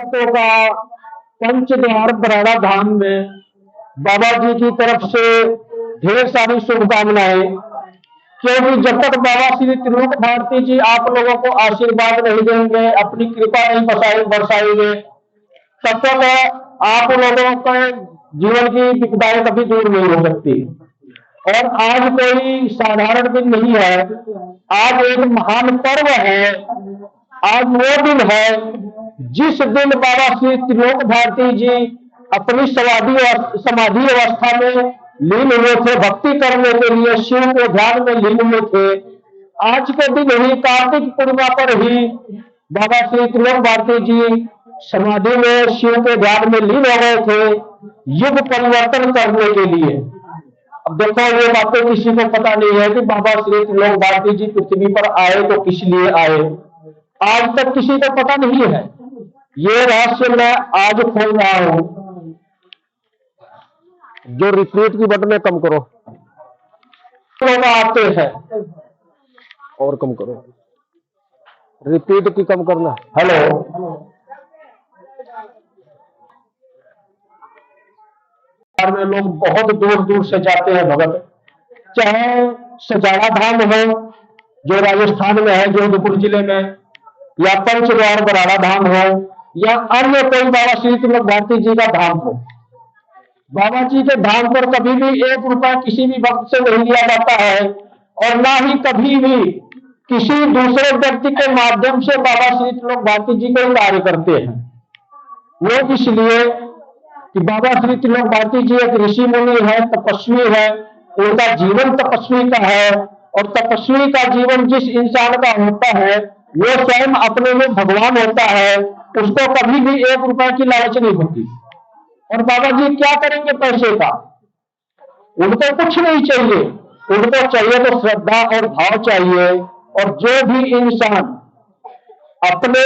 तो का पंचद्वार बराड़ा धाम में बाबा जी की तरफ से ढेर सारी शुभकामनाएं, क्योंकि जब तक बाबा श्री त्रिलोक भारती जी आप लोगों को आशीर्वाद नहीं देंगे, अपनी कृपा नहीं बरसाएंगे, तब तक आप लोगों के जीवन की विपदाएं कभी दूर नहीं हो सकती। और आज कोई साधारण दिन नहीं है, आज एक महान पर्व है। आज वो दिन है जिस दिन बाबा श्री त्रिलोक भारती जी अपनी समाधि अवस्था में लीन हुए थे, भक्ति करने के लिए शिव के ध्यान में लीन हुए थे। आज के दिन ही कार्तिक पूर्णिमा पर ही बाबा श्री त्रिलोक भारती जी समाधि में शिव के ध्यान में लीन हो गए थे, युग परिवर्तन करने के लिए। अब देखो, ये बातें किसी को पता नहीं है कि बाबा श्री त्रिलोक भारती जी पृथ्वी पर आए तो किस लिए आए, आज तक किसी को पता नहीं है। ये रहस्य मैं आज खोल रहा हूं। जो रिपीट की बटन कम करो, लोग आते हैं और कम करो, रिपीट की कम करना। हेलो, में लोग बहुत दूर दूर से जाते हैं भगत, चाहे सजाड़ा धाम हो जो राजस्थान में है, जोधपुर जिले में, या पंचद्वार बराड़ा धाम हो, या अन्य कोई बाबा श्री त्रिलोक भारती जी का धाम हो। बाबा जी के धाम पर कभी भी 1 रुपया किसी भी भक्त से नहीं लिया जाता है, और ना ही कभी भी किसी दूसरे व्यक्ति के माध्यम से बाबा श्री त्रिलोक भारती जी को कार्य करते हैं। वो इसलिए कि बाबा श्री त्रिलोक भारती जी एक ऋषि मुनि है, तपस्वी है, उनका जीवन तपस्वी का है, और तपस्वी का जीवन जिस इंसान का होता है वो स्वयं अपने में भगवान होता है, उसको कभी भी 1 रुपए की लालच नहीं होती। और बाबा जी क्या करेंगे पैसे का? उनको कुछ नहीं चाहिए, उनको चाहिए तो श्रद्धा और भाव चाहिए। और जो भी इंसान अपने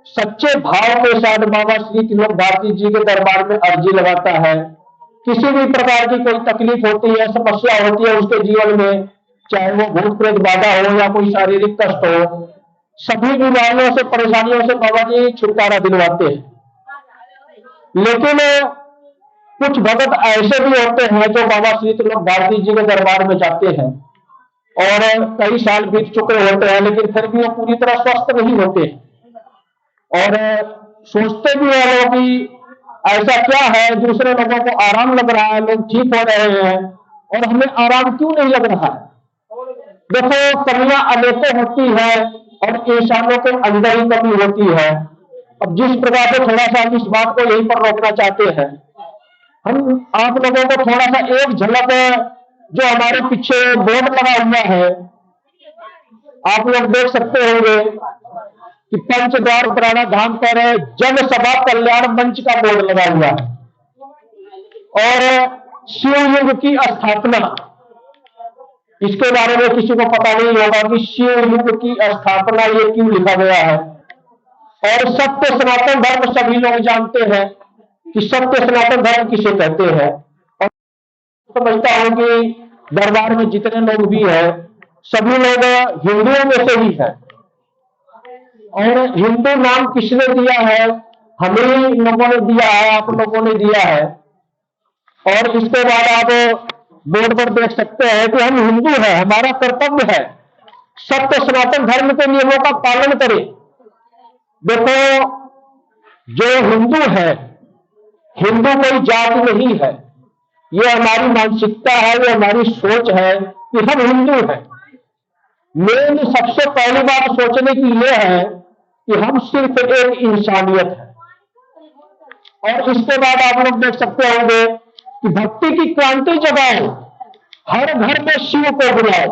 सच्चे भाव के साथ बाबा श्री त्रिलोक भारती जी के दरबार में अर्जी लगाता है, किसी भी प्रकार की कोई तकलीफ होती है, समस्या होती है उसके जीवन में, चाहे वो भूत प्रेत बाधा हो या कोई शारीरिक कष्ट हो, सभी बीमारियों से, परेशानियों से बाबा जी छुटकारा दिलवाते हैं। लेकिन कुछ भगत ऐसे भी होते हैं जो बाबा श्री त्रिलोक भारती जी के दरबार में जाते हैं और कई साल बीत चुके होते हैं, लेकिन फिर भी वो पूरी तरह स्वस्थ नहीं होते, और सोचते भी है लोग कि ऐसा क्या है, दूसरे लोगों को आराम लग रहा है, लोग ठीक हो रहे हैं, और हमें आराम क्यों नहीं लग रहा है? देखो, कमियां अनेकों होती है और इंसानों के अंदर ही कमी होती है। अब जिस प्रकार से थोड़ा सा हम इस बात को यहीं पर रोकना चाहते हैं, हम आप लोगों को थोड़ा सा एक झलक, जो हमारे पीछे बोर्ड लगा हुआ है, आप लोग देख सकते होंगे कि पंचद्वार बराड़ा धाम पर जन सभा कल्याण मंच का बोर्ड लगा हुआ है, और शिवलिंग की स्थापना, इसके बारे में किसी को पता नहीं होगा कि शिवलिंग की स्थापना ये क्यों लिखा गया है। और सत्य सनातन धर्म सभी लोग जानते हैं कि सत्य सनातन धर्म किसे कहते हैं, और समझता हूं कि दरबार में जितने लोग भी हैं सभी लोग हिंदुओं में से ही है। और हिंदू नाम किसने दिया है? हमें लोगों ने दिया है, आप लोगों ने दिया है। और इसके बाद आप बोर्ड पर देख सकते हैं कि हम हिंदू हैं, हमारा कर्तव्य है सत्य सनातन धर्म के नियमों का पालन करें। देखो, जो हिंदू है, हिंदू कोई जाति नहीं है, ये हमारी मानसिकता है, ये हमारी सोच है कि हम हिंदू हैं। मेन सबसे पहली बात सोचने की यह है कि हम सिर्फ एक इंसानियत है। और इसके बाद आप लोग देख सकते होंगे कि भक्ति की क्रांति जगाओ, हर घर में शिव को बुलाओ।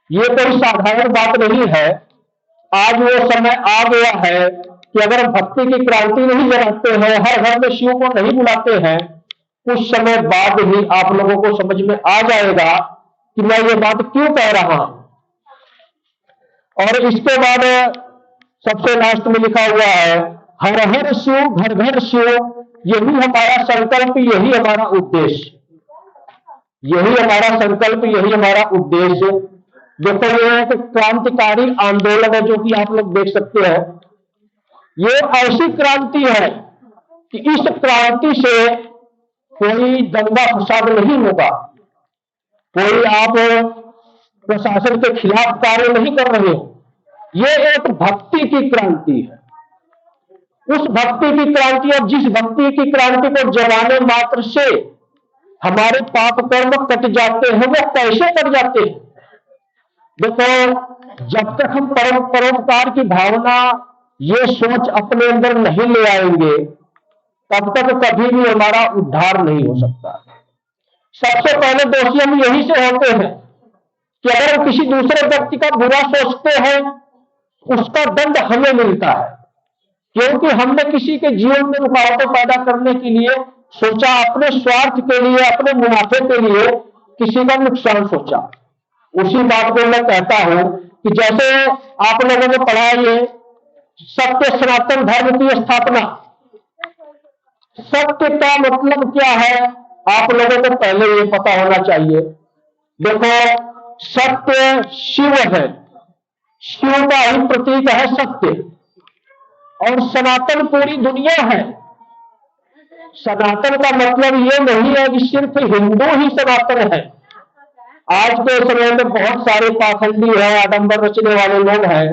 ये कोई साधारण बात नहीं है। आज वो समय आ गया है कि अगर भक्ति की क्रांति नहीं जगाते हैं, हर घर में शिव को नहीं बुलाते हैं, कुछ समय बाद ही आप लोगों को समझ में आ जाएगा कि मैं ये बात क्यों कह रहा हूं। और इसके बाद सबसे लास्ट में लिखा हुआ है, हर हर शिव घर घर शिव, यही हमारा संकल्प, यही हमारा उद्देश्य, यही हमारा संकल्प, यही हमारा उद्देश्य। देखो, ये एक क्रांतिकारी आंदोलन है जो कि आप लोग देख सकते हैं। ये ऐसी क्रांति है कि इस क्रांति से कोई दंगा फसाद नहीं होगा, कोई आप प्रशासन के खिलाफ कार्य नहीं कर रहे हो। ये एक भक्ति की क्रांति है। उस भक्ति की क्रांति, और जिस भक्ति की क्रांति को जगाने मात्र से हमारे पाप कर्म कट जाते हैं, वो कैसे कट जाते हैं? देखो, जब तक हम परोपकार की भावना, ये सोच अपने अंदर नहीं ले आएंगे, तब तक कभी भी हमारा उद्धार नहीं हो सकता। सबसे पहले दोषी हम यही से होते हैं कि अगर हम किसी दूसरे व्यक्ति का बुरा सोचते हैं, उसका दंड हमें मिलता है, क्योंकि हमने किसी के जीवन में रुकावटें पैदा करने के लिए सोचा, अपने स्वार्थ के लिए, अपने मुनाफे के लिए किसी का नुकसान सोचा। उसी बात को मैं कहता हूं कि जैसे आप लोगों ने पढ़ा, ये सत्य सनातन धर्म की स्थापना। सत्य का मतलब क्या है, आप लोगों को पहले ये पता होना चाहिए। देखो, सत्य शिव है, शिव का ही प्रतीक है सत्य, और सनातन पूरी दुनिया है। सनातन का मतलब ये नहीं है कि सिर्फ हिंदू ही सनातन है। आज के समय में बहुत सारे पाखंडी हैं, आडंबर रचने वाले लोग हैं,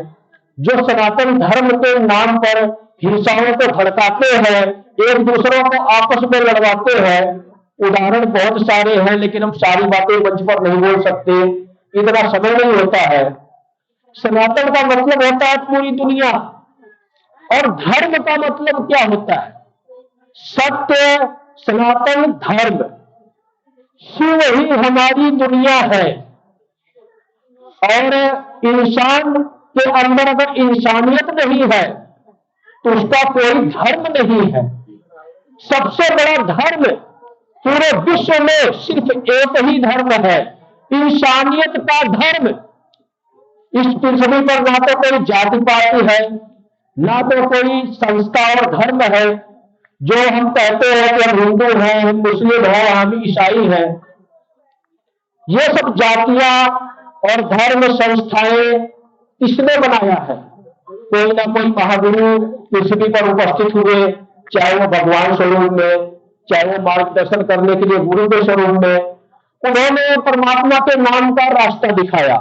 जो सनातन धर्म के नाम पर हिंसाओं को भड़काते हैं, एक दूसरों को आपस में लड़वाते हैं। उदाहरण बहुत सारे हैं, लेकिन हम सारी बातें मंच पर नहीं बोल सकते, इतना समय नहीं होता है। सनातन का मतलब होता है पूरी दुनिया, और धर्म का मतलब क्या होता है? सत्य, सनातन, धर्म। शिव ही हमारी दुनिया है, और इंसान के अंदर अगर इंसानियत नहीं है तो उसका कोई धर्म नहीं है। सबसे बड़ा धर्म पूरे विश्व में सिर्फ एक ही धर्म है, इंसानियत का धर्म। इस पृथ्वी पर ना तो कोई जाति पाति है, ना तो कोई संस्था और धर्म है। जो हम कहते हैं कि हम हिंदू हैं, हम मुस्लिम हैं, हम ईसाई हैं, ये सब जातियां और धर्म संस्थाएं किसने बनाया है? कोई ना कोई महागुरु पृथ्वी पर उपस्थित हुए, चाहे वो भगवान स्वरूप में, चाहे वो मार्गदर्शन करने के लिए गुरु के स्वरूप में। उन्होंने परमात्मा के नाम का रास्ता दिखाया।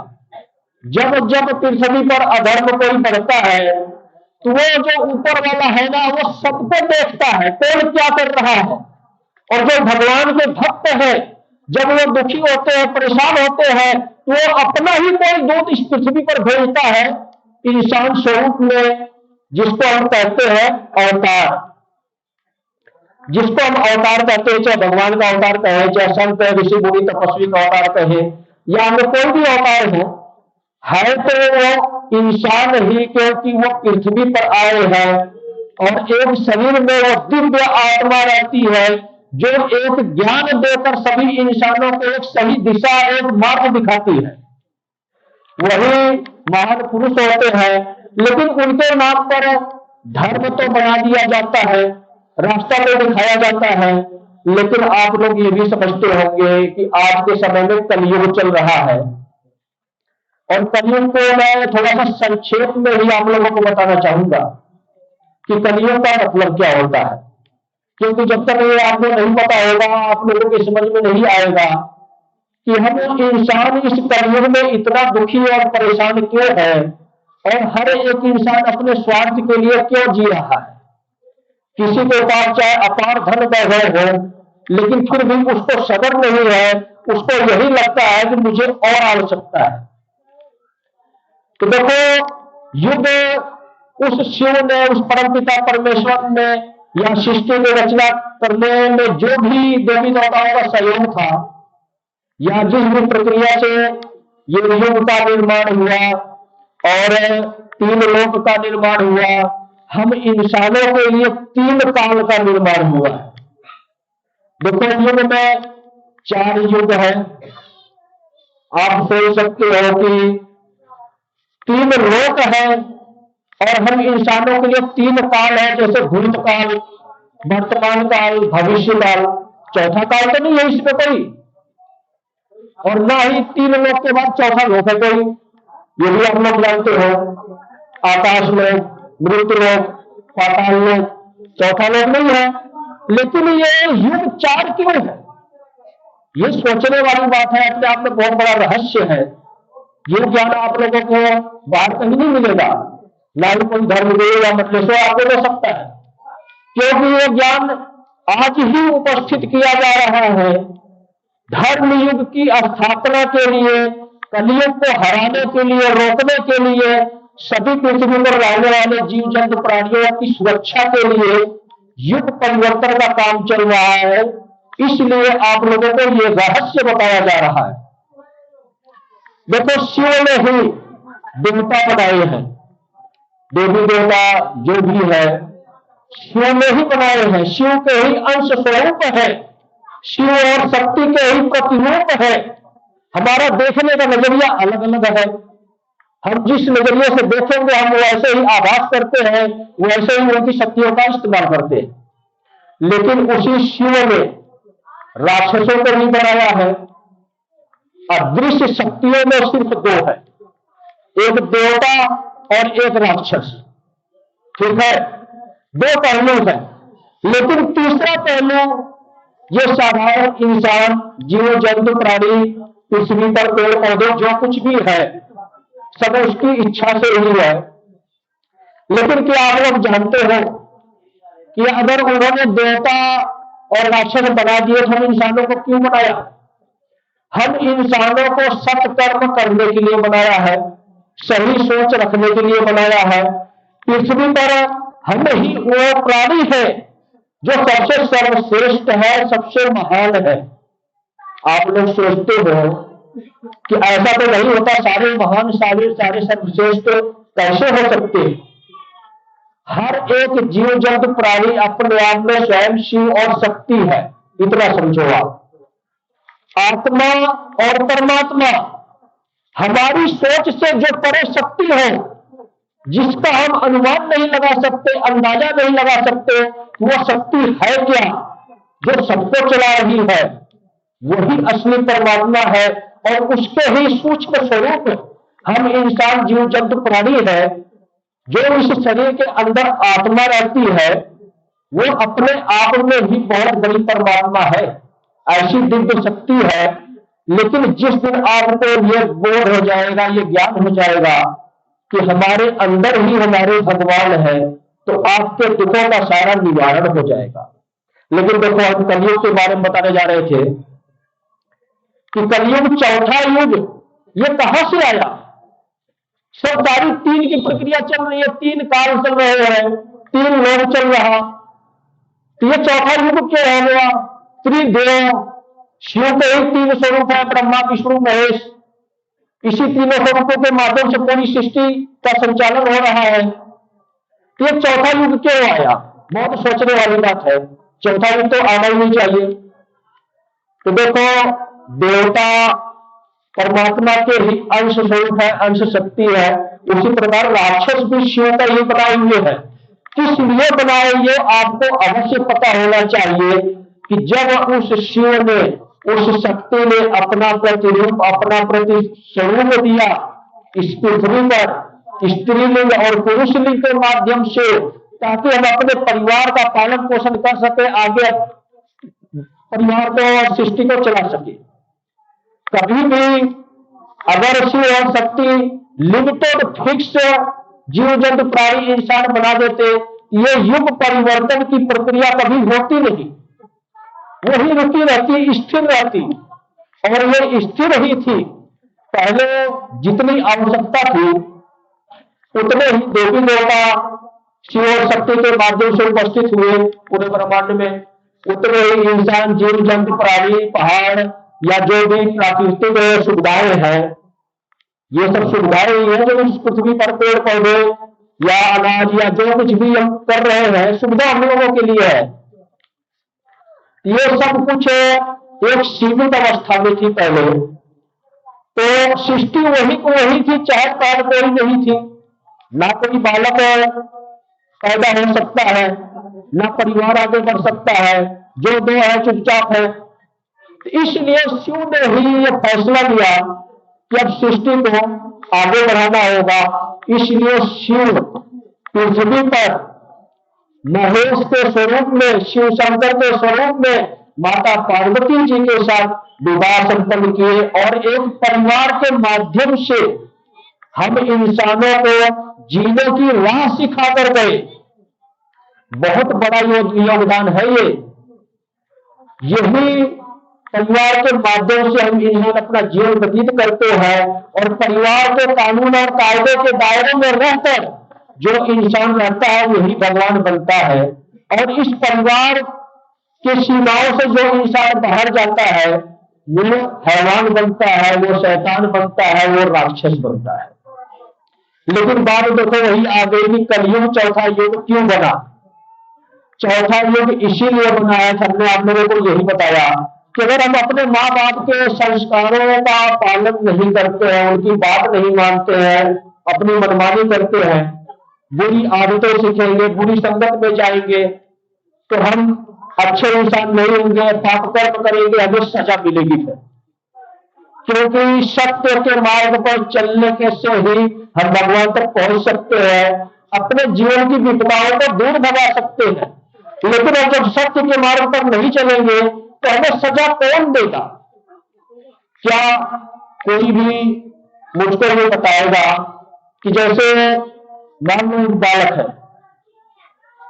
जब जब पृथ्वी पर अधर्म कोई बढ़ता है, तो वो जो ऊपर वाला है ना, वो सबको देखता है कौन क्या कर रहा है। और जो भगवान के भक्त हैं, जब वो दुखी होते हैं, परेशान होते हैं, तो वो अपना ही कोई दूत इस पृथ्वी पर भेजता है, इंसान स्वरूप में, जिसको हम कहते हैं अवतार। जिसको हम अवतार कहते हैं, चाहे भगवान का अवतार कहें, चाहे संत ऋषि मुनि तपस्वी का अवतार कहें, या अन्य कोई भी अवतार हो, है तो वो इंसान ही, क्योंकि वो पृथ्वी पर आए हैं। और एक शरीर में वो दिव्य आत्मा रहती है, जो एक ज्ञान देकर सभी इंसानों को एक सही दिशा, एक मार्ग दिखाती है। वही महान पुरुष होते हैं, लेकिन उनके नाम पर धर्म तो बना दिया जाता है, रास्ता तो दिखाया जाता है। लेकिन आप लोग ये भी समझते होंगे कि आज के समय में कलयुग चल रहा है, और कलयुग को मैं थोड़ा सा संक्षेप में ही आप लोगों को बताना चाहूंगा कि कलयुग का मतलब क्या होता है। क्योंकि जब तक ये आपको नहीं पता होगा, आप लोगों की समझ में नहीं आएगा कि हम इंसान इस कलयुग में इतना दुखी और परेशान क्यों है, और हर एक इंसान अपने स्वार्थ के लिए क्यों जी रहा है। किसी के पास चाहे अपार धन वैभव हो, लेकिन फिर भी उसको सब्र नहीं है, उसको यही लगता है कि मुझे और आवश्यकता है। तो देखो, युग उस शिव ने, उस परमपिता परमेश्वर ने, या सृष्टि की रचना करने में जो भी देवी देवताओं का सहयोग था, या जिस भी प्रक्रिया से ये युग का निर्माण हुआ और 3 लोक का निर्माण हुआ, हम इंसानों के लिए 3 काल का निर्माण हुआ है। देखो, युग में 4 युग है। आप सोच सकते हो कि 3 लोक है, और हम इंसानों के लिए 3 काल है, जैसे भूतकाल, वर्तमान काल, भविष्य काल। चौथा काल तो नहीं है इसमें कोई, और ना ही 3 लोक के बाद चौथा लोक है कोई। ये भी आप लोग जानते हो, आकाश लोक, मृत्यु लोक, पाताल लोक, चौथा लोक नहीं है। लेकिन ये युग 4 क्यों है? ये सोचने वाली बात है, अपने आप में बहुत बड़ा रहस्य है। ये ज्ञान आप लोगों को बाहर कहीं नहीं मिलेगा, ना ही कोई धर्मदेव या मतलेश्वर आपको दे सकता है, क्योंकि ये ज्ञान आज ही उपस्थित किया जा रहा है धर्म युग की स्थापना के लिए, कलयुग को हराने के लिए, रोकने के लिए, सभी पृथ्वी पर रहने वाले जीव जंतु प्राणियों की सुरक्षा के लिए युग परिवर्तन का काम चल रहा है। इसलिए आप लोगों को ये रहस्य बताया जा रहा है। देखो, शिव ने ही देवता बनाए हैं, देवी देवता जो भी है शिव ने ही बनाए हैं, शिव के ही अंश स्वरूप है, शिव और शक्ति के ही प्रतिरूप है। हमारा देखने का नजरिया अलग अलग है, हम जिस नजरिए से देखेंगे हम वैसे ही आभास करते हैं, वैसे ही उनकी शक्तियों का इस्तेमाल करते हैं। लेकिन उसी शिव ने राक्षसों को भी बनाया है। अदृश्य शक्तियों में सिर्फ 2 है, एक देवता और एक राक्षस। ठीक है, 2 पहलू है। लेकिन तीसरा पहलू ये साधारण इंसान, जीव जंतु प्राणी, पृथ्वी पर पेड़ पौधे जो कुछ भी है सब उसकी इच्छा से ही है। लेकिन क्या आप लोग जानते हो कि अगर उन्होंने देवता और राक्षस बना दिए तो हम इंसानों को क्यों बनाया? हम इंसानों को सत्कर्म करने के लिए बनाया है, सही सोच रखने के लिए बनाया है। पृथ्वी पर हम ही वो प्राणी है जो सबसे सर्वश्रेष्ठ है, सबसे महान है। आप लोग सोचते हो कि ऐसा तो नहीं होता, सारे महान, सारे सर्वश्रेष्ठ कैसे हो सकते हैं? हर एक जीव जंतु प्राणी अपने आप में स्वयं शिव और शक्ति है, इतना समझो आप। आत्मा और परमात्मा हमारी सोच से जो परे शक्ति है, जिसका हम अनुमान नहीं लगा सकते, अंदाजा नहीं लगा सकते, वो शक्ति है क्या जो सबको चला रही है, वही असली परमात्मा है। और उसके ही सूक्ष्म स्वरूप हम इंसान जीव जंतु प्राणी है। जो इस शरीर के अंदर आत्मा रहती है वो अपने आप में ही बहुत बड़ी परमात्मा है, ऐसी दिव्य शक्ति है। लेकिन जिस दिन आपको ये बोध हो जाएगा, ये ज्ञान हो जाएगा कि हमारे अंदर ही हमारे भगवान है, तो आपके दुखों का सारा निवारण हो जाएगा। लेकिन देखो, हम कलयुग के बारे में बताने जा रहे थे कि कलयुग चौथा युग ये कहां से आया? सब सारी 3 की प्रक्रिया चल रही है, 3 काल चल रहे हैं, 3 लोग चल रहा, तो ये चौथा युग क्यों हो गया? त्रिदेव, शिव के ही 3 स्वरूप है, ब्रह्मा विष्णु महेश। इसी 3 स्वरूपों के माध्यम से पूरी सृष्टि का संचालन हो रहा है। तो ये चौथा युग क्यों आया? बहुत सोचने वाली बात है। चौथा युग तो आना ही नहीं चाहिए। तो देखो, देवता परमात्मा के ही अंश स्वरूप है, अंश शक्ति है। उसी प्रकार राक्षस भी शिव का ही बनाए हुए है। किस लिए बनाए ये आपको अवश्य पता होना चाहिए कि जब उस शिव ने, उस शक्ति ने अपना प्रतिरूप, अपना प्रतिस्वरूप दिया इस पृथ्वी पर स्त्रीलिंग और पुरुषलिंग के माध्यम से, ताकि हम अपने परिवार का पालन पोषण कर सके, आगे परिवार को और सृष्टि को चला सके। कभी भी अगर शिव और शक्ति लिमिटेड फिक्स जीव जंतु प्राणी इंसान बना देते, ये युग परिवर्तन की प्रक्रिया कभी होती नहीं, वही रुकी रहती, स्थिर रहती। और ये स्थिर ही थी। पहले जितनी आवश्यकता थी उतने ही देवी देवता शिव और शक्ति के माध्यम से उपस्थित हुए पूरे ब्रह्मांड में। उतने ही इंसान, जीव जंतु प्राणी, पहाड़ या जो भी प्राकृतिक सुविधाएं हैं, ये सब सुविधाएं ही है जो इस पृथ्वी पर पेड़ पौधे या अनाज या जो कुछ भी हम कर रहे हैं, सुविधा हम लोगों के लिए है। ये सब कुछ एक सीमित अवस्था में थी पहले। तो सृष्टि वही को वही थी, चाहे पैर कोई नहीं थी, ना कोई बालक पैदा हो सकता है, ना परिवार आगे बढ़ सकता है, जो 2 है चुपचाप है। इसलिए शिव ने ही ये फैसला लिया कि अब सृष्टि को आगे बढ़ाना होगा। इसलिए शिव पृथ्वी पर महेश के स्वरूप में, शिव शंकर के स्वरूप में माता पार्वती जी के साथ विवाह संपन्न किए और एक परिवार के माध्यम से हम इंसानों को जीने की राह सिखाकर गए। बहुत बड़ा योगदान है ये। यही परिवार के माध्यम से हम इंसान अपना जीवन व्यतीत करते हैं और परिवार के कानून और कायदे के दायरे में रहकर जो इंसान रहता है वही भगवान बनता है। और इस परिवार के सीमाओं से जो इंसान बाहर जाता है वो हैवान बनता है, वो शैतान बनता है, वो राक्षस बनता है। लेकिन बात देखो वही आ गई कि कलयुग चौथा युग क्यों बना। चौथा युग इसीलिए बनाया था, हमने आप लोगों को यही बताया कि अगर हम अपने माँ बाप के संस्कारों का पालन नहीं करते हैं, उनकी बात नहीं मानते हैं, अपनी मनमानी करते हैं, बुरी आदतें सीखेंगे, बुरी संगत में जाएंगे, तो हम अच्छे इंसान नहीं होंगे, पाप कर्म करेंगे, हमें सजा मिलेगी फिर। क्योंकि सत्य के मार्ग पर चलने के से ही हम भगवान तक पहुंच सकते हैं, अपने जीवन की विपदाओं को दूर भगा सकते हैं। लेकिन अब जब सत्य के मार्ग पर नहीं चलेंगे तो हमें सजा कौन देगा? क्या कोई भी मुझको ये बताएगा कि जैसे मान लो एक बालक है,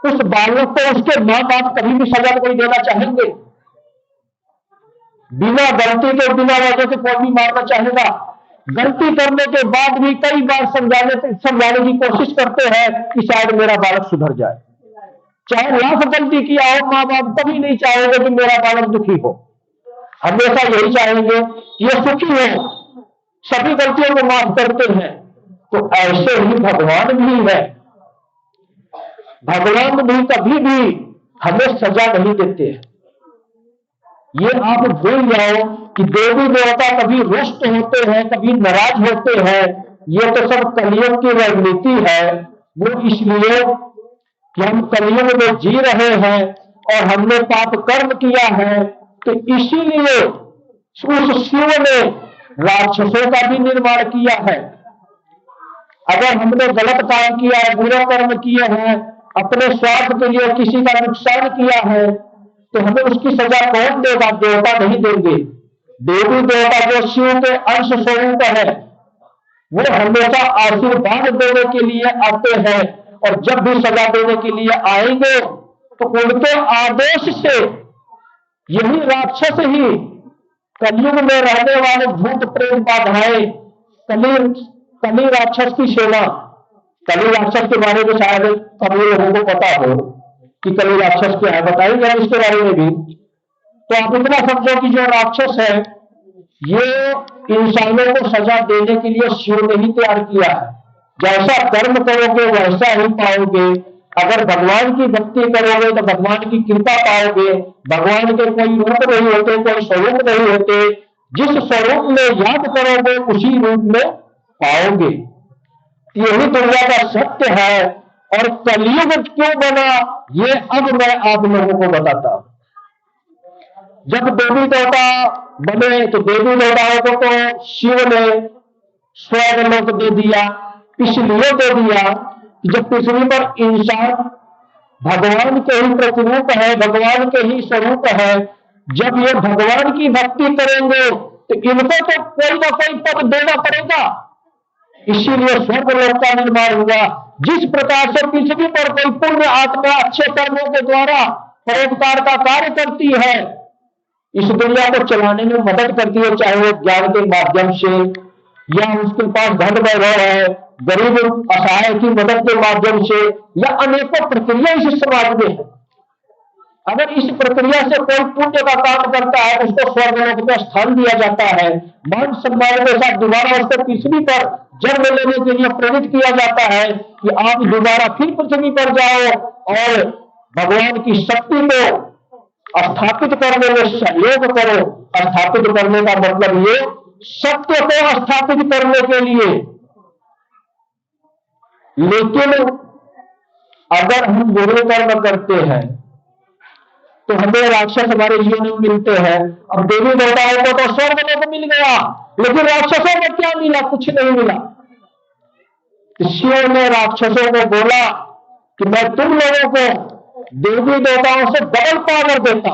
उस बालक को उसके माँ बाप कभी भी सजा कोई देना चाहेंगे? बिना गलती के, बिना वजह के कोई भी मारना चाहेगा? गलती करने के बाद भी कई बार समझाने की कोशिश करते हैं कि शायद मेरा बालक सुधर जाए। चाहे लाख गलती किया हो, माँ बाप कभी नहीं चाहेंगे कि मेरा बालक दुखी हो, हमेशा यही चाहेंगे कि यह सुखी हो, सभी गलतियों को माफ करते हैं। तो ऐसे ही भगवान भी है। भगवान भी कभी भी हमें सजा नहीं देते हैं। ये आप भूल जाओ कि देवी देवता कभी रुष्ट होते हैं, कभी नाराज होते हैं, ये तो सब कलयुग की राजनीति है। वो इसलिए कि हम कलयुग में जी रहे हैं और हमने पाप कर्म किया है, तो इसीलिए उस शिव ने राक्षसों का भी निर्माण किया है। अगर हमने गलत काम किया है, बुरे कर्म किए हैं, अपने स्वार्थ के लिए किसी का नुकसान किया है, तो हमें उसकी सजा कौन देगा? देवता नहीं देंगे। देवी देवता जो शिव के अंश स्वरूप है, वो हमेशा आशीर्वाद देने के लिए आते हैं और जब भी सजा देने के लिए आएंगे तो उनके आदेश से यही राक्षस ही कलयुग में रहने वाले भूत प्रेत बाधाएं, कली राक्षस की सेना। कली राक्षस के बारे में शायद सभी लोगों को पता हो कि कली राक्षस क्या है, बताएंगे हम इसके बारे में भी। तो आप इतना समझो कि जो राक्षस है ये इंसानों को सजा देने के लिए शिव ने ही तैयार किया है। जैसा कर्म करोगे वैसा ही पाओगे। अगर भगवान की भक्ति करोगे तो भगवान की कृपा पाओगे। भगवान के कोई रूप नहीं होते, कोई स्वरूप नहीं होते, जिस स्वरूप में याद करोगे उसी रूप में पाओगे। यही दुनिया का सत्य है। और कलयुग क्यों बना ये अब मैं आप लोगों को बताता हूं। जब देवी देवता बने तो देवी देवताओं को तो शिव ने स्वर्ग लोक दे दिया, इसलिए दे दिया कि जब पृथ्वी पर इंसान भगवान के ही प्रतिरूप है, भगवान के ही स्वरूप है, जब ये भगवान की भक्ति करेंगे तो इनको तो कोई ना कोई पद देना पड़ेगा। इसीलिए स्वर्ग लोक का निर्माण हुआ। जिस प्रकार से पृथ्वी पर कोई पुण्य आत्मा अच्छे कर्मों के द्वारा परोपकार का कार्य करती है, इस दुनिया को चलाने में मदद करती है, चाहे वो ज्ञान के माध्यम से या उसके पास धन वैभव है, गरीब असहाय की मदद के माध्यम से, या अनेकों प्रक्रिया इस समाज में है। अगर इस प्रक्रिया से कोई पुण्य का काम करता है तो उसको स्वर्ग लोक में स्थान दिया जाता है। मान सम्मान के साथ दोबारा उसको पृथ्वी पर जन्म लेने के लिए प्रेरित किया जाता है कि आप दोबारा फिर पृथ्वी पर जाओ और भगवान की शक्ति को स्थापित करने में सहयोग करो। स्थापित करने का मतलब ये सत्य को स्थापित करने के लिए। लेकिन अगर हम बुरे कर्म करते हैं तो हमें राक्षस हमारे जीवन में मिलते हैं। अब देवी देवताओं को तो स्वर्ग लोक मिल गया, लेकिन राक्षसों को क्या मिला? कुछ नहीं मिला। शिव ने राक्षसों को बोला कि मैं तुम लोगों को देवी देवताओं से डबल पावर देता।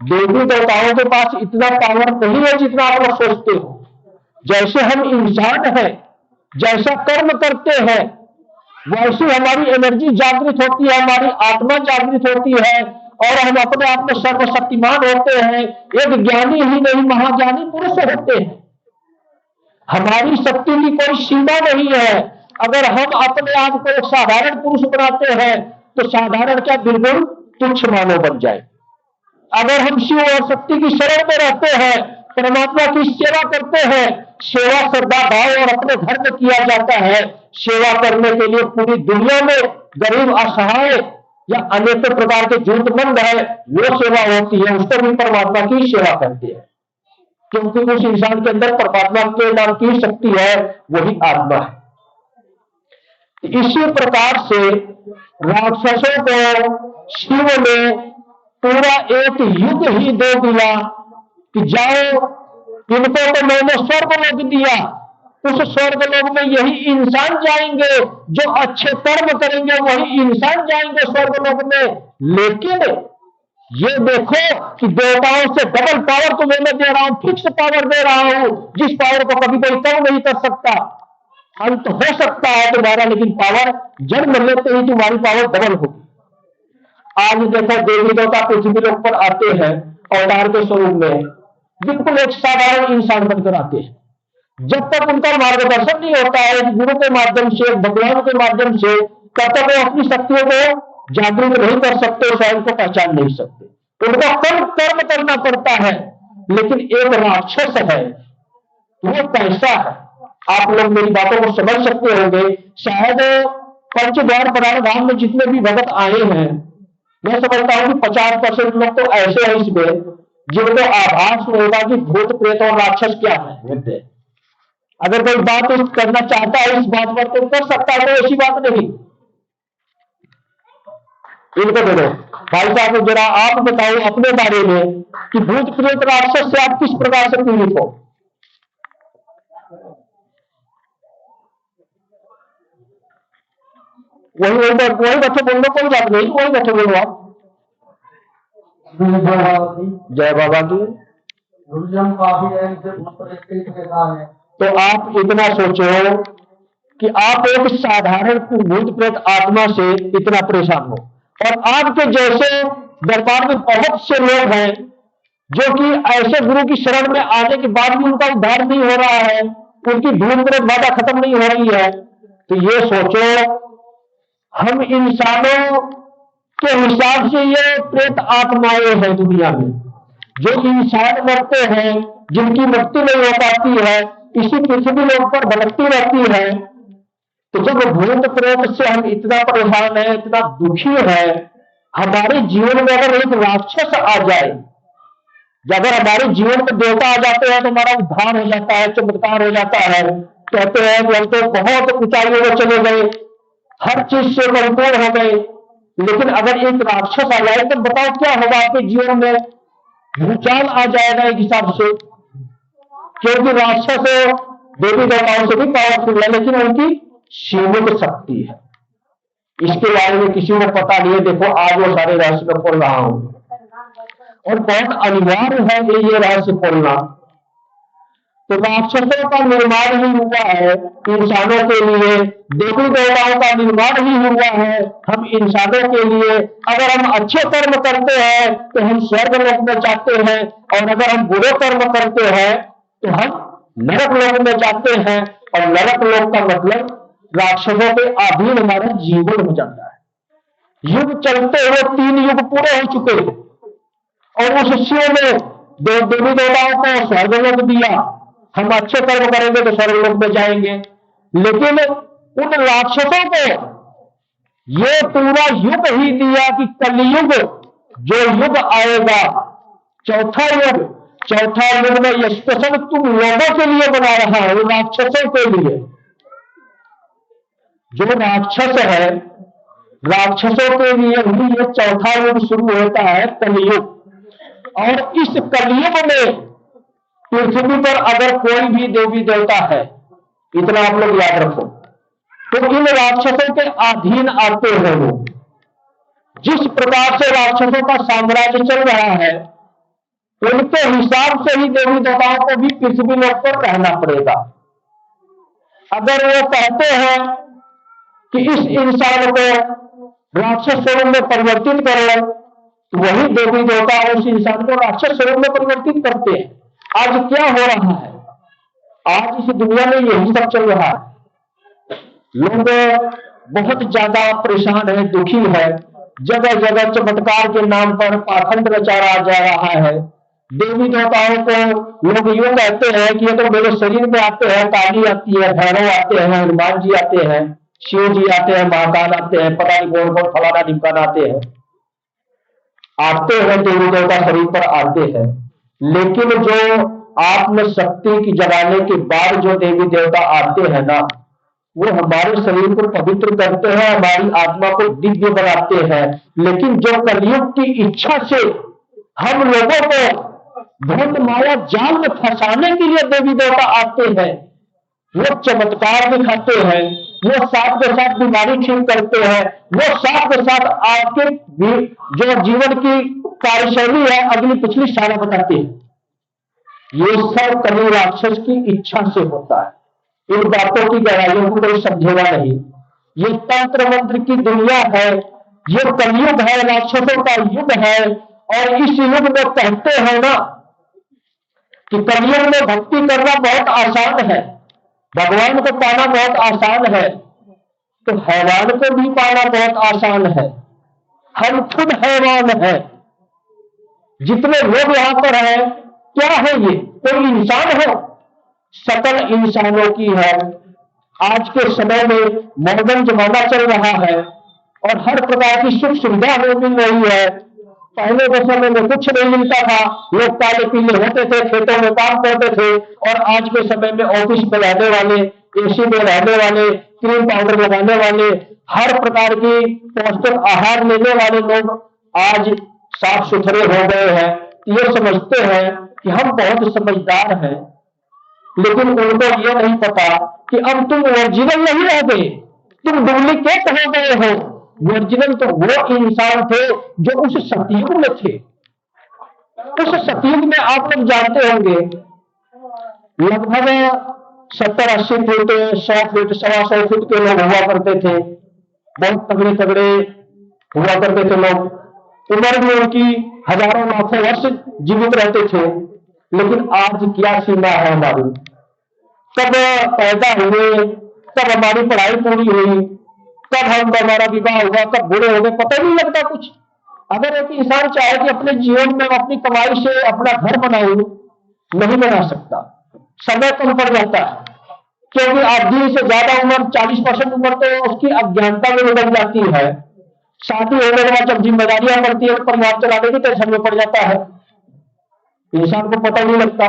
देवी देवताओं के पास इतना पावर नहीं है जितना आप लोग सोचते हो। जैसे हम इंसान हैं, जैसा कर्म करते हैं, वैसे हमारी एनर्जी जागृत होती है, हमारी आत्मा जागृत होती है और हम अपने आप में सर्वशक्तिमान होते हैं। एक ज्ञानी ही नहीं, महाज्ञानी पुरुष होते हैं। हमारी शक्ति की कोई सीमा नहीं है। अगर हम अपने आप को एक साधारण पुरुष बनाते हैं तो साधारण क्या, बिल्कुल तुच्छ मानव बन जाए। अगर हम शिव और शक्ति की शरण में रहते हैं, परमात्मा की सेवा करते हैं, सेवा श्रद्धा भाव और अपने घर में किया जाता है। सेवा करने के लिए पूरी दुनिया में गरीब, असहाय या अनेक प्रकार के जरूरतमंद है, वो सेवा होती है, उसको भी परमात्मा की सेवा करते हैं, क्योंकि उस इंसान के अंदर परमात्मा के नाम की शक्ति है, वही आत्मा है। इसी प्रकार से राक्षसों को शिव ने पूरा एक युग ही दे दिया कि जाओ, इनको तो मैंने स्वर्गलोक दिया, उस स्वर्गलोक में यही इंसान जाएंगे, जो अच्छे कर्म करेंगे वही इंसान जाएंगे स्वर्गलोक में। लेकिन ये देखो कि देवताओं से डबल पावर तुम्हें मैं दे रहा हूं, फिक्स पावर दे रहा हूं, जिस पावर को कभी कोई कम नहीं कर सकता। अंत हो सकता है तुम्हारा, लेकिन पावर जन्म लेते ही तुम्हारी पावर डबल होगी। आज देखो देवी देवता पृथ्वी लोक पर आते हैं अवतार के स्वरूप में, बिल्कुल एक साधारण इंसान बनकर आते हैं। जब तक उनका मार्गदर्शन नहीं होता है गुरु के माध्यम से, भगवान के माध्यम से, तब तक वो अपनी शक्तियों को जागृत नहीं कर सकते, स्वयं को पहचान नहीं सकते। उनको कर्म करना पड़ता है। लेकिन एक राक्षस है, वो कैसा है, आप लोग मेरी बातों को समझ सकते होंगे। शायद पंचद्वार बराड़ धाम में जितने भी भगत आए हैं, मैं समझता हूं कि 50% लोग तो ऐसे हैं इसमें जिनको आभास होगा कि भूत प्रेत और राक्षस क्या है। अगर कोई बात करना चाहता है इस बात पर तो कर सकता है, तो ऐसी बात नहीं। इनको देखो भाई साहब, जरा आप बताओ अपने बारे में कि भूत प्रेत राक्षस से आप किस प्रकार से पीड़ित हो। वही बैठे बोल लो, कोई बात नहीं, वही बैठे बोलो आप। जय बाबा की। तो आप इतना सोचो कि आप एक साधारण भूत प्रेत आत्मा से इतना परेशान हो, और आपके जैसे दरबार में बहुत से लोग हैं जो कि ऐसे गुरु की शरण में आने के बाद भी उनका उद्धार नहीं हो रहा है, उनकी भूत प्रेत बाधा खत्म नहीं हो रही है। तो ये सोचो, हम इंसानों के हिसाब से ये प्रेत आत्माएं हैं दुनिया में, जो इंसान मरते हैं, जिनकी मृत्यु नहीं हो पाती है, इसी पृथ्वी लोक पर भटकती रहती है। तो जब भूत प्रेत से हम इतना परेशान है, इतना दुखी है, हमारे जीवन में अगर एक राक्षस आ जाए, अगर हमारे जीवन में देवता आ जाते हैं तो हमारा उद्धार हो जाता है, चमत्कार हो जाता है। कहते हैं कि हम तो बहुत ऊंचाइयों में चले गए, हर चीज से परिपूर्ण हो गए। लेकिन अगर एक राक्षस आ जाए तो बताओ क्या होगा आपके जीवन में, भूचाल आ जाएगा एक हिसाब से। क्योंकि राक्षस देवी देवताओं से भी पावरफुल है, लेकिन उनकी सीमित शक्ति है। इसके बारे में किसी को पता नहीं है। देखो आज वो सारे रहस्य में खोल रहा हूं, और बहुत अनिवार्य है ये रहस्य खोलना। तो राक्षसों का निर्माण ही हुआ है इंसानों के लिए, देवी देवताओं का निर्माण ही हुआ है हम इंसानों के लिए। अगर हम अच्छे कर्म करते हैं तो हम स्वर्ग लोक में जाते हैं, और अगर हम बुरे कर्म करते हैं तो हम नरक लोक में जाते हैं। और नरक लोक का मतलब राक्षसों के अधीन हमारा जीवन हो जाता है। युग चलते हुए 3 युग पूरे हो चुके हैं, और उस शिव ने देवी देवताओं को स्वर्गलोक दिया। हम अच्छे कर्म करेंगे तो स्वर्गलोक में जाएंगे। लेकिन उन राक्षसों को ये पूरा युग ही दिया कि कलयुग जो युग आएगा, चौथा युग में ये स्पेशल तुम लोगों के लिए बना रहा है, राक्षसों के लिए। जो राक्षस है, राक्षसों के लिए ही ये चौथा युग शुरू होता है, कलयुग। और इस कलयुग में पृथ्वी पर अगर कोई भी देवी देवता है, इतना आप लोग याद रखो, तो इन राक्षसों के अधीन आते हैं वो। जिस प्रकार से राक्षसों का साम्राज्य चल रहा है, उनके हिसाब से ही देवी देवताओं को भी पृथ्वी लोक पर रहना पड़ेगा। अगर वो कहते हैं कि इस इंसान को राक्षस स्वरूप में परिवर्तित करो, तो वही देवी देवता उस इंसान को राक्षस स्वरूप में परिवर्तित करते हैं। आज क्या हो रहा है? आज इस दुनिया में यही सब चल रहा है। लोग बहुत ज्यादा परेशान है, दुखी है। जगह जगह चमत्कार के नाम पर पाखंड रचा जा रहा है। देवी देवताओं को लोग यूं कहते हैं कि अगर मेरे शरीर में आते हैं, काली आती है, भैरव आते हैं, हनुमान जी आते हैं, शिव जी आते हैं, महाकाल आते हैं, पता नहीं कौन कौन फलाना ढिमकाना आते हैं देवी देवता शरीर पर आते हैं। लेकिन जो आत्म शक्ति की जगाने के बाद जो देवी देवता आते हैं ना, वो हमारे शरीर को पवित्र करते हैं, हमारी आत्मा को दिव्य बनाते हैं। लेकिन जो कलयुग की इच्छा से हम लोगों को भूत माया जाल में फंसाने के लिए देवी देवता आते हैं, वो चमत्कार दिखाते हैं, वो साथ के साथ बीमारी ठीक करते हैं, वो साथ के साथ आपके जो जीवन की कार्यशैली है अगली पिछली सारा बताते हैं। ये सब कली राक्षस की इच्छा से होता है। इन बातों की गहराइयों को कोई समझेगा नहीं। ये तंत्र मंत्र की दुनिया है, ये कलयुग है, राक्षसों का युग है। और इस युग में कहते हैं ना कि कलयुग में भक्ति करना बहुत आसान है, भगवान को पाना बहुत आसान है, तो हैवान को भी पाना बहुत आसान है। हम खुद हैवान हैं। जितने लोग यहां पर हैं, क्या है ये? कोई इंसान हो? सकल इंसानों की है। आज के समय में मॉडर्न जमाना चल रहा है और हर प्रकार की सुख सुविधा हमें मिल रही है। पहले के समय में कुछ नहीं मिलता था, लोग काले पीले होते थे, खेतों में काम करते थे। और आज के समय में ऑफिस में रहने वाले, एसी में रहने वाले, क्रीम पाउडर लगाने वाले, हर प्रकार की पौष्टिक आहार लेने वाले लोग आज साफ सुथरे हो गए हैं। ये समझते हैं कि हम बहुत समझदार हैं, लेकिन उनको ये नहीं पता कि अब तुम ओरिजिनल नहीं रह गए, तुम डुप्लीकेट हो गए हो। ओरिजिनल तो वो इंसान थे जो उस सतयुग में थे। उस सतयुग में आप लोग जानते होंगे लगभग 70-80 फीट, 100 फीट, 125 फीट के लोग हुआ करते थे। बहुत तगड़े तगड़े हुआ करते थे लोग। उम्र भी उनकी हजारों लाखों वर्ष जीवित रहते थे। लेकिन आज क्या सीमा है हमारी? कब पैदा हुए, कब हमारी पढ़ाई पूरी हुई, कब हमारा विवाह हुआ, कब बूढ़े हो गए, पता नहीं लगता कुछ। अगर एक इंसान चाहे कि अपने जीवन में अपनी कमाई से अपना घर बनाऊं, नहीं बना सकता। समय कम पड़ जाता है, क्योंकि आधी से ज्यादा उम्र, 40% उम्र तो उसकी अज्ञानता में निकल जाती है। शादी होने के बाद जब जिम्मेदारियां बढ़ती है, परिवार चलाने की टेंशन में पड़ जाता है, इंसान को पता नहीं लगता।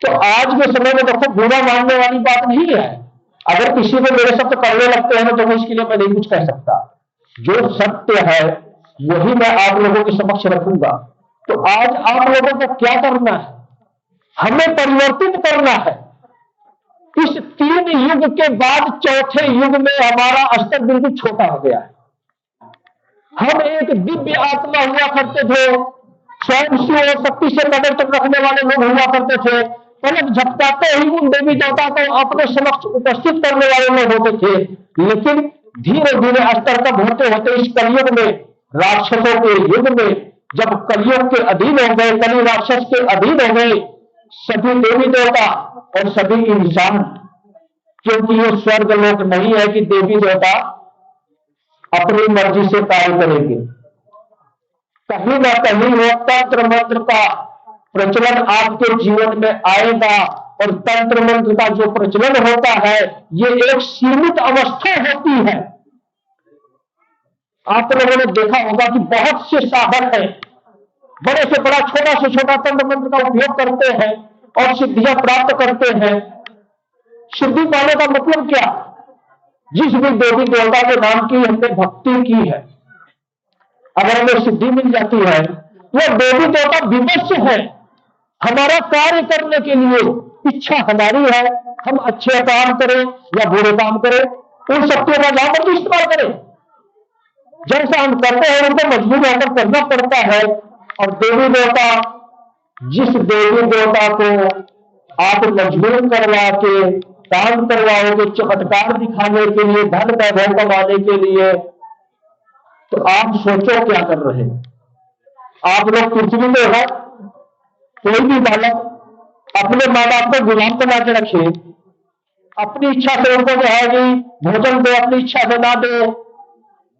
तो आज के समय में देखो, बुरा मानने वाली बात नहीं है। अगर किसी को मेरे शब्द करने लगते हैं तो इसके लिए मैं नहीं कुछ कह सकता। जो सत्य है वही मैं आप लोगों के समक्ष रखूंगा। तो आज आप लोगों को क्या करना है? हमें परिवर्तित करना है। इस 3 युग के बाद चौथे युग में हमारा स्तर बिल्कुल छोटा हो गया है। हम एक दिव्य आत्मा हुआ करते थे, स्वयं शिव और शक्ति से कदर तक रखने वाले लोग हुआ करते थे। पलक झपकाते ही उन देवी देवता को अपने समक्ष उपस्थित करने वाले लोग होते थे। लेकिन धीरे धीरे स्तर कम होते होते इस कलयुग में, राक्षसों के युग में, जब कलयुग के अधीन हो गए, कली राक्षस के अधीन हो गए सभी देवी देवता और सभी इंसान, क्योंकि ये स्वर्ग लोक नहीं है कि देवी देवता अपनी मर्जी से कार्य करेंगे। कहीं ना कहीं वो तंत्र मंत्र का प्रचलन आपके जीवन में आएगा। और तंत्र मंत्र का जो प्रचलन होता है, ये एक सीमित अवस्था होती है। आप लोगों ने देखा होगा कि बहुत से साधक हैं, बड़े से बड़ा, छोटा से छोटा तंत्र मंत्र का उपयोग करते हैं और सिद्धियां प्राप्त करते हैं। सिद्धि पाने का मतलब क्या? जिस भी देवी देवता के नाम की हमने भक्ति की है, अगर हमें सिद्धि मिल जाती है, वो देवी देवता विवश है हमारा कार्य करने के लिए। इच्छा हमारी है, हम अच्छे काम करें या बुरे काम करें, उन शक्तियों का जहां पर इस्तेमाल करें। जैसा हम करते हैं उनको मजबूर होकर करना पड़ता है। और देवी देवता, जिस देवी देवता को आप मजबूर करवा के काम करवाओगे, चमत्कार दिखाने के लिए, धन वैभव कमाने के लिए, तो आप सोचो क्या कर रहे हैं। आप लोग पृथ्वी में हो, कोई भी बालक अपने माँ बाप को गुलाम बना के रखे, अपनी इच्छा से उनको जो है कि भोजन दे, अपनी इच्छा से ना दे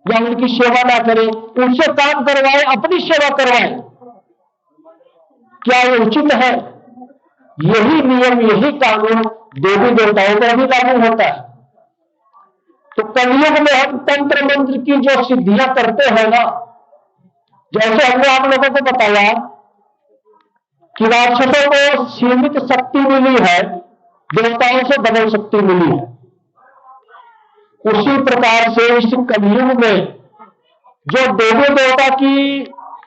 या उनकी सेवा ना करे, उनसे काम करवाए, अपनी सेवा करवाए, क्या ये उचित है? यही नियम, यही कानून देवी देवताओं पर भी लागू होता है। तो कलयुग में हम तंत्र मंत्र की जो सिद्धियां करते हैं ना, जैसे हमने आप लोगों को बताया कि राक्षसों को सीमित शक्ति मिली है, देवताओं से डबल शक्ति मिली है, उसी प्रकार से इस कलयुग में जो देवी देवता की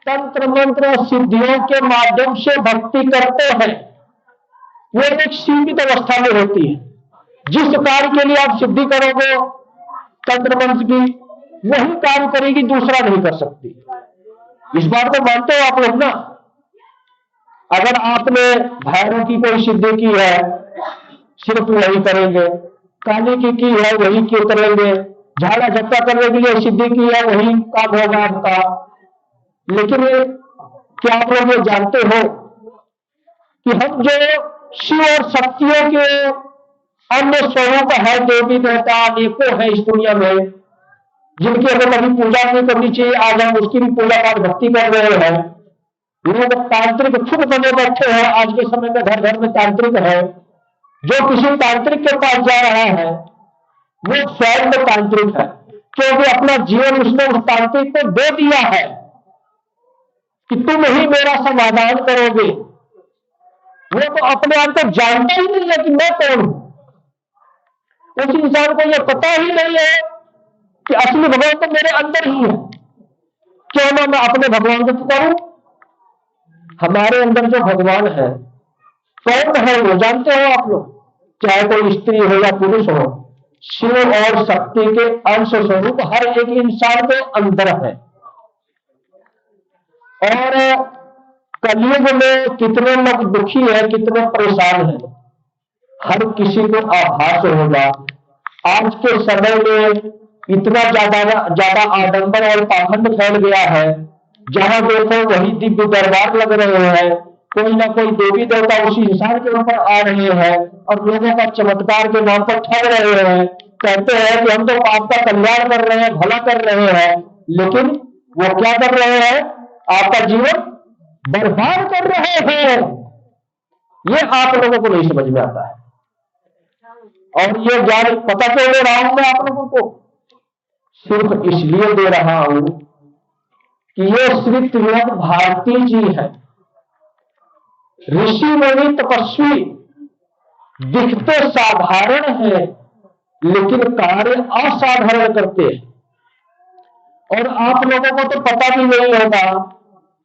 तंत्र मंत्र सिद्धियों के माध्यम से भक्ति करते हैं, वो एक सीमित अवस्था में होती है। जिस कार्य के लिए आप सिद्धि करोगे तंत्र मंत्र की, वही कार्य करेगी, दूसरा नहीं कर सकती। इस बात को मानते हो आप लोग ना? अगर आपने भैरव की कोई सिद्धि की है, सिर्फ वही करेंगे। काली की है, वही क्यों करेंगे। झाड़ा झपटा करने के लिए सिद्धि की है, वही काम होगा आपका। लेकिन क्या आप लोग ये जानते हो कि हम जो शिव और शक्तियों के अन्य स्वरूप है, देवी देवता अनेकों है इस दुनिया में, जिनकी हमें कभी पूजा नहीं करनी चाहिए, आज हम उसकी भी पूजा पाठ भक्ति कर रहे हैं। लोग तांत्रिक खुद बने बैठे हैं, आज के समय में घर घर में तांत्रिक है। जो किसी तांत्रिक के पास जा रहा है वो स्वयं में तांत्रिक है, क्योंकि अपना जीवन उसने उस तांत्रिक को दे दिया है कि तुम ही मेरा समाधान करोगे। वो तो अपने आप को जानता ही नहीं है कि मैं कौन हूं। उस इंसान को यह पता ही नहीं है कि असली भगवान तो मेरे अंदर ही है, क्यों ना मैं अपने भगवान को पुकारूं। हमारे अंदर जो भगवान है कौन है वो जानते हो आप लोग? चाहे कोई स्त्री हो या पुरुष हो, शिव और शक्ति के अंश स्वरूप हर एक इंसान के अंदर है। और कलयुग में कितने लोग दुखी है, कितने परेशान है, हर किसी को आभास होगा। आज के समय में इतना ज्यादा आडंबर और पाखंड फैल गया है, जहां देखो वही दिव्य दरबार लग रहे हैं, कोई ना कोई देवी देवता उसी इंसान के ऊपर आ रहे हैं और लोगों का चमत्कार के नाम पर ठग रहे हैं। कहते हैं कि हम तो आपका कल्याण कर रहे हैं, भला कर रहे हैं, लेकिन वो क्या कर रहे हैं? आपका जीवन बर्बाद कर रहे हैं। ये आप लोगों को नहीं समझ में आता है। और ये ज्ञान पता क्यों दे रहा हूं मैं आप लोगों को? सिर्फ इसलिए दे रहा हूं कि ये श्री त्रिलोक भारती जी है, ऋषि मुनि तपस्वी, दिखते साधारण है लेकिन कार्य असाधारण करते हैं। और आप लोगों को तो पता भी नहीं होगा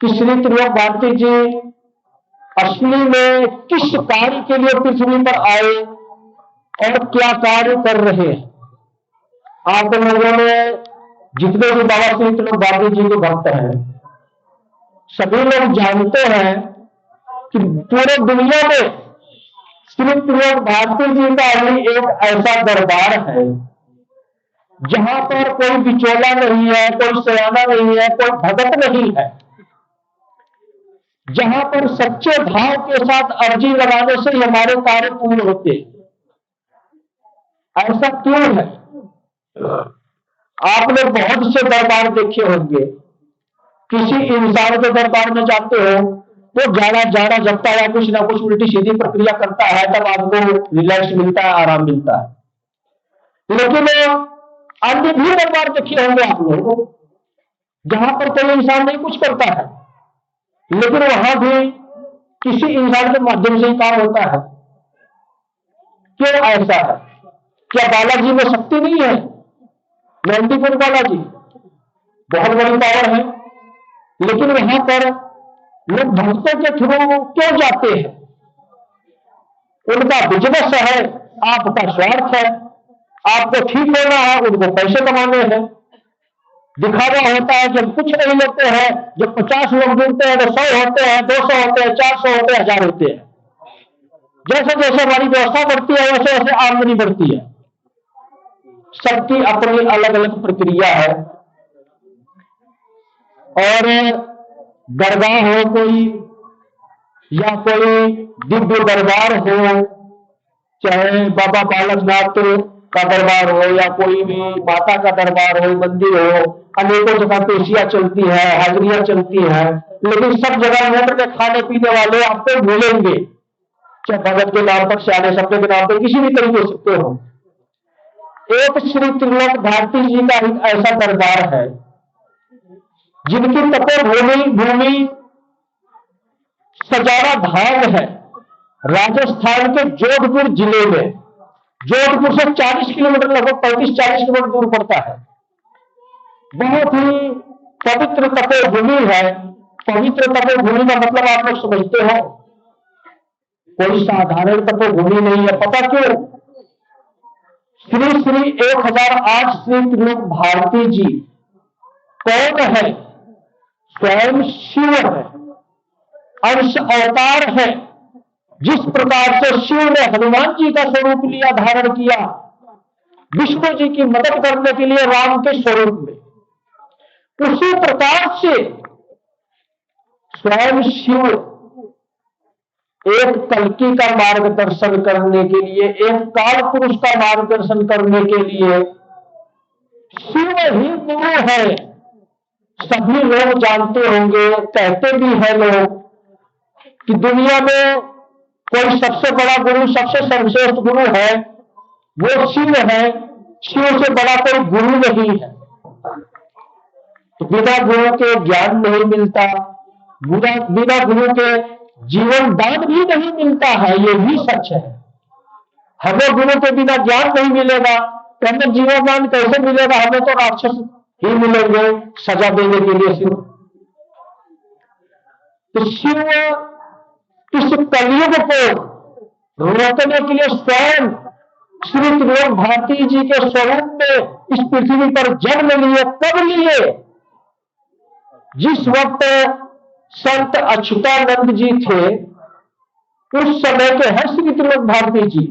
कि श्री त्रिलोक भारती जी असली में किस कार्य के लिए पृथ्वी पर आए और क्या कार्य कर रहे हैं। आप लोगों ने जितने भी बाबा श्री त्रिलोक भारती जी के भक्त हैं, सभी लोग जानते हैं कि पूरे दुनिया में श्री त्रिलोक भारती जी का ही एक ऐसा दरबार है जहां पर कोई बिचौला नहीं है, कोई सयाना नहीं है, कोई भगत नहीं है, जहां पर सच्चे भाव के साथ अर्जी लगाने से हमारे कार्य पूर्ण होते। ऐसा क्यों है? आपने बहुत से दरबार देखे होंगे, किसी इंसान के दरबार में जाते हो वो जाड़ा जपता है, कुछ ना कुछ उल्टी सीधी प्रक्रिया करता है, तब आपको रिलैक्स मिलता है, आराम मिलता है। लेकिन अन्य भी दरबार देखे होंगे आप लोग जहां पर कोई इंसान नहीं कुछ करता है, लेकिन वहां भी किसी इंसान के माध्यम से ही काम होता है। क्यों ऐसा है? क्या बालाजी में शक्ति नहीं है? 94 बालाजी बहुत बड़ी पावर है, लेकिन वहां पर लोग भक्तों के थ्रू क्यों जाते हैं? उनका बिजनेस है, आपका स्वार्थ है, आपको ठीक होना है, उनको पैसे कमाने हैं। दिखावा होता है जब कुछ नहीं लेते हैं, जब 50 लोग जुड़ते हैं तो 100 होते हैं, 200 होते हैं, 400 होते हैं, 1000 होते हैं। जैसे जैसे हमारी व्यवस्था बढ़ती है वैसे वैसे आमदनी बढ़ती है। सबकी अपनी अलग अलग प्रक्रिया है। और दरगाह हो कोई या कोई दिव्य दरबार हो, चाहे बाबा बालकनाथ का दरबार हो या कोई भी माता का दरबार हो, मंदिर हो, अनेकों जगह पेशियां चलती है, हाजिरियां चलती है, लेकिन सब जगह मोटर के खाने पीने वाले आपको मिलेंगे, चाहे भगत के नाम पर, श्याने शब्द के नाम पर, किसी भी तरीके से हो। एक श्री त्रिलोक भारती जी का एक ऐसा दरबार है जिनकी तपोभूमि सजारा धाम है, राजस्थान के जोधपुर जिले में। जोधपुर से 40 किलोमीटर, लगभग 35-40 किलोमीटर दूर पड़ता है। बहुत ही पवित्र तपोभूमि है। पवित्र तपोभूमि का मतलब आप लोग समझते हो, कोई साधारण तपोभूमि नहीं है। पता क्यों? श्री श्री 1008 श्री त्रिलोक भारती जी कौन है? स्वयं शिव है, अंश अवतार है। जिस प्रकार से शिव ने हनुमान जी का स्वरूप लिया, धारण किया विष्णु जी की मदद करने के लिए राम के स्वरूप में, उसी प्रकार से स्वयं शिव एक कल्कि का मार्गदर्शन करने के लिए, एक काल पुरुष का मार्गदर्शन करने के लिए शिव ही गुरु है। सभी लोग जानते होंगे, कहते भी हैं लोग कि दुनिया में कोई सबसे बड़ा गुरु, सबसे सर्वश्रेष्ठ गुरु है वो शिव है। शिव से बड़ा कोई गुरु नहीं है। तो बिना गुरु के ज्ञान नहीं मिलता, बिना गुरु के जीवन दान भी नहीं मिलता है, ये भी सच है। हमें गुरु के बिना ज्ञान नहीं मिलेगा तो हमें जीवन दान कैसे मिलेगा? हमें तो राक्षस ही मिलेंगे सजा देने के लिए शिव। तो शिव इस कलयुग को रोकने के लिए स्वयं श्री त्रिलोक भारती जी के स्वरूप में इस पृथ्वी पर जन्म लिए। कब लिए? जिस वक्त संत अच्युतानंद जी थे उस समय के हैं श्री त्रिलोक भारती जी।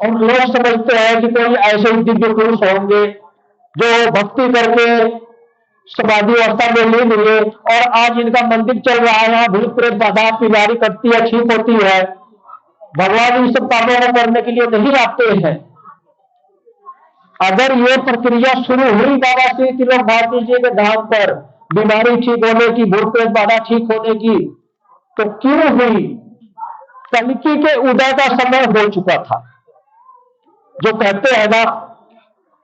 और लोग समझते हैं कि कोई ऐसे ही दिव्य पुरुष होंगे जो भक्ति करके समाधि अवस्था में लीन हुए और आज इनका मंदिर चल रहा है, यहाँ भूत प्रेत बाधा बीमारी कटती है, ठीक होती है। भगवान इन सब कामों को करने के लिए नहीं आते हैं। अगर ये प्रक्रिया शुरू हुई बाबा श्री त्रिलोक भारती जी के धाम पर, बीमारी ठीक होने की, भूत प्रेत बाधा ठीक होने की, तो क्यों हुई? कल्कि के उदय का समय हो चुका था। जो कहते हैं ना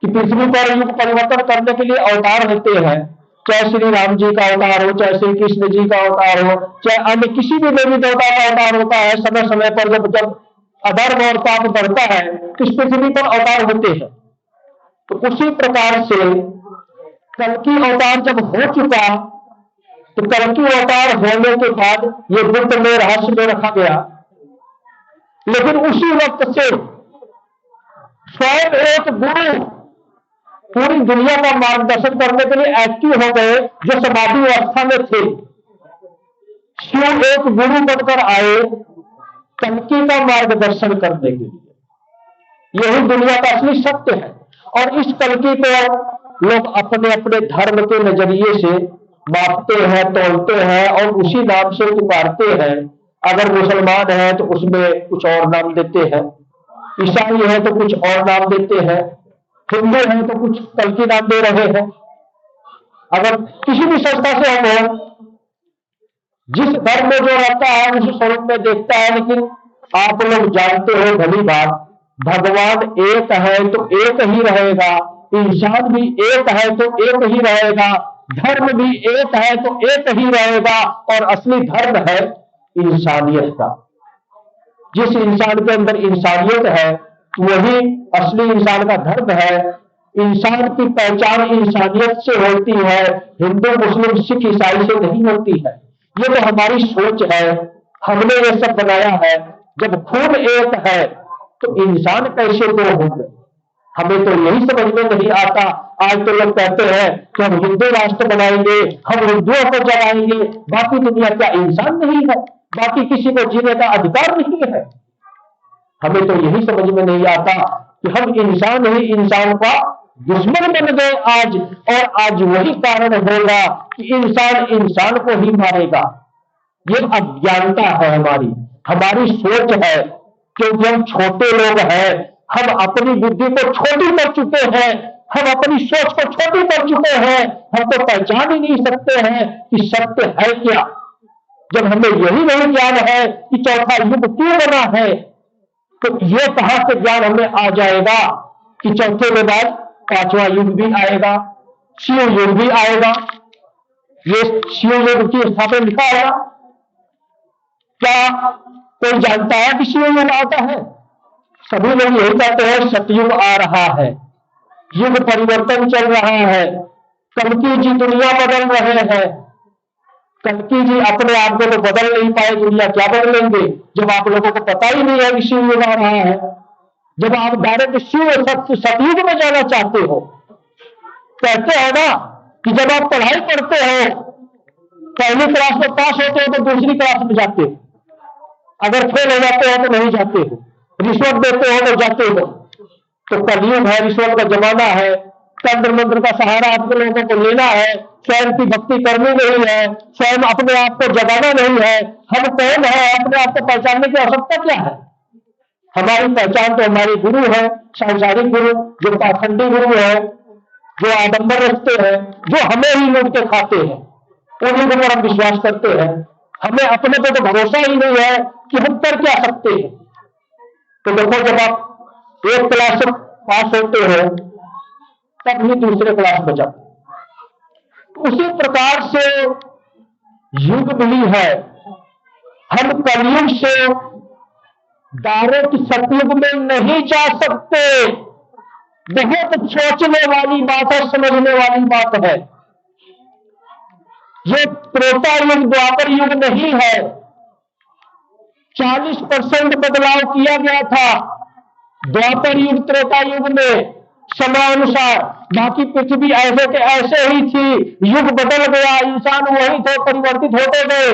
कि पृथ्वी पर युग परिवर्तन करने के लिए अवतार होते हैं, चाहे श्री राम जी का अवतार हो, चाहे श्री कृष्ण जी का अवतार हो, चाहे अन्य किसी भी देवी देवता का अवतार होता है। समय समय पर जब अधर्म और पाप बढ़ता है तो इस पृथ्वी पर अवतार होते हैं। तो उसी प्रकार से कल्कि अवतार जब हो चुका तो कल्कि अवतार होने के बाद ये गुप्त में रहस्य में रखा गया। लेकिन उसी वक्त से स्वयं एक गुरु पूरी दुनिया का मार्गदर्शन करने के लिए एक्टिव हो गए, जो समाधि अवस्था में थे। शिव एक गुरु बनकर आए कल्कि का मार्गदर्शन करने के लिए। यही दुनिया का असली सत्य है। और इस कल्कि को लोग अपने अपने धर्म के नजरिए से मापते हैं, तोलते हैं और उसी नाम से पुकारते हैं। अगर मुसलमान है तो उसमें कुछ और नाम देते हैं, ईसाई है तो कुछ और नाम देते हैं, हिंदू है तो कुछ कल्कि नाम दे रहे हैं। अगर किसी भी संस्था से हम हो, जिस धर्म में जो रहता है उस स्वरूप में देखता है। लेकिन आप लोग जानते हो भली बात, भगवान एक है तो एक ही रहेगा, इंसान भी एक है तो एक ही रहेगा, धर्म भी एक है तो एक ही रहेगा। और असली धर्म है इंसानियत का। जिस इंसान के अंदर इंसानियत है वही असली इंसान का धर्म है। इंसान की पहचान इंसानियत से होती है, हिंदू मुस्लिम सिख ईसाई से नहीं होती है। ये तो हमारी सोच है, हमने ये सब बनाया है। जब खून एक है तो इंसान कैसे दो होंगे? हमें तो यही समझ में नहीं आता। आज तो लोग कहते हैं कि हम हिंदू राष्ट्र बनाएंगे, हम हिंदुओं को जगाएंगे, बाकी दुनिया क्या इंसान नहीं है? बाकी किसी को जीने का अधिकार नहीं है? हमें तो यही समझ में नहीं आता कि हम इंसान ही इंसान का दुश्मन बन गए आज, और आज वही कारण होगा कि इंसान इंसान को ही मारेगा। ये अज्ञानता है हमारी, हमारी सोच है, क्योंकि हम छोटे लोग हैं, हम अपनी बुद्धि को छोटी कर चुके हैं, हम अपनी सोच को छोटी कर चुके हैं, हम तो पहचान ही नहीं सकते हैं कि सत्य है क्या। जब हमें यही नहीं ज्ञान है कि चौथा युग क्यों बना है, तो ये कहां से ज्ञान हमें आ जाएगा कि चौथे के बाद पांचवा युग भी आएगा, शिव युग भी आएगा। ये शिव युग की स्थापना लिखा है, क्या कोई जानता है कि शिव युग आता है? सभी लोग यही कहते हैं सतयुग आ रहा है, युग परिवर्तन चल रहा है, कल्कि जी दुनिया बदल रहे हैं। कल्कि जी अपने आप को तो बदल नहीं पाए, दुनिया क्या बदलेंगे जब आप लोगों को पता ही नहीं है कि शिव युग आ रहा है। जब आप डायरेक्ट शिव सतयुग में जाना चाहते हो, कहते हैं ना कि जब आप पढ़ाई करते हो, पहली क्लास में पास होते हो तो दूसरी क्लास में जाते हो, अगर फेल हो जाते हो तो नहीं जाते हो, रिश्वत देते हो तो जाते हो। तो कलयुग है, रिश्वत का जमाना है, तंत्र मंत्र का सहारा आप लोगों को लेना है, स्वयं की भक्ति करनी नहीं है, स्वयं अपने आप को जगाना नहीं है। हम कौन है, अपने आप को पहचानने की आवश्यकता क्या है? हमारी पहचान तो हमारे गुरु है, सांसारिक गुरु, जो पाखंडी गुरु है, जो आडंबर रखते हैं, जो हमें ही लूट के खाते हैं, उन्हीं के ऊपर हम विश्वास करते हैं। हमें अपने पे तो भरोसा ही नहीं है कि हम कर क्या सकते हैं। तो देखो, जब आप एक क्लास से पास होते हो तब भी दूसरे क्लास में जाते, उसी प्रकार से युग भी है। हम कलयुग से डायरेक्ट सतयुग में नहीं जा सकते। बहुत सोचने वाली बात है, समझने वाली बात है। ये त्रेता युग द्वापर युग नहीं है। 40% बदलाव किया गया था द्वापर युग त्रेता युग में समयानुसार, बाकी पृथ्वी ऐसे के ऐसे ही थी। युग बदल गया, इंसान वही थे, परिवर्तित होते गए।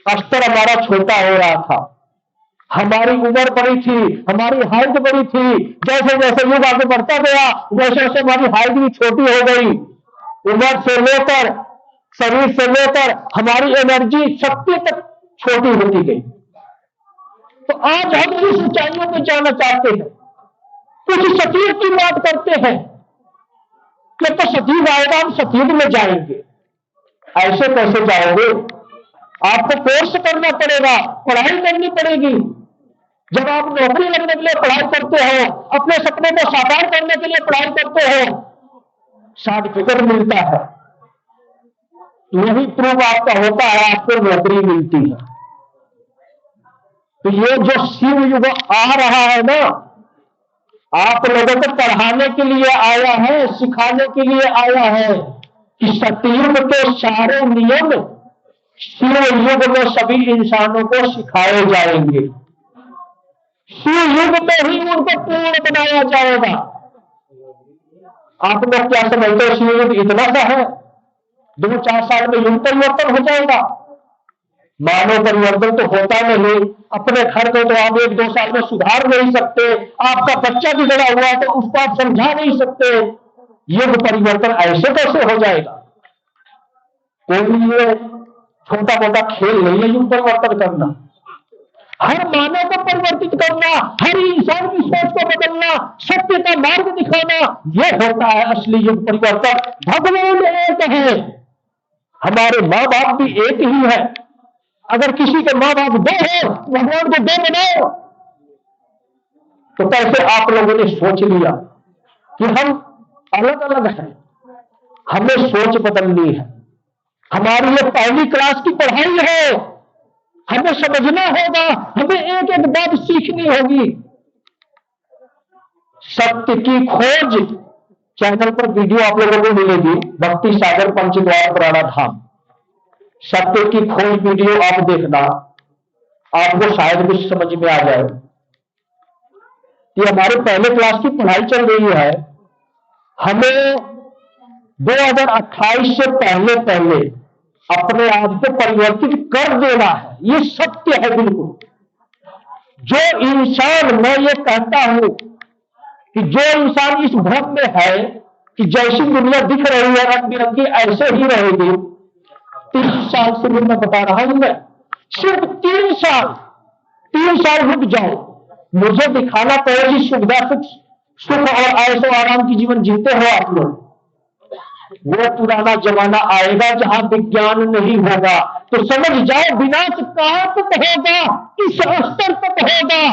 स्तर हमारा छोटा हो रहा था, हमारी उम्र बड़ी थी, हमारी हाइट बड़ी थी। जैसे जैसे युग आगे बढ़ता गया वैसे वैसे हमारी हाइट भी छोटी हो गई। उम्र से लेकर, शरीर से लेकर हमारी एनर्जी शक्ति तक छोटी होती गई। तो आज हम इस ऊंचाइयों में जाना चाहते हैं, कुछ सतयुग की बात करते हैं कि तो सतयुग आएगा, हम सतयुग में जाएंगे। ऐसे कैसे जाओगे? आपको कोर्स करना पड़ेगा, पढ़ाई करनी पड़ेगी। जब आप नौकरी लगने के लिए पढ़ाई करते हो, अपने सपने को साकार करने के लिए पढ़ाई करते हो, सर्टिफिकेट मिलता है, यही प्रूफ आपका होता है, आपको नौकरी मिलती है। तो ये जो शिव युग आ रहा है ना, आप लोगों को पढ़ाने के लिए आया है, सिखाने के लिए आया है कि सतयुग के सारे नियम शिव युग में सभी इंसानों को सिखाए जाएंगे। शिव युग में ही उनको पूर्ण बनाया जाएगा। आप लोग क्या समझते हो, शिव युग इतना सा है, 2-4 साल में युग परिवर्तन हो जाएगा? मानव परिवर्तन तो होता नहीं। अपने घर को तो आप 1-2 साल में सुधार नहीं सकते। आपका बच्चा बिगड़ा हुआ है तो उसको आप समझा नहीं सकते। युग परिवर्तन ऐसे कैसे हो जाएगा? कोई ये छोटा मोटा खेल नहीं है युग परिवर्तन करना। हर मानव को परिवर्तित करना, हर इंसान की सोच को बदलना, सत्य का मार्ग दिखाना, यह होता है असली युग परिवर्तन। भगवान एक है, हमारे माँ बाप भी एक ही है। अगर किसी के माँ बाप 2 हो, भगवान को 2 बनाओ। तो कैसे आप लोगों ने सोच लिया कि हम अलग अलग हैं, हमें सोच बदलनी है। हमारी ये पहली क्लास की पढ़ाई है, हमें समझना होगा, हमें एक एक बात सीखनी होगी। सत्य की खोज चैनल पर वीडियो आप लोगों को मिलेगी, भक्ति सागर पंचद्वार बराड़ा धाम। सत्य की खोज वीडियो आप देखना, आपको शायद कुछ समझ में आ जाए। कि हमारे पहले क्लास की पढ़ाई चल रही है, हमें 2028 से पहले पहले अपने आप को परिवर्तित कर देना है। ये सत्य है बिल्कुल। जो इंसान, मैं ये कहता हूं कि जो इंसान इस भ्रम में है कि जैसी दुनिया दिख रही है रंग बिरंगी ऐसे ही रहेगी, 3 साल से मैं बता रहा हूं, मैं सिर्फ 3 साल रुक जाओ, मुझे दिखाना पड़ेगी सुविधा सुख और ऐशो आराम की जीवन जीते हो आप लोग। वो पुराना जमाना आएगा जहां विज्ञान नहीं होगा, तो समझ जाओ विनाश कहां तक होगा, किस स्तर तक होगा,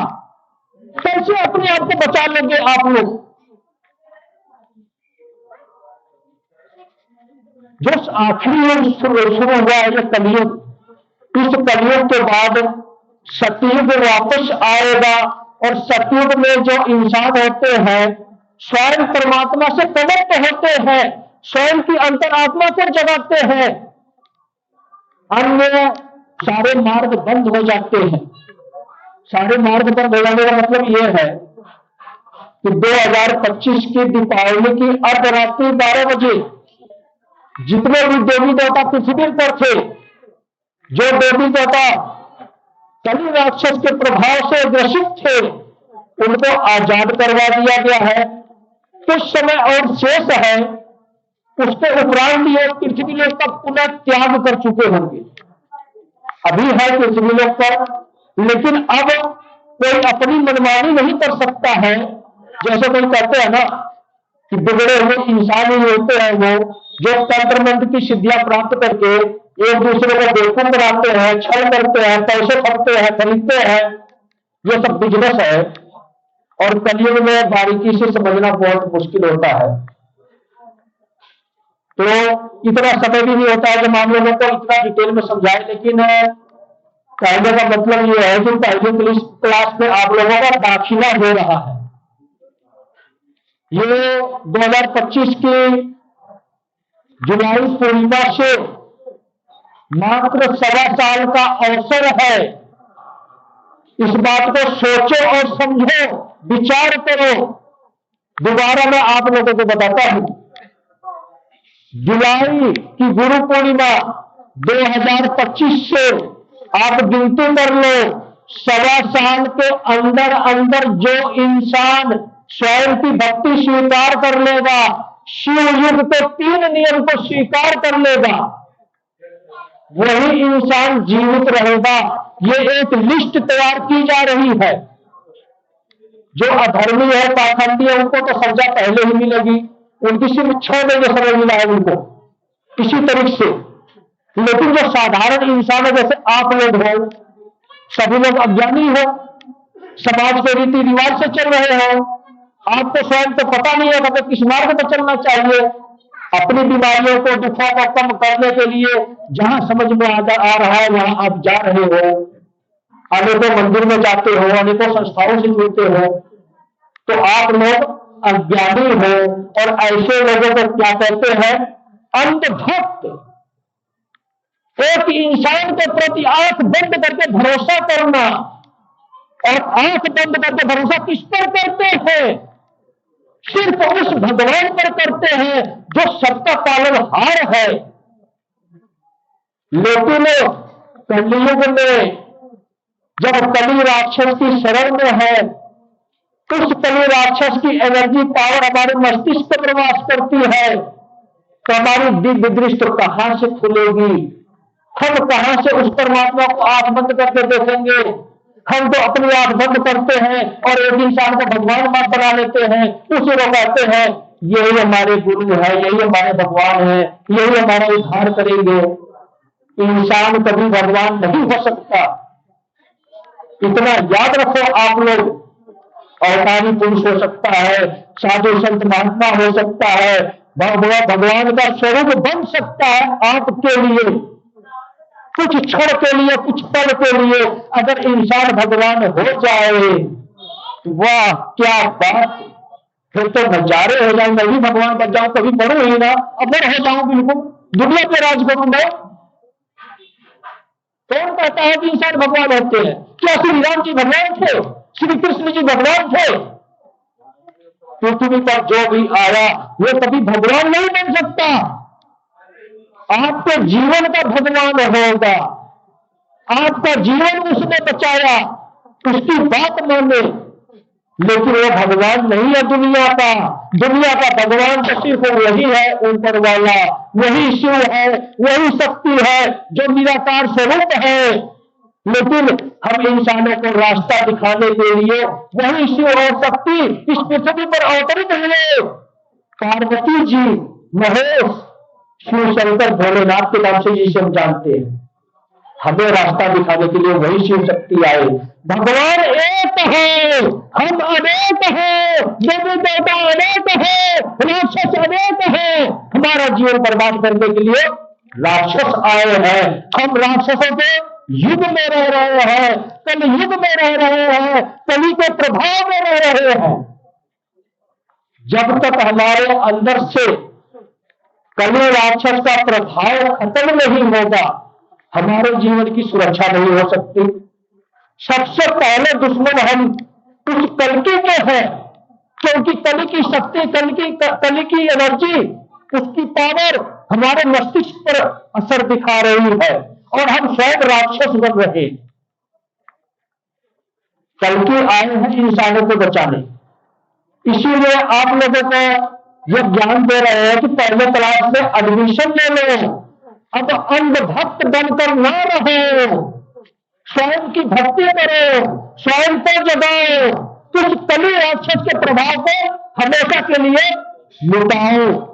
कैसे अपने आप को बचा लोगे आप लोग। जो आखिरी युग शुरू हुआ है ये कलयुग, इस कलयुग के बाद सतयुग वापस आएगा और सतयुग में जो इंसान होते हैं स्वयं परमात्मा से कनेक्ट होते हैं, स्वयं की अंतरात्मा को जगाते हैं, अन्य सारे मार्ग बंद हो जाते हैं। सारे मार्ग बंद हो जाने का मतलब यह है कि 2025 की दीपावली की अर्धरात्रि 12 बजे जितने भी देवी देवता पृथ्वी पर थे, जो देवी देवता कली राक्षस के प्रभाव से ग्रसित थे, उनको आजाद करवा दिया गया है। कुछ समय और शेष है, उसके उपरांत ये पृथ्वी लोक का पुनः त्याग कर चुके होंगे। अभी है पृथ्वी लोक पर, लेकिन अब कोई अपनी मनमानी नहीं कर सकता है। जैसे कोई कहते हैं ना कि बिगड़े हुए इंसान ही होते हैं वो, जो तंत्र मंत्र की सिद्धियां प्राप्त करके एक दूसरे को बेवकूफ बनाते हैं, छल करते हैं, पैसे खरीदते हैं, खरीदते हैं। ये सब बिजनेस है और कलयुग में बारीकी से समझना बहुत मुश्किल होता है। तो इतना समय भी नहीं होता है कि हम लोगों को इतना डिटेल में समझाए, लेकिन कहने का मतलब ये है कि पहली क्लास में आप लोगों का दाखिला हो रहा है। ये 2025 की जुलाई पूर्णिमा से मात्र 1.25 साल का अवसर है। इस बात को सोचो और समझो, विचार करो। दोबारा मैं आप लोगों को बताता हूं, जुलाई की गुरु पूर्णिमा 2025 से आप गिनती कर लो, 1.25 साल के अंदर अंदर जो इंसान स्वयं की भक्ति स्वीकार कर लेगा, शिव युग के 3 नियम को स्वीकार कर लेगा, वही इंसान जीवित रहेगा। ये एक लिस्ट तैयार की जा रही है। जो अधर्मी है, पाखंडी है, उनको तो सजा पहले ही मिलेगी, उनकी सिर्फ 6 महीने समय मिला है उनको इसी तरीके से। लेकिन जो साधारण इंसान है, जैसे आप लोग हो, सभी लोग अज्ञानी हो, समाज के रीति रिवाज से चल रहे हो, आपको स्वयं तो पता नहीं है कि किस मार्ग पर चलना चाहिए। अपनी बीमारियों को, दुखों को कम करने के लिए जहां समझ में आ रहा है वहां आप जा रहे हो, अनेकों मंदिर में जाते हो, अनेकों संस्थाओं से जुड़ते हो, तो आप लोग अज्ञानी हो। और ऐसे लोगों को क्या कहते हैं? अंधभक्त। एक इंसान के प्रति आंख बंद करके भरोसा करना, और आंख बंद करके भरोसा किस पर करते हैं? सिर्फ उस भगवान पर करते हैं जो सबका पालनहार है। लेकिन कलयुग में जब कली राक्षस की शरण में है, उस कली राक्षस की एनर्जी पावर हमारे मस्तिष्क पर प्रवास करती है, तो हमारी दिव्य दृष्टि कहां से खुलेगी? हम कहां से उस परमात्मा को आंख बंद करके देखेंगे? हम तो अपनी आंख बंद करते हैं और एक इंसान को भगवान मान बना लेते हैं, उसी को कहते हैं यही हमारे गुरु है, यही हमारे भगवान है, यही हमारा उद्धार करेंगे। इंसान कभी भगवान नहीं हो सकता, इतना याद रखो आप लोग। अवतारी पुरुष हो सकता है, साधु संत महात्मा हो सकता है, भगवान का स्वरूप बन सकता है आपके लिए, कुछ क्षण के लिए, कुछ पल के लिए। अगर इंसान भगवान हो जाए, वाह क्या बात, फिर तो नजारे हो जाए। मैं भी भगवान बन जाऊं, कभी पढ़ू ही ना, अमर हो जाऊं, बिल्कुल दुनिया पे राज करूं मैं। कौन कहता है कि इंसान भगवान होते हैं? क्या श्री राम जी भगवान थे? श्री कृष्ण जी भगवान थे? पृथ्वी पर जो भी आया वो कभी भगवान नहीं बन सकता। आपके जीवन का भगवान होगा, आपका जीवन उसने बचाया, उसकी बात माने, लेकिन वो भगवान नहीं है दुनिया का। दुनिया का भगवान तो सिर्फ वही है ऊपर वाला, वही शिव है, वही शक्ति है जो निराकार स्वरूप है। लेकिन हम इंसानों को रास्ता दिखाने के लिए वही शिव और शक्ति इस पृथ्वी पर अवतरित हुए। पार्वती जी, महेश, शिव शंकर भोलेनाथ के नाम से जिसे हम जानते हैं, हमें रास्ता दिखाने के लिए वही शिव शक्ति आए। भगवान एक है, हम अनेक हैं, देवी देवता अनेक है, राक्षस अनेक है। हमारा जीवन बर्बाद करने के लिए राक्षस आए हैं। हम राक्षसों के युग में रह रहे हैं, कल युग में रह रहे हैं, कली के प्रभाव में रह रहे हैं। जब तक हमारे अंदर से कली राक्षस का प्रभाव खत्म नहीं होगा, हमारे जीवन की सुरक्षा नहीं हो सकती। सबसे पहले दुश्मन हम उस कल्कि के हैं, क्योंकि कली की शक्ति, कली की एनर्जी, उसकी पावर हमारे मस्तिष्क पर असर दिखा रही है और हम स्वयं राक्षस बन रहे। कल्कि आए हैं इंसानों को बचाने, इसीलिए आप लोगों को यह ज्ञान दे रहे हैं कि पहले क्लास में एडमिशन ले लो। अब अंधभक्त बनकर ना रहो, स्वयं की भक्ति करो, स्वयं को जगाओ, कुछ कली राक्षस के प्रभाव को हमेशा के लिए मिटाओ।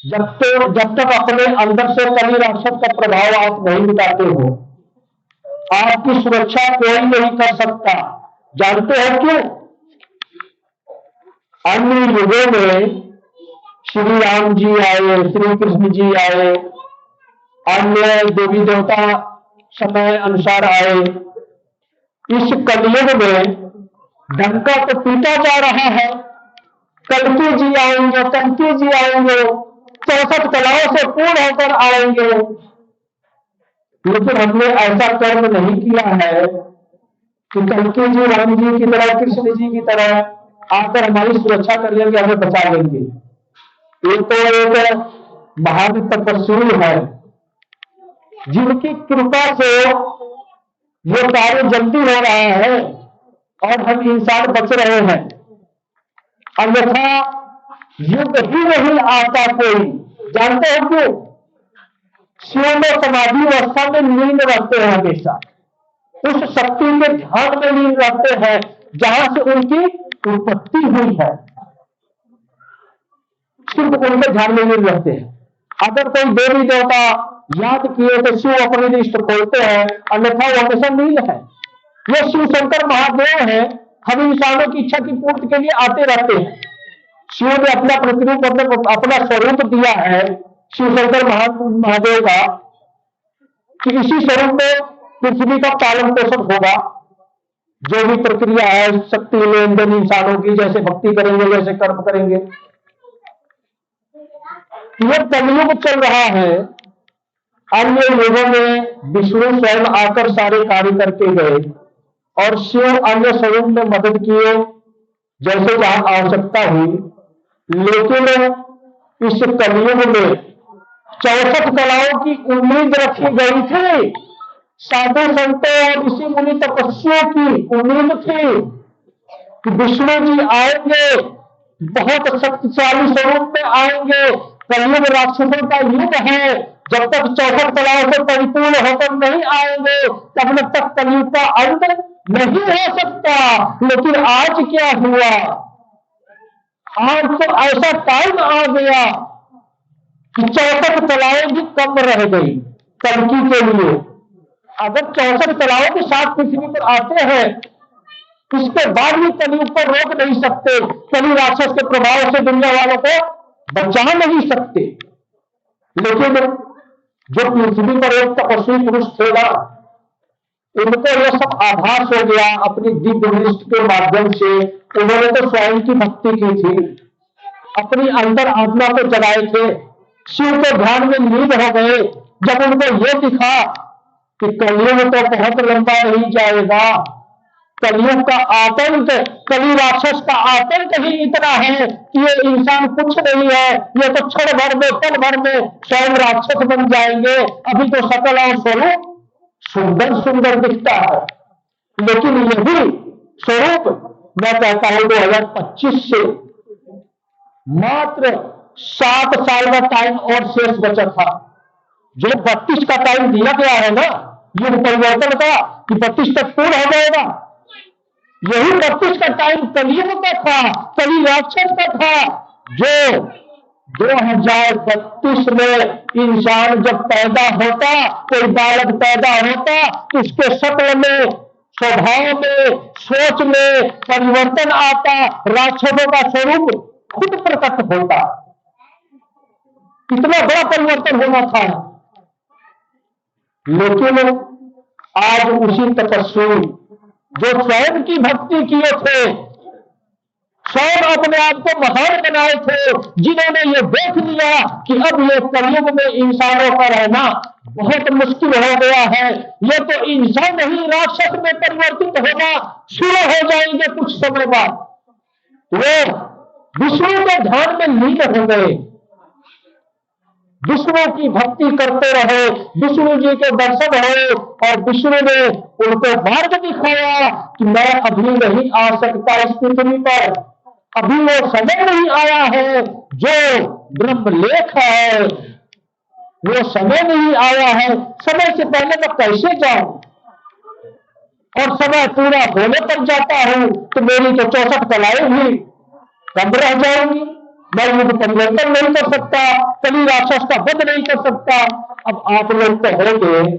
जब तक अपने अंदर से कली राक्षस का प्रभाव आप नहीं मिटाते हो, आपकी सुरक्षा कोई नहीं कर सकता। जानते हैं क्यों? अन्य युगों में श्री राम जी आए, श्री कृष्ण जी आए, अन्य देवी देवता समय अनुसार आए। इस कलयुग में डंका तो पीटा जा रहा है। कल्कि जी आएंगे, कल्कि जी आएंगे, 64 कलाओं से पूर्ण होकर आएंगे, लेकिन हमने ऐसा कर्म नहीं किया है कि कल्कि जी राम जी की तरह, कृष्ण जी की तरह आकर हमारी सुरक्षा कर लेंगे, हमें बचा लेंगे। ये तो एक महान तपस्वी है जिनकी कृपा से ये कार्य जल्दी हो रहा है और हम इंसान बच रहे हैं। अन्यथा युद्ध ही नहीं आता कोई। जानते हो क्यों? शिव में समाधि अवस्था में लीन रहते हैं, हमेशा उस शक्ति के ध्यान में लीन रहते हैं जहां से उनकी उत्पत्ति हुई है। सिर्फ उनके ध्यान में लीन रहते हैं। अगर कोई देवी देवता याद किए तो शिव अपनी लिस्ट खोलते हैं, अन्यथा वो हमेशा नील है। ये शिव शंकर महादेव है, हम इंसानों की इच्छा की पूर्ति के लिए आते रहते हैं। शिव ने अपना प्रतिरूप, मतलब अपना स्वरूप दिया है शिव शंकर महादेव का, कि इसी स्वरूप में पृथ्वी का पालन पोषण होगा। जो भी प्रक्रिया है शक्ति लेन देन इंसानों की, जैसे भक्ति करेंगे, जैसे कर्म करेंगे। यह कलयुग चल रहा है। अन्य युगों में विष्णु स्वयं आकर सारे कार्य करके गए और शिव अन्य स्वरूप में मदद किए जैसे जहां आवश्यकता हुई। लेकिन इस कलयुग में 64 कलाओं की उम्मीद रखी गई थी। साधु संतों और ऋषि मुनि तपस्वियों की उम्मीद थी कि विष्णु जी आएंगे, बहुत शक्तिशाली स्वरूप में आएंगे। कलयुग राक्षसों का युग है, जब तक 64 कलाओं से परिपूर्ण होकर नहीं आएंगे तब तक कलयुग का अंत नहीं हो सकता। लेकिन आज क्या हुआ? आज तो ऐसा टाइम आ गया कि 64 कलाएं भी कम रह गई कल्कि के लिए। अगर 64 कलाओं के साथ पृथ्वी पर आते हैं, उसके बाद भी कलयुग पर रोक नहीं सकते। कली राक्षस के प्रभाव से दुनिया वालों को बचा नहीं सकते। लेकिन जो पृथ्वी पर एक तपस्वी पुरुष थे ना, इनको यह सब आभास हो गया अपनी दिव्य दृष्टि के माध्यम से। उन्होंने तो स्वयं की भक्ति की थी, अपनी अंदर आत्मा को जगाए थे, शिव के ध्यान में लीन हो गए। जब उनको यह दिखा कि कलयुग तो बहुत लंबा नहीं जाएगा, कलयुग का आतंक, कली राक्षस का आतंक ही इतना है कि ये इंसान कुछ नहीं है, ये तो क्षण भर में पल भर में स्वयं राक्षस बन जाएंगे। अभी तो सकल और स्वरूप सुंदर सुंदर दिखता है, लेकिन यही स्वरूप मैं कहता हूं 2025 से मात्र 7 साल का टाइम और शेष बचा था। जो 32 का टाइम दिया गया है ना युग परिवर्तन का, कि 32 तक पूर्ण हो जाएगा, यही 32 का टाइम कलयुग का था, कली राक्षस का था। जो 2032 में इंसान जब पैदा होता, कोई बालक पैदा होता, तो उसके शक्ल में, स्वभाव में, सोच में परिवर्तन आता, राक्षसों का स्वरूप खुद प्रकट होता। कितना बड़ा परिवर्तन होना था। लेकिन आज उसी तपस्वी जो स्वयं की भक्ति किए थे, स्वयं अपने आप को महान बनाए थे, जिन्होंने ये देख लिया कि अब ये कलयुग में इंसानों का रहना बहुत मुश्किल हो गया है, ये तो इंसान ही राक्षस में परिवर्तित होना शुरू हो जाएंगे कुछ समय बाद, वो विष्णु के ध्यान में लीन हो गए, विष्णु की भक्ति करते रहे, विष्णु जी के दर्शन हुए और विष्णु ने उनको मार्ग दिखाया कि मैं अभी नहीं आ सकता इस पृथ्वी पर, अभी वो समय नहीं आया है जो ब्रह्मलेख है, वो समय नहीं आया है, समय से पहले मैं कैसे जाऊं, और समय पूरा होने पर जाता हूं तो मेरी तो 64 कलाएं भी कम रह जाएंगी, मैं युग परिवर्तन नहीं कर सकता, कली राक्षस का वध नहीं कर सकता। अब आप लोग कहेंगे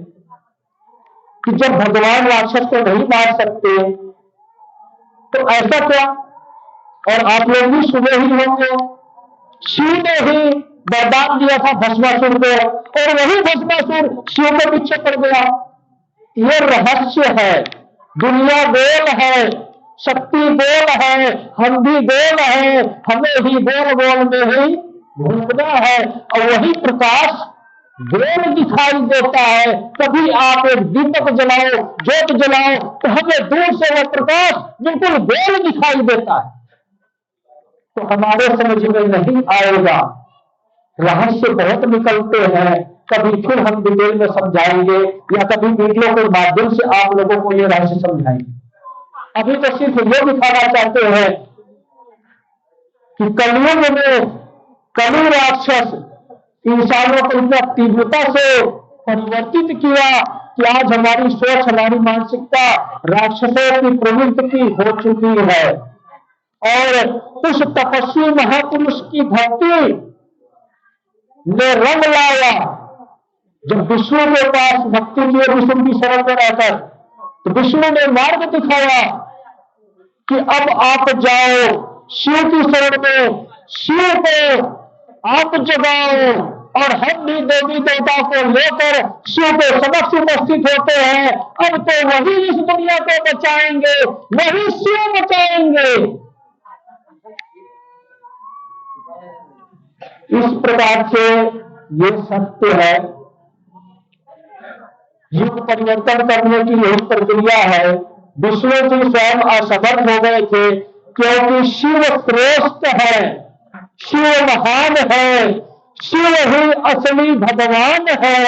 कि जब भगवान राक्षस को नहीं मार सकते तो ऐसा क्या, और आप लोग भी सुने ही होंगे, शिव ने ही वरदान दिया था भस्मासुर को, और वही भस्मासुर शिव के पीछे पड़ गया। ये रहस्य है, दुनिया गोल है, शक्ति गोल है, हम भी गोल है, हमें ही गोल गोल में ही घूमना है, और वही प्रकाश गोल दिखाई देता है। कभी आप एक दीपक जलाओ, ज्योत जलाओ, तो हमें दूर से वह प्रकाश बिल्कुल गोल दिखाई देता है, तो हमारे समझ में नहीं आएगा। रहस्य बहुत निकलते हैं, कभी फिर हम डिटेल में समझाएंगे या कभी वीडियो के माध्यम से आप लोगों को ये रहस्य समझाएंगे। अभी तो सिर्फ ये दिखाना चाहते हैं कि कलयुग में कली राक्षस इंसानों को इतना तीव्रता से परिवर्तित किया कि आज हमारी सोच, हमारी मानसिकता राक्षसों की प्रवृत्ति की हो चुकी है, और उस तपस्वी महापुरुष की भक्ति ने रंग लाया। जब विष्णु के पास भक्ति की, विष्णु की शरण में रहकर, तो विष्णु ने मार्ग दिखाया कि अब आप जाओ शिव की शरण में, शिव को आप जगाओ, और हम भी देवी देवता को लेकर शिव के समक्ष उपस्थित होते हैं। अब तो वही इस दुनिया को बचाएंगे, वही शिव बचाएंगे। इस प्रकार से ये सत्य है, युग परिवर्तन करने की यही प्रक्रिया है। विष्णु जी स्वयं असमर्थ हो गए थे, क्योंकि शिव श्रेष्ठ है, शिव महान है, शिव ही असली भगवान है।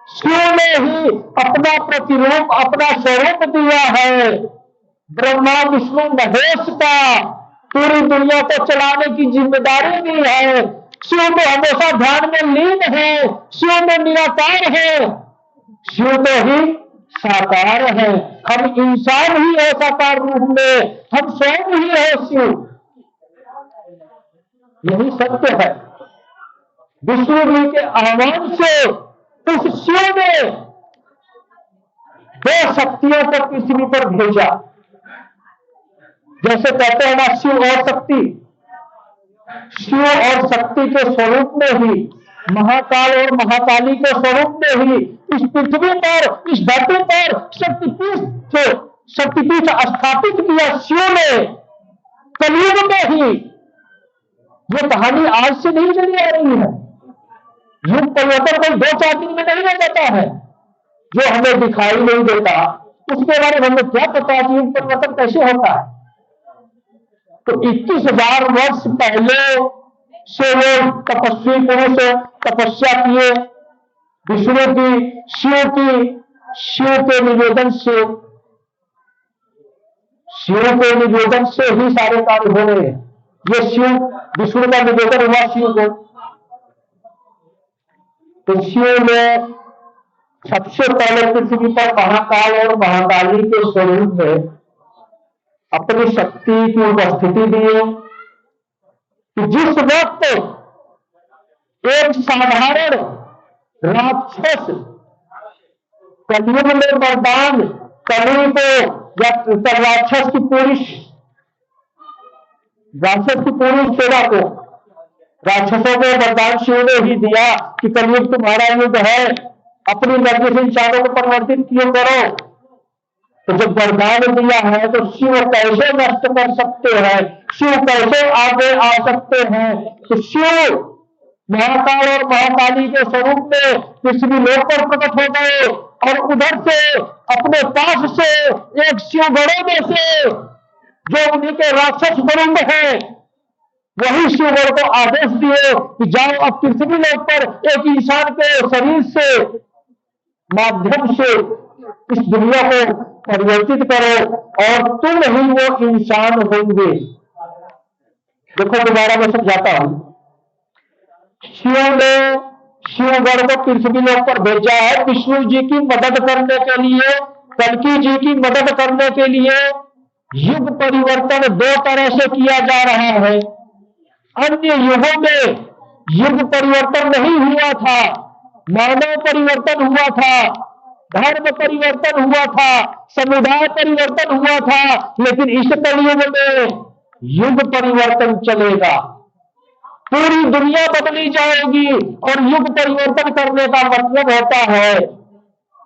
शिव ने ही अपना प्रतिरूप, अपना स्वरूप दिया है। ब्रह्मा विष्णु महेश का पूरी दुनिया को चलाने की जिम्मेदारी दी है। शिव तो हमेशा ध्यान में लीन है, शिव में निराकार है, शिव तो ही साकार है। हम इंसान ही है साकार रूप में, हम स्वयं ही है शिव। यही सत्य है। विष्णु जी के आह्वान से उस शिव ने 2 शक्तियों को पृथ्वी पर भेजा। जैसे कहते हैं ना, शिव और शक्ति, शिव और शक्ति के स्वरूप में ही, महाकाल और महाकाली के स्वरूप में ही इस पृथ्वी पर, इस धरती पर शक्तिपीठ स्थापित किया शिव ने कलयुग में ही। ये कहानी आज से नहीं चली आ रही है। युग परिवर्तन कोई 2-4 दिन में नहीं हो जाता है। जो हमें दिखाई नहीं देता उसके बारे में हमें क्या पता है कि युग परिवर्तन कैसे होता है। तो 21,000 वर्ष पहले से वो तपस्वी पुरुष तपस्या किए, विष्णु की, शिव के निवेदन से, शिव के निवेदन से ही सारे कार्य हो रहे हैं। ये शिव, विष्णु का निवेदन हुआ शिव को। तो शिव ने सबसे पहले पृथ्वी पर महाकाल और महाकाली के स्वरूप में अपनी शक्ति की उपस्थिति दी कि जिस वक्त एक साधारण राक्षस कलयुग में वरदान कली को या राक्षस की पूरी सेवा को, राक्षसों को वरदान शिव ने ही दिया कि कलयुग तुम्हारा युग है, अपनी मर्जी से इंसानों को परिवर्तित किए करो। तो जब वरदान दिया है तो शिव कैसे नष्ट कर सकते हैं, शिव कैसे आगे आ सकते हैं। तो शिव महाकाल और महाकाली के स्वरूप में पृथ्वी लोक पर प्रकट हो गए और उधर से अपने पास से एक शिवगणों में से जो उन्हीं के राक्षस वरुण है, वही शिवगण को आदेश दिए कि जाओ अब पृथ्वी लोक पर एक इंसान के शरीर से माध्यम से इस दुनिया को परिवर्तित करो और तुम ही वो इंसान होंगे। देखो दोबारा मैं समझाता हूं। शिव ने शिवगण को पृथ्वी लोक पर भेजा है विष्णु जी की मदद करने के लिए, कल्की जी की मदद करने के लिए। युग परिवर्तन दो तरह से किया जा रहा है। अन्य युगों में युग परिवर्तन नहीं हुआ था, मानव परिवर्तन हुआ था, धर्म परिवर्तन हुआ था, समुदाय परिवर्तन हुआ था। लेकिन इस कलयुग में युग परिवर्तन चलेगा, पूरी दुनिया बदली जाएगी। और युग परिवर्तन करने का मतलब होता है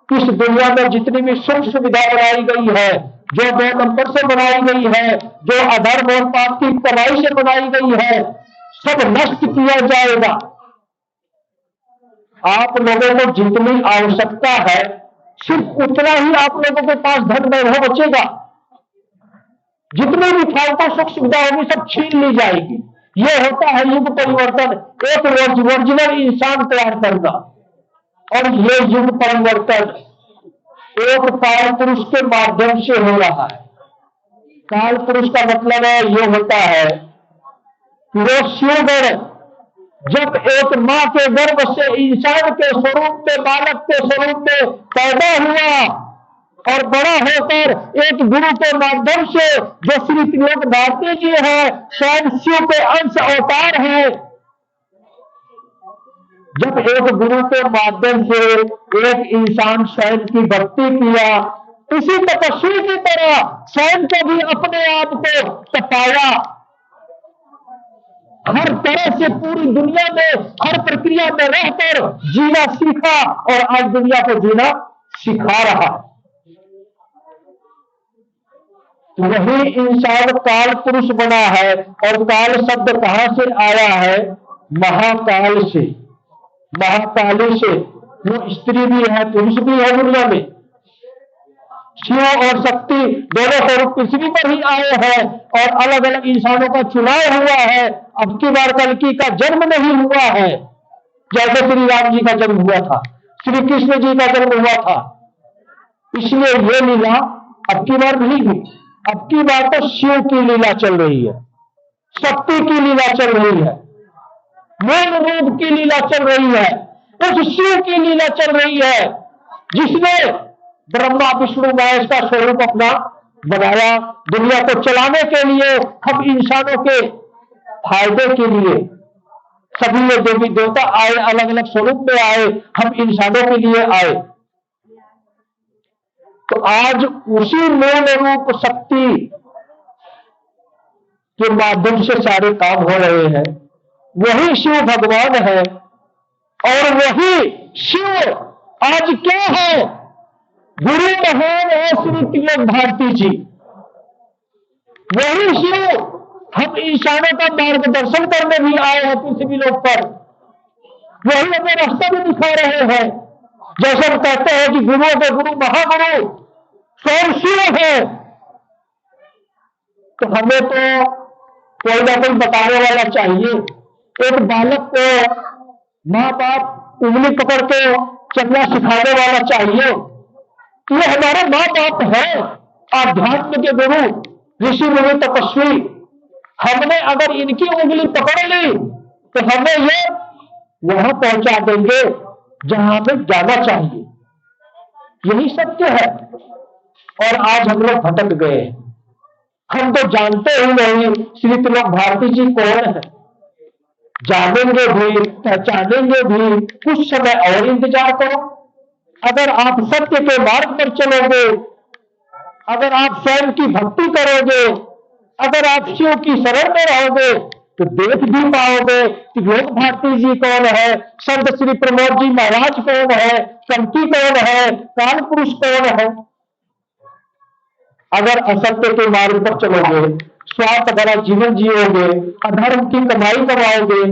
इस दुनिया में जितनी भी सुख सुविधा बनाई गई है, जो 2 नंबर से बनाई गई है, जो अधर्म और पाप की कमाई से बनाई गई है, सब नष्ट किया जाएगा। आप लोगों को जितनी आवश्यकता है सिर्फ उतना ही आप लोगों के पास धन वैभव बचेगा। जितनी भी फालतू सुख सुविधा होगी सब छीन ली जाएगी। यह होता है युग परिवर्तन, एक ओरिजिनल इंसान तैयार करना। और ये युग परिवर्तन एक काल पुरुष के माध्यम से हो रहा है। काल पुरुष का मतलब है ये होता है कि वो शिवगण जब एक मां के गर्भ से इंसान के स्वरूप में, बालक के स्वरूप में पैदा हुआ और बड़ा होकर एक गुरु के माध्यम से, जो श्री त्रिलोक भारती जी है, स्वयं शिव के अंश अवतार है, जब एक गुरु के माध्यम से एक इंसान स्वयं की भक्ति किया, इसी तपस्वी की तरह स्वयं को भी अपने आप को तपाया, हर तरह से पूरी दुनिया में हर प्रक्रिया में रहकर जीना सीखा और आज दुनिया को जीना सिखा रहा है। वही इंसान काल पुरुष बना है। और काल शब्द कहां से आया है? महाकाल से, महाकाली से। वो स्त्री भी है पुरुष भी है दुनिया में। शिव और शक्ति दोनों स्वरूप पृथ्वी पर ही आए हैं और अलग अलग इंसानों का चुनाव हुआ है। अब की बार कल्कि का जन्म नहीं हुआ है, जैसे श्री राम जी का जन्म हुआ था, श्री कृष्ण जी का जन्म हुआ था। इसलिए ये लीला अब की बार नहीं हुई। अब की बार तो शिव की लीला चल रही है, शक्ति की लीला चल रही है, मूल रूप की लीला चल रही है, उस शिव की लीला चल रही है जिसने ब्रह्मा विष्णु महेश का स्वरूप अपना बनाया दुनिया को चलाने के लिए, हम इंसानों के फायदे के लिए। सभी ये देवी देवता आए, अलग अलग स्वरूप में आए, हम इंसानों के लिए आए। तो आज उसी मूल रूप शक्ति के माध्यम से सारे काम हो रहे हैं। वही शिव भगवान है और वही शिव आज क्या है? गुरु महान है श्री त्रिलोक भारती जी। वही शिव हम इंसानों का मार्गदर्शन करने भी आए हैं पृथ्वी लोक पर। वही हमें रास्ता भी दिखा रहे हैं। जैसे हम कहते हैं कि गुरुओं के गुरु महागुरु, स्वयं शिव है, तो हमें तो कोई ना कोई बताने वाला चाहिए। एक बालक को माँ बाप उंगली पकड़ के चलना सिखाने वाला चाहिए। ये हमारे माँ बाप हैं, आध्यात्म के गुरु, ऋषि मुनि तपस्वी। हमने अगर इनकी उंगली पकड़ ली तो हमें ये वहां पहुंचा देंगे जहां हमें जाना चाहिए। यही सत्य है। और आज हम लोग भटक गए। हम तो जानते ही नहीं श्री तिलक भारती जी कौन है। जानेंगे भी, पहचानेंगे भी, कुछ समय और इंतजार करो। अगर आप सत्य के मार्ग पर चलोगे, अगर आप स्वयं की भक्ति करोगे, अगर आप शिव की शरण में रहोगे, तो देख भी पाओगे कि योग भारती जी कौन है, संत श्री प्रमोद जी महाराज कौन है, कंठी कौन है, काल पुरुष कौन है। अगर असत्य के मार्ग पर चलोगे, स्वार्थ भरा जीवन जियोगे, अधर्म की कमाई कमाओगे,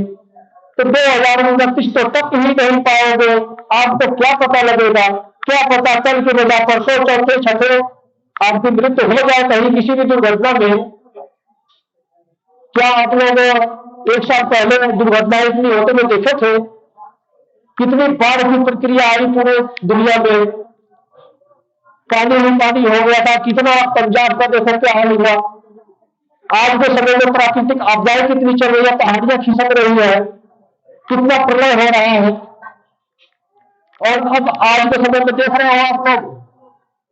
तो 2029 तो तक ही नहीं पाओगे। आपको क्या पता लगेगा? क्या पता कल के बजा परसों चौथे छठे आपकी मृत्यु हो जाए कहीं किसी भी दुर्घटना में। क्या आप लोग 1 साल पहले दुर्घटनाएं इतनी होते हुए देखे थे? कितनी बाढ़ की प्रक्रिया आई पूरे दुनिया में, पानी ही पानी हो गया था। कितना पंजाब का देखो क्या हाल हुआ। आज के समय में प्राकृतिक आपदाएं कितनी चल रही है, पहाड़ियां खिसक रही है, कितना प्रलय हो रहा है। और अब आज के समय में देख रहे हो आप लोग,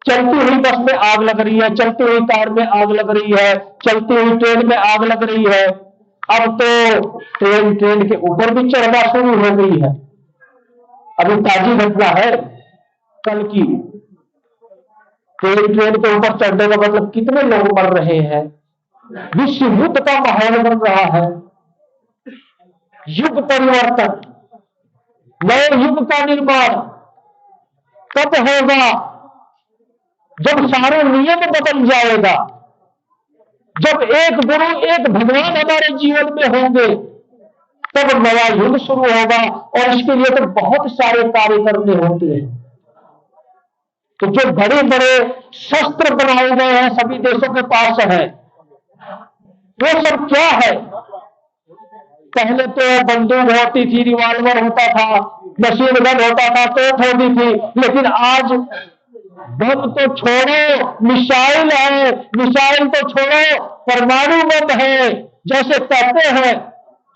चलती हुई बस में आग लग रही है, चलती हुई कार में आग लग रही है, चलती हुई ट्रेन में आग लग रही है। अब तो ट्रेन के ऊपर भी चढ़ना शुरू हो गई है। अभी ताजी घटना है कल की। ट्रेन के ऊपर चढ़ने का मतलब कितने लोग मर रहे हैं। विश्व युद्ध का माहौल बन रहा है। युग परिवर्तन, नए युग का निर्माण कब होगा? जब सारे नियम बदल जाएगा, जब एक गुरु एक भगवान हमारे जीवन में होंगे, तब नया युग शुरू होगा। और इसके लिए तो बहुत सारे कार्य करने होते हैं। तो जो बड़े बड़े शस्त्र बनाए गए हैं सभी देशों के पास है, वो सब क्या है? पहले तो बंदूक होती थी, रिवॉल्वर होता था, मशीन गन होता था, तोप होती थी। लेकिन आज बम तो छोड़ो, मिसाइल है, मिसाइल तो छोड़ो, परमाणु बम है। जैसे कहते हैं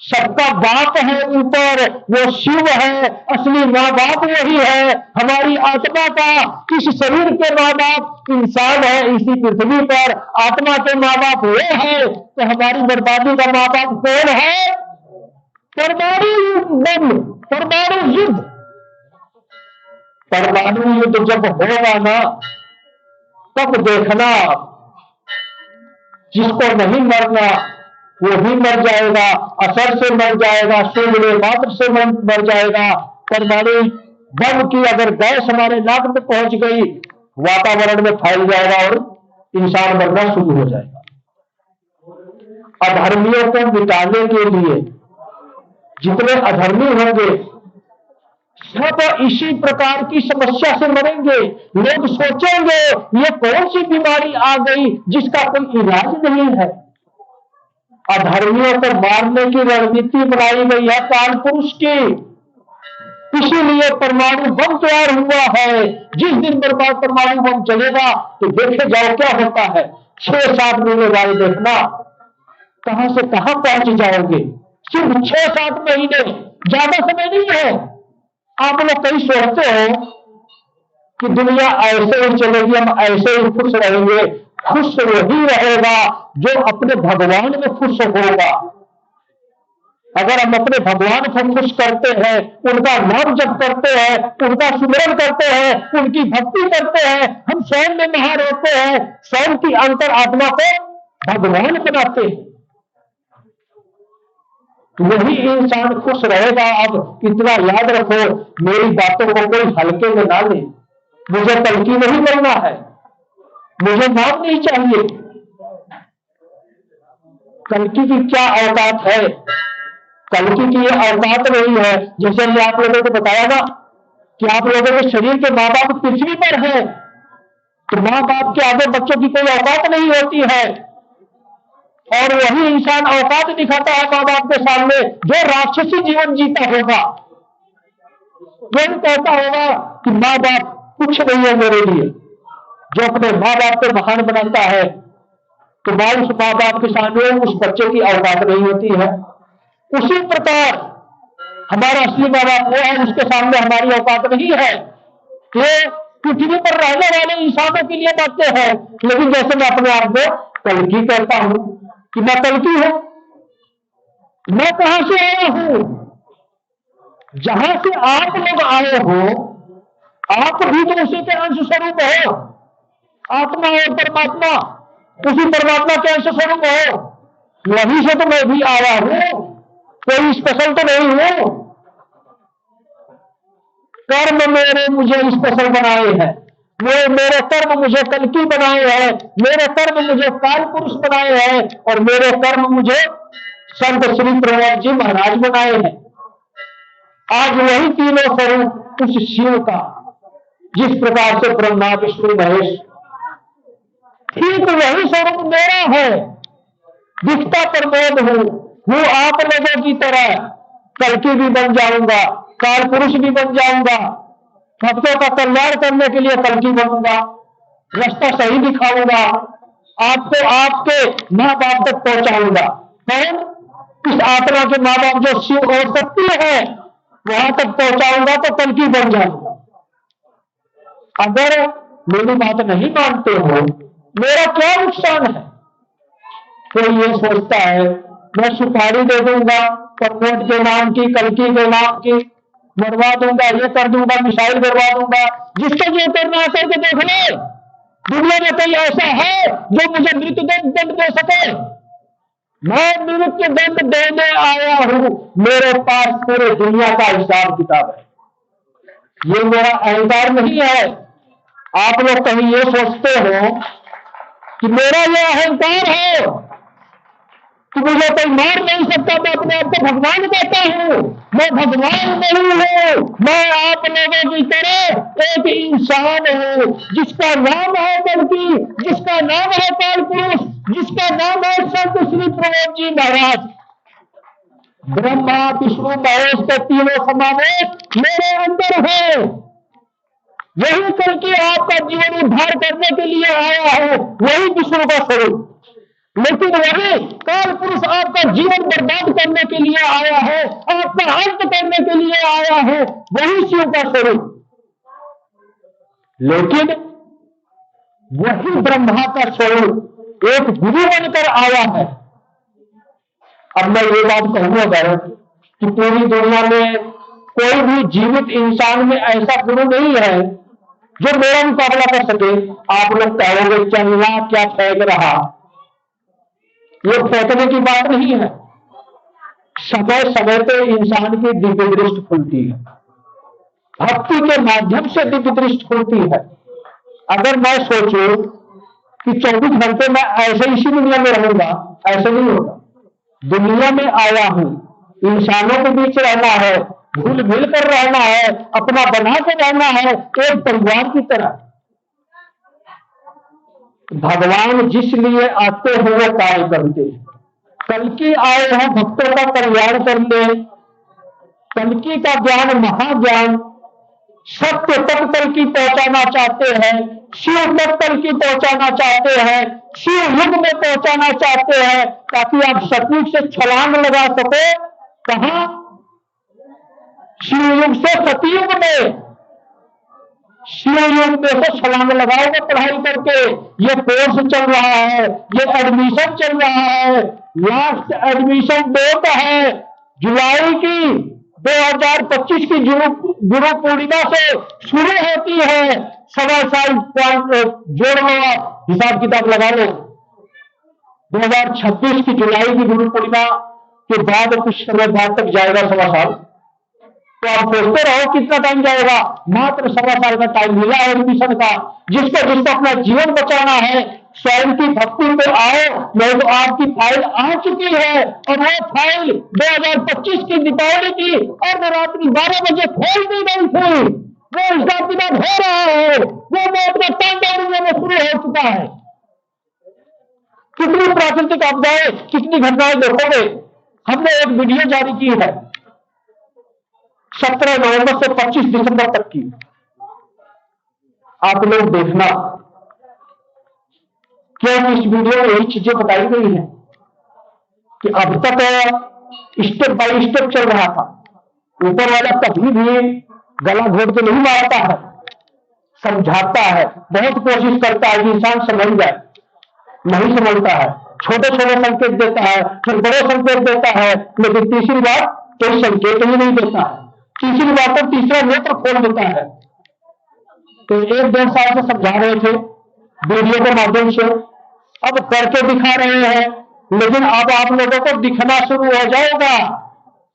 सबका बाप है ऊपर, वो शिव है, असली माँ बाप वही है। हमारी आत्मा का इस शरीर के माँ बाप इंसान है इसी पृथ्वी पर, आत्मा के माँ बाप वो है। तो हमारी बर्बादी का माँ बाप कौन है? परमाणु बम, परमाणु युद्ध। परमाणु युद्ध जब होगा ना, तब देखना, जिसको नहीं मरना वो भी मर जाएगा, असर से मर जाएगा, सूंघने मात्र से मर जाएगा। परमाणु बम की अगर गैस हमारे नाक में पहुंच गई, वातावरण में फैल जाएगा और इंसान मरना शुरू हो जाएगा। अधर्मियों को मिटाने के लिए जितने अधर्मी होंगे सब इसी प्रकार की समस्या से मरेंगे। लोग सोचेंगे ये कौन सी बीमारी आ गई जिसका कोई इलाज नहीं है। अधर्मियों को मारने की रणनीति बनाई गई है काल पुरुष की, इसीलिए परमाणु बम तैयार हुआ है। जिस दिन परमाणु बम चलेगा तो देखे जाओ क्या होता है। 6-7 महीने बाद देखना कहां से कहां पहुंच जाओगे। सिर्फ 6-7 महीने, ज्यादा समय नहीं है। आप लोग कहीं सोचते हो कि दुनिया ऐसे ही चलेगी, हम ऐसे ही खुश रहेंगे? खुश वही रहेगा जो अपने भगवान में खुश होगा। अगर हम अपने भगवान को खुश करते हैं, उनका नाम जप करते हैं, उनका सुमिरन करते हैं, उनकी भक्ति करते हैं, हम स्वयं में नहा रहते हैं, स्वयं की अंतर आत्मा को भगवान बनाते हैं, वही इंसान खुश रहेगा। अब इतना याद रखो, मेरी बातों को कोई हल्के में ना ले। मुझे तलकी नहीं करना है, मुझे नाम नहीं चाहिए। कल्कि की क्या औकात है? कल्कि की ये औकात नहीं है। जैसे हमने आप लोगों को बताया ना कि आप लोगों के शरीर के माँ बाप पृथ्वी पर है, तो माँ बाप के आगे बच्चों की कोई औकात नहीं होती है, और वही इंसान औकात दिखाता है माँ बाप के सामने जो राक्षसी जीवन जीता होगा। वही कहता होगा कि माँ बाप कुछ नहीं है मेरे लिए, जो अपने माँ बाप को महान बनाता है, तो उस माँ बाप के सामने उस बच्चे की औकात नहीं होती है। उसी प्रकार हमारा असली माँ बाप वो है, उसके सामने हमारी औकात नहीं है। ये पृथ्वी पर रहने वाले इंसानों के लिए बातें हैं, लेकिन जैसे मैं अपने आप को कल्कि कहता हूं कि मैं कल्कि हूं, मैं कहां से आया हूं? जहां से आप लोग आए हो, आप भी तो उसी के अंश स्वरूप हो। आत्मा और परमात्मा उसी परमात्मा के अंश स्वरूप हो, वहीं से तो मैं भी आया हूं, कोई स्पेशल तो नहीं हूं। कर्म मेरे मुझे स्पेशल बनाए हैं, मेरे कर्म मुझे कल्कि बनाए हैं, मेरे कर्म मुझे काल पुरुष बनाए हैं, और मेरे कर्म मुझे संत श्री प्रहलाद जी महाराज बनाए हैं। आज वही तीनों स्वरूप उस शिव का, जिस प्रकार से ब्रह्मा विष्णु महेश, ठीक वही स्वरूप मेरा है। दिखता प्रमोद हूं आप लोगों की तरह, कल्कि भी बन जाऊंगा, काल पुरुष भी बन जाऊंगा, भक्तों का कल्याण करने के लिए कल्कि बनूंगा, रास्ता सही दिखाऊंगा, आपको आपके माँ बाप तक पहुंचाऊंगा। कौन? इस आत्मा के माँ बाप जो शिव और शक्ति है, वहां तक पहुंचाऊंगा तो कल्कि बन जाऊंगा। अगर मेरी बात नहीं मानते हो, मेरा क्या नुकसान है? कोई ये सोचता है मैं सुपारी दे दूंगा, प्रमोद के नाम की, कल्कि के नाम की, मरवा दूंगा, ये कर दूंगा, मिसाइल करवा दूंगा, जिसको जो करना है करके देख ले। दुनिया में कोई ऐसा है जो मुझे मृत्यु दंड दे सके? मैं मृत्यु दंड देने आया हूं, मेरे पास पूरे दुनिया का हिसाब किताब है। ये मेरा अहंकार नहीं है। आप लोग कहीं ये सोचते हो कि मेरा ये अहंकार है कि मुझे कोई मार नहीं सकता, मैं अपने आप को भगवान कहता हूं। मैं भगवान नहीं हूं, मैं आप लोगों की तरह एक इंसान हूं, जिसका नाम है कल्कि, जिसका नाम है काल पुरुष, जिसका नाम है संत श्री प्रहलाद जी महाराज। ब्रह्मा विष्णु महेश के तीनों समावेश मेरे अंदर है। यही कल्कि आपका जीवन उद्धार करने के लिए आया है, वही विष्णु का स्वरूप। लेकिन वही काल पुरुष आपका जीवन बर्बाद करने के लिए आया है, आपका अंत करने के लिए आया है, वही शिव का स्वरूप। लेकिन वही ब्रह्मा का स्वरूप एक गुरु बनकर आया है। अब मैं ये बात कहूंगा कि पूरी दुनिया में कोई भी जीवित इंसान में ऐसा गुरु नहीं है जो मेरा मुकाबला कर सके। आप लोग कहोगे चलना क्या फेंक रहा, ये फेंकने की बात नहीं है। समय समय पे इंसान की दिव्य दृष्टि खुलती है, भक्ति के माध्यम से दिव्य दृष्टि खुलती है। अगर मैं सोचूं कि 24 घंटे मैं ऐसे इसी दुनिया में रहूंगा, ऐसे नहीं होगा। दुनिया में आया हूं, इंसानों के बीच रहना है, घुल मिल कर रहना है, अपना बना के रहना है, एक परिवार की तरह। भगवान जिस लिए आते हैं वो कार्य करते हैं। कल्कि आए हैं भक्तों का कल्याण करने। कल्कि का ज्ञान महाज्ञान, सत्य तक कल्कि पहुंचाना चाहते हैं, शिव तक कल्कि पहुंचाना चाहते हैं, शिव युग में पहुंचाना चाहते हैं, ताकि आप सतयुग से छलांग लगा सको। कहां? शिव युग से सतयुग में। शिव युग में से छलांग लगाओगे पढ़ाई करके। ये कोर्स चल रहा है, ये एडमिशन चल रहा है, लास्ट एडमिशन डेट है जुलाई की 2025 की गुरु पूर्णिमा से शुरू होती है। 1.25 साल जोड़ लो, आप हिसाब किताब लगा लो। 2026 की जुलाई की गुरु पूर्णिमा के बाद कुछ समय बाद तक जाएगा 1.25 साल। तो आप सोचते रहो कितना टाइम जाएगा। मात्र 1.25 साल का टाइम मिला है एडमिशन का। जिसको अपना जीवन बचाना है, स्वयं की भक्ति पे आओ, नहीं तो आपकी फाइल आ चुकी है, और वो फाइल 2025 की दीपावली की और रात्रि 12 बजे खोल दी गई थी। वो हिसाब किताब हो रहा है, वो मैं अपने तांडव में होता है। कितनी प्राकृतिक आपदाएं, कितनी घटनाएं देखोगे। हमने एक वीडियो जारी की है 17 नवंबर से 25 दिसंबर तक की, आप लोग देखना, क्योंकि इस वीडियो में यही चीजें बताई गई हैं कि अब तक स्टेप बाय स्टेप चल रहा था। ऊपर वाला कभी भी गला घोट के नहीं मारता है, समझाता है, बहुत कोशिश करता है कि इंसान समझ जाए, नहीं समझता है, छोटे छोटे संकेत देता है, फिर बड़े संकेत देता है, लेकिन तीसरी बार कोई संकेत ही नहीं देता है। तीसरी बार तो तीसरा नेत्र खोल देता है। तो 1-1.5 साल से समझा रहे थे वीडियो के माध्यम से, अब करके दिखा रहे हैं, लेकिन अब आप लोगों को दिखना शुरू हो जाएगा।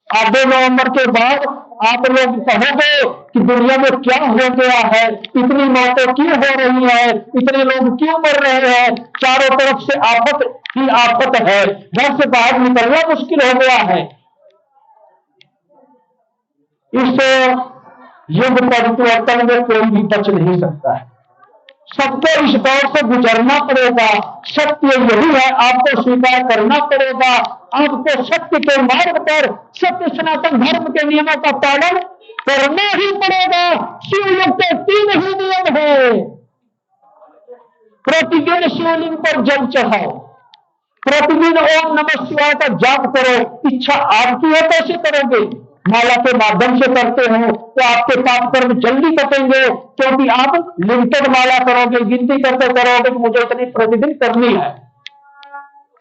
8 नवंबर के बाद आप लोग कहोगे कि दुनिया में क्या हो गया है, इतनी मौतें क्यों हो रही है, इतने लोग क्यों मर रहे हैं, चारों तरफ से आफत ही आफत है, घर से बाहर निकलना मुश्किल हो गया है। इस युग परिवर्तन में कोई भी बच नहीं सकता है, सबको इस दौर से गुजरना पड़ेगा। सत्य यही है, आपको स्वीकार करना पड़ेगा। आपको सत्य के मार्ग पर, सत्य सनातन धर्म के नियमों का पालन करना ही पड़ेगा। शिवलिंग के 3 ही नियम है। प्रतिदिन शिवलिंग पर जल चढ़ाओ, प्रतिदिन ओम नमः शिवाय का जाप करो। इच्छा आपकी है, कैसे करोगे? माला के माध्यम से करते हो तो आपके पाप कर्म जल्दी कटेंगे, क्योंकि आप लिमिटेड माला करोगे, गिनती करते करोगे कि मुझे इतनी प्रतिदिन करनी है।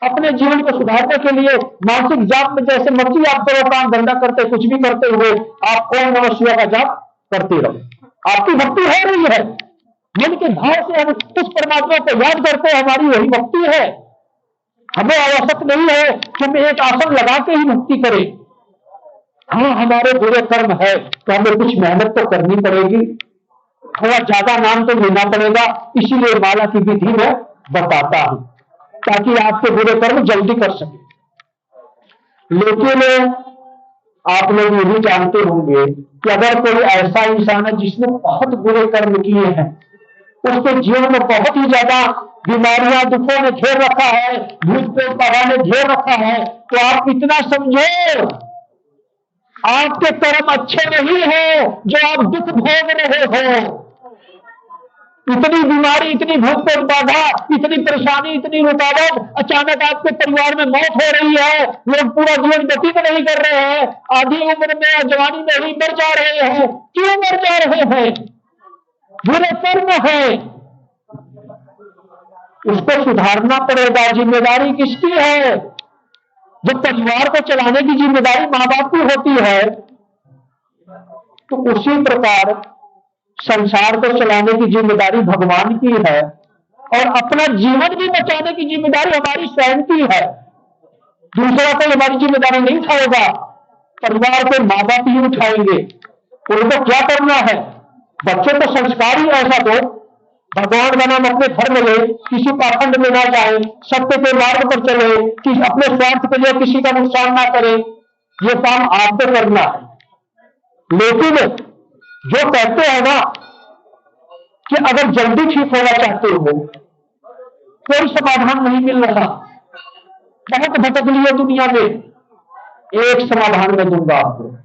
अपने जीवन को सुधारने के लिए मानसिक जाप में जैसे मर्जी आप करो, काम धंधा करते, कुछ भी करते हुए आप ओम नमः शिवाय का जाप करते रहो, आपकी भक्ति हो रही है। मन के भाव से हम उस परमात्मा को याद करते हैं, हमारी वही भक्ति है। हमें आवश्यक नहीं है कि हम एक आसन लगा के ही भक्ति करें। हाँ, हमारे बुरे कर्म है तो हमें कुछ मेहनत तो करनी पड़ेगी, थोड़ा ज्यादा नाम तो लेना पड़ेगा। इसीलिए माला की विधि में बताता हूं, ताकि आपके बुरे कर्म जल्दी कर सके। लेकिन आप लोग ये भी जानते होंगे कि अगर कोई ऐसा इंसान है जिसने बहुत बुरे कर्म किए हैं, उसके जीवन में बहुत ही ज्यादा बीमारियां, दुखों ने घेर रखा है, भूत प्रेत बाधा ने घेर रखा है, तो आप इतना समझो, आपके कर्म अच्छे नहीं है जो आप दुख भोग रहे हो। इतनी बीमारी, इतनी भूत प्रेत बाधा, इतनी परेशानी, इतनी रुकावट, अचानक आपके परिवार में मौत हो रही है, लोग पूरा जीवन व्यतीत नहीं कर रहे हैं, आधी उम्र में, जवानी में ही मर जा रहे हैं। क्यों मर जा रहे हैं? बुरे कर्म है, उसको सुधारना पड़ेगा। जिम्मेदारी किसकी है? जब परिवार को चलाने की जिम्मेदारी मां बाप की होती है, तो उसी प्रकार संसार को चलाने की जिम्मेदारी भगवान की है, और अपना जीवन भी बचाने की जिम्मेदारी हमारी स्वयं की है। दूसरा कोई हमारी जिम्मेदारी नहीं उठाएगा, परिवार के मां बाप ही उठाएंगे। उनको क्या करना है? बच्चे को संस्कार ही ऐसा दो, भगवान का नाम अपने घर में ले, किसी पाखंड में ना जाए, सत्य के मार्ग पर चले, कि अपने स्वार्थ के लिए किसी का नुकसान ना करे। ये काम आपको करना है। लेकिन जो कहते हैं ना कि अगर जल्दी ठीक होना चाहते हो, कोई समाधान नहीं मिल रहा, बहुत भटक लिए दुनिया में, एक समाधान में दूंगा आपको,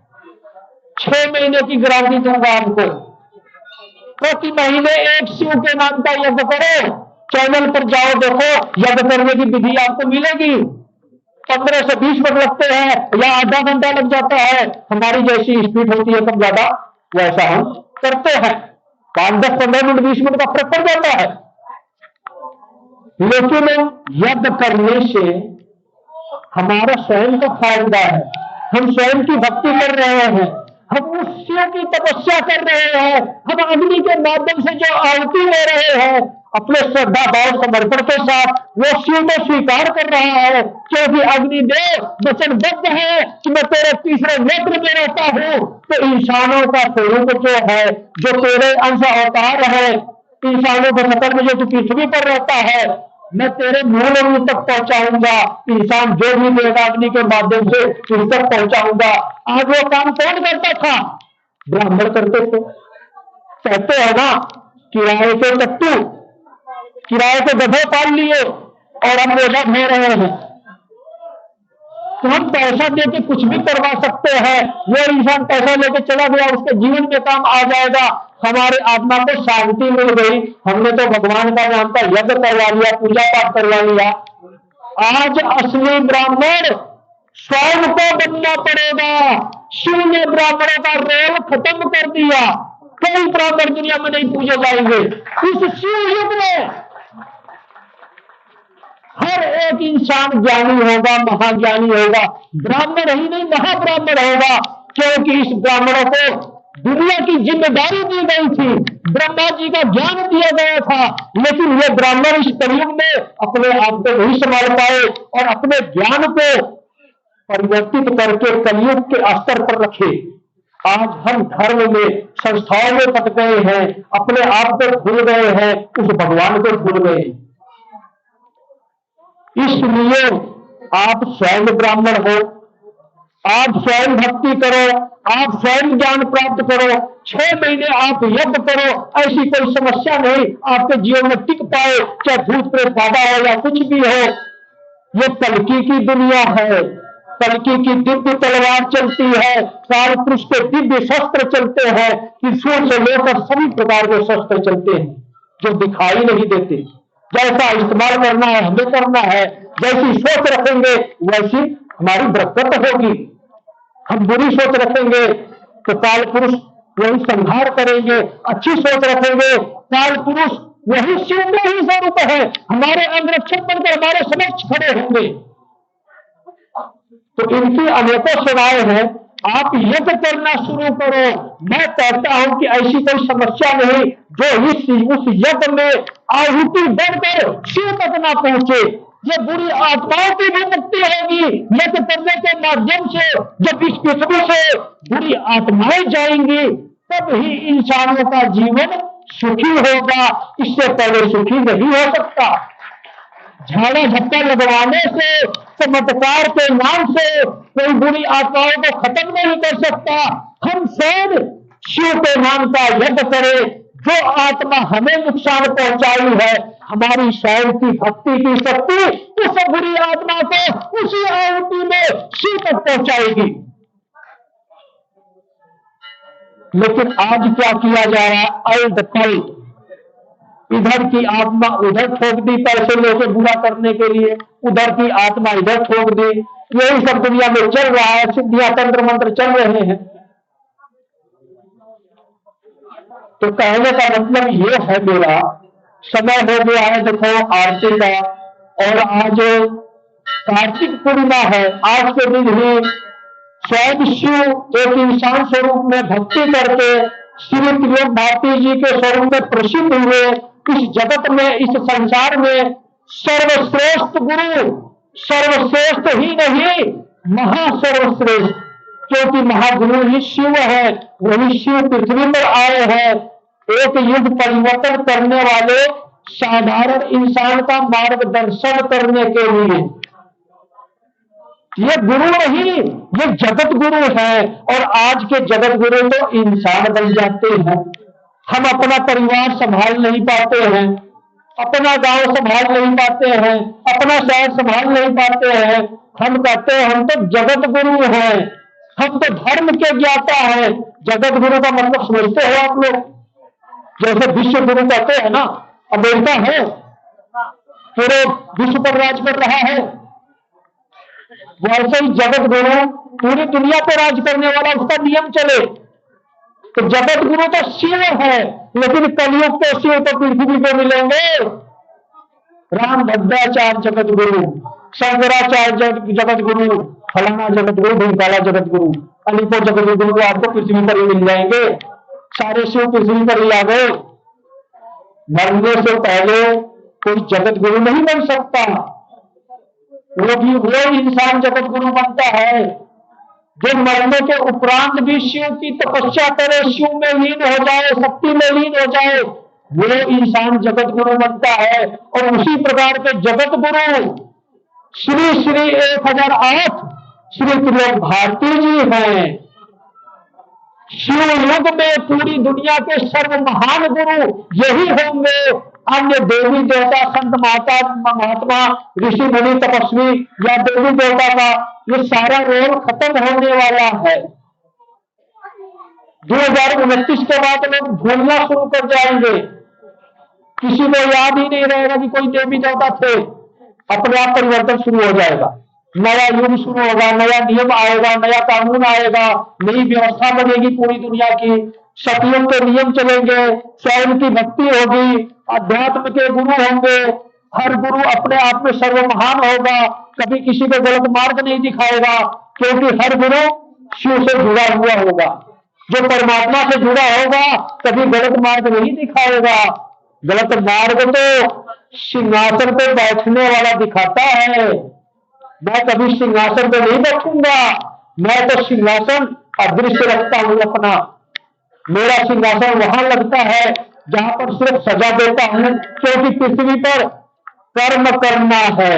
6 महीने की गारंटी दूंगा आपको। प्रति महीने एक शिव के नाम का यज्ञ करो, चैनल पर जाओ, देखो यज्ञ करने की विधि आपको मिलेगी। 15 से 20 मिनट लगते हैं या आधा घंटा लग जाता है, हमारी जैसी स्पीड होती है कम ज्यादा, वैसा हम करते हैं। 5, 10, 15 मिनट, 20 मिनट का फर्क पड़ जाता है। लेकिन यज्ञ करने से हमारा स्वयं का फायदा है, हम स्वयं की भक्ति कर रहे हैं, हम उस शिव की तपस्या कर रहे हैं, हम अग्नि के माध्यम से जो आहुति ले रहे हैं, अपने श्रद्धा भाव समर्पण के साथ वो शिव को स्वीकार कर रहा है, क्योंकि अग्निदेव वचनबद्ध है कि मैं तेरे तीसरे नेत्र में रहता हूं। तो इंसानों का स्वरूप जो है, जो तेरे अंश अवतार है, इंसानों के शक्ल में जो तू पृथ्वी पर रहता है, मैं तेरे मूल रूप तक पहुंचाऊंगा। इंसान जो भी देगा अग्नि के माध्यम से उस तक पहुंचाऊंगा। आज वो काम कौन करता था? ब्राह्मण करते थे। कहते हैं ना, किराए के टट्टू किराए के गधे पाल लिए और हम बोझा ढो रहे हैं। तो हम पैसा देके कुछ भी करवा सकते हैं। वो इंसान पैसा लेके चला गया, उसके जीवन में काम आ जाएगा, हमारे आत्मा को शांति मिल गई। हमने तो भगवान का नाम का यज्ञ करवा लिया, पूजा पाठ करवा लिया। आज असली ब्राह्मण स्वयं को बनना पड़ेगा। शिव ने ब्राह्मणों का रोल खत्म कर दिया। कई ब्राह्मण दुनिया में नहीं पूजे जाएंगे। इस शिव युग में हर एक इंसान ज्ञानी होगा, महाज्ञानी होगा, ब्राह्मण ही नहीं महाब्राह्मण होगा। क्योंकि इस ब्राह्मणों को दुनिया की जिम्मेदारी दी गई थी, ब्रह्मा जी का ज्ञान दिया गया था, लेकिन ये ब्राह्मण इस कलयुग में अपने आप को नहीं संभाल पाए और अपने ज्ञान को परिवर्तित करके कलयुग के स्तर पर रखे। आज हम धर्म में, संस्थाओं में फंस गए हैं, अपने आप को भूल गए हैं, उस भगवान को भूल गए। इसलिए आप स्वयं ब्राह्मण हो, आप स्वयं भक्ति करो, आप स्वयं ज्ञान प्राप्त करो, 6 महीने आप यज्ञ करो, ऐसी कोई समस्या नहीं, आपके जीवन में टिक पाए, चाहे भूत प्रेत बाधा हो या कुछ भी हो। ये कल्कि की दुनिया है, कल्कि की दिव्य तलवार चलती है, काल पुरुष के दिव्य शस्त्र चलते हैं, त्रिशूल से लेकर सभी प्रकार के शस्त्र चलते हैं जो दिखाई नहीं देते। जैसा इस्तेमाल करना है हमें करना है, जैसी सोच रखेंगे वैसी हमारी बरकत होगी। हम बुरी सोच रखेंगे तो काल पुरुष वही संहार करेंगे, अच्छी सोच रखेंगे काल पुरुष वही शिव में ही स्वरूप है, हमारे अंगरक्षक बनकर हमारे समक्ष खड़े होंगे। तो इनकी अनेकों सेवाएं हैं। आप यज्ञ करना शुरू करो। मैं कहता हूं कि ऐसी कोई समस्या नहीं जो उस यज्ञ में आहुति बढ़कर शिव तक ना पहुंचे। ये बुरी आत्माओं की भी मुक्ति होगी यज्ञ करने के माध्यम से। जब इस पृथ्वी से बुरी आत्माएं जाएंगी तब ही इंसानों का जीवन सुखी होगा, इससे पहले सुखी नहीं हो सकता। झाड़ा झपटा लगवाने से, चमत्कार के नाम से कोई बुरी आत्माओं को खत्म नहीं कर सकता। हम स्वयं शिव के नाम का यज्ञ करें। जो आत्मा हमें नुकसान पहुंचाई है, हमारी स्वयं की भक्ति की शक्ति उस बुरी आत्मा को उसी आहुति में शिव तक पहुंचाएगी। लेकिन आज क्या किया जा रहा है? अल्ट पल्ट, इधर की आत्मा उधर ठोक दी पैसे लेके बुरा करने के लिए, उधर की आत्मा इधर ठोक दी। यही सब दुनिया में चल रहा है, सिद्धियां तंत्र मंत्र चल रहे हैं। तो कहने का मतलब ये है, मेरा समय हो गया है। देखो आरती का, और आज कार्तिक पूर्णिमा है। आज के दिन ही स्वयं शिव एक इंसान स्वरूप में भक्ति करके श्री त्रिलोक भारती जी के स्वरूप में प्रसिद्ध हुए। इस जगत में, इस संसार में सर्वश्रेष्ठ गुरु, सर्वश्रेष्ठ ही नहीं महासर्वश्रेष्ठ, क्योंकि महागुरु ही शिव है। वही शिव पृथ्वी पर आए हैं एक युग परिवर्तन करने वाले साधारण इंसान का मार्गदर्शन करने के लिए। ये गुरु नहीं, ये जगत गुरु है। और आज के जगत गुरु तो इंसान बन जाते हैं। हम अपना परिवार संभाल नहीं पाते हैं, अपना गांव संभाल नहीं पाते हैं, अपना शहर संभाल नहीं पाते हैं। हम कहते हैं हम तो जगत गुरु हैं, हम तो धर्म के ज्ञाता हैं। जगत गुरु का मतलब समझते हो आप लोग? जैसे विश्व गुरु कहते हैं ना, अमेरिका है पूरे विश्व पर राज कर रहा है, वैसे ही जगत गुरु पूरी दुनिया पर राज करने वाला, उसका नियम चले। तो जगत गुरु तो शिव है, लेकिन कलयुग के शिव तो पृथ्वी को मिलेंगे। राम भद्राचार्य जगत गुरु, शंकराचार्य जगत गुरु, फलाना जगत गुरु, ढिंकाला जगत गुरु, अलीपुर जगत गुरु आपको पृथ्वी पर ही मिल जाएंगे। सारे शिव पृथ्वी पर ही आ गए। मरने से पहले कोई जगत गुरु नहीं बन सकता। वो इंसान जगत गुरु बनता है जो मरने के उपरांत भी शिव की तपस्या करे, शिव में लीन हो जाए, शक्ति में लीन हो जाए, वो इंसान जगत गुरु बनता है। और उसी प्रकार के जगत गुरु श्री श्री 1008 श्री त्रिलोक भारती जी हैं। शिव युग में पूरी दुनिया के सर्व महान गुरु यही होंगे अन्य देवी देवता, संत महात्मा, ऋषि मुनि, तपस्वी या देवी देवता का ये सारा रोल खत्म होने वाला है। 2029 के बाद लोग भूलना शुरू कर जाएंगे, किसी को याद ही नहीं रहेगा कि कोई देवी देवता थे। अपने आप परिवर्तन शुरू हो जाएगा, नया युग शुरू होगा, नया नियम आएगा, नया कानून आएगा, नई व्यवस्था बनेगी पूरी दुनिया की। सतयुग के नियम चलेंगे, स्वयं की भक्ति होगी, अध्यात्म के गुरु होंगे, हर गुरु अपने आप में सर्वमहान होगा, कभी किसी को गलत मार्ग नहीं दिखाएगा, क्योंकि हर गुरु शिव से जुड़ा हुआ होगा। जो परमात्मा से जुड़ा होगा कभी गलत मार्ग नहीं दिखाएगा। गलत मार्ग तो सिंहासन पे बैठने वाला दिखाता है। मैं कभी सिंहासन पे नहीं बैठूंगा, मैं तो सिंहासन अदृश्य रखता हूं अपना। मेरा सिंहासन वहां लगता है जहां पर सिर्फ सजा देता हूं, क्योंकि पृथ्वी पर कर्म करना है।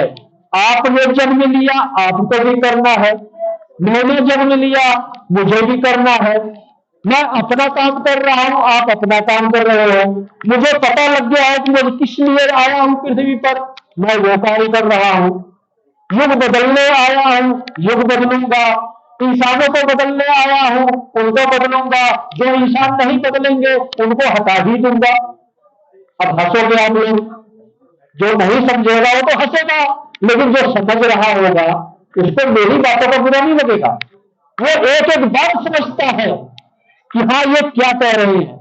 आपने जन्म लिया, आपको भी करना है। मैंने जन्म लिया, मुझे भी करना है। मैं अपना काम कर रहा हूं, आप अपना काम कर रहे हो। मुझे पता लग गया है कि मैं किस लिए आया हूं पृथ्वी पर, मैं वो कार्य कर रहा हूं। युग बदलने आया हूं, युग बदलूंगा। इंसानों को बदलने आया हूं, उनको बदलूंगा। जो इंसान नहीं बदलेंगे उनको हटा ही दूंगा। अब हंसोगे आप लोग, जो नहीं समझेगा वो तो हंसेगा, लेकिन जो समझ रहा होगा उसको मेरी बातों का बुरा नहीं लगेगा। वो एक एक बात समझता है कि हाँ ये क्या कह रहे हैं।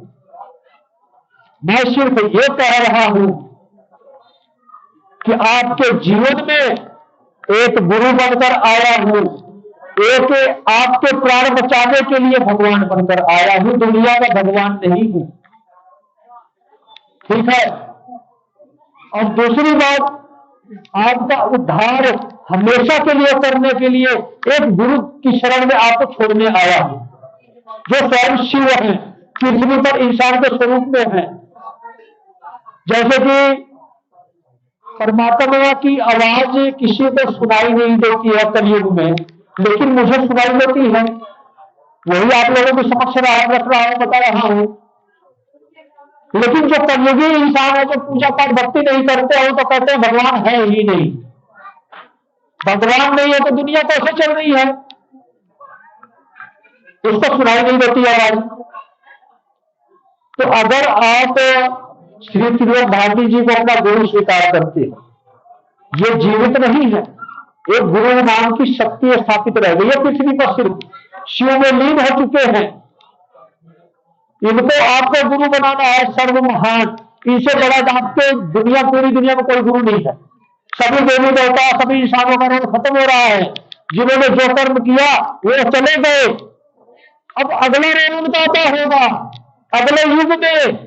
मैं सिर्फ ये कह रहा हूं कि आपके जीवन में एक गुरु बनकर आया हूं, एक आपके प्राण बचाने के लिए भगवान बनकर आया हूं, दुनिया का भगवान नहीं हूं। ठीक है। और दूसरी बात, आपका उद्धार हमेशा के लिए करने के लिए एक गुरु की शरण में आपको छोड़ने आया हूं, जो स्वयं शिव है, पृथ्वी पर इंसान के स्वरूप में है। जैसे कि परमात्मा की आवाज किसी को सुनाई नहीं देती है कलयुग में, लेकिन मुझे सुनाई देती है। वही आप लोगों के समक्ष रख रहा हूं, बता रहा हूं। लेकिन जो कलयुगी इंसान है, जो पूजा पाठ भक्ति नहीं करते हो, तो कहते हैं भगवान है ही नहीं। भगवान नहीं है तो दुनिया कैसे चल रही है? उसको सुनाई नहीं देती आवाज। तो अगर आप श्री त्रिलोक भारती जी को अपना गुरु स्वीकार करते हो, ये जीवित नहीं है, एक गुरु नाम की शक्ति स्थापित रह गई है पृथ्वी पर, सिर्फ शिव में लीन हो चुके हैं। इनको आपको गुरु बनाना है, सर्वमहान। इनसे बड़ा आपके दुनिया, पूरी दुनिया में कोई गुरु नहीं है। सभी देवी देवता, सभी इंसानों का रोल खत्म हो रहा है। जिन्होंने जो कर्म किया वो चले गए। अब अगला रोल उनका आता होगा अगले युग में।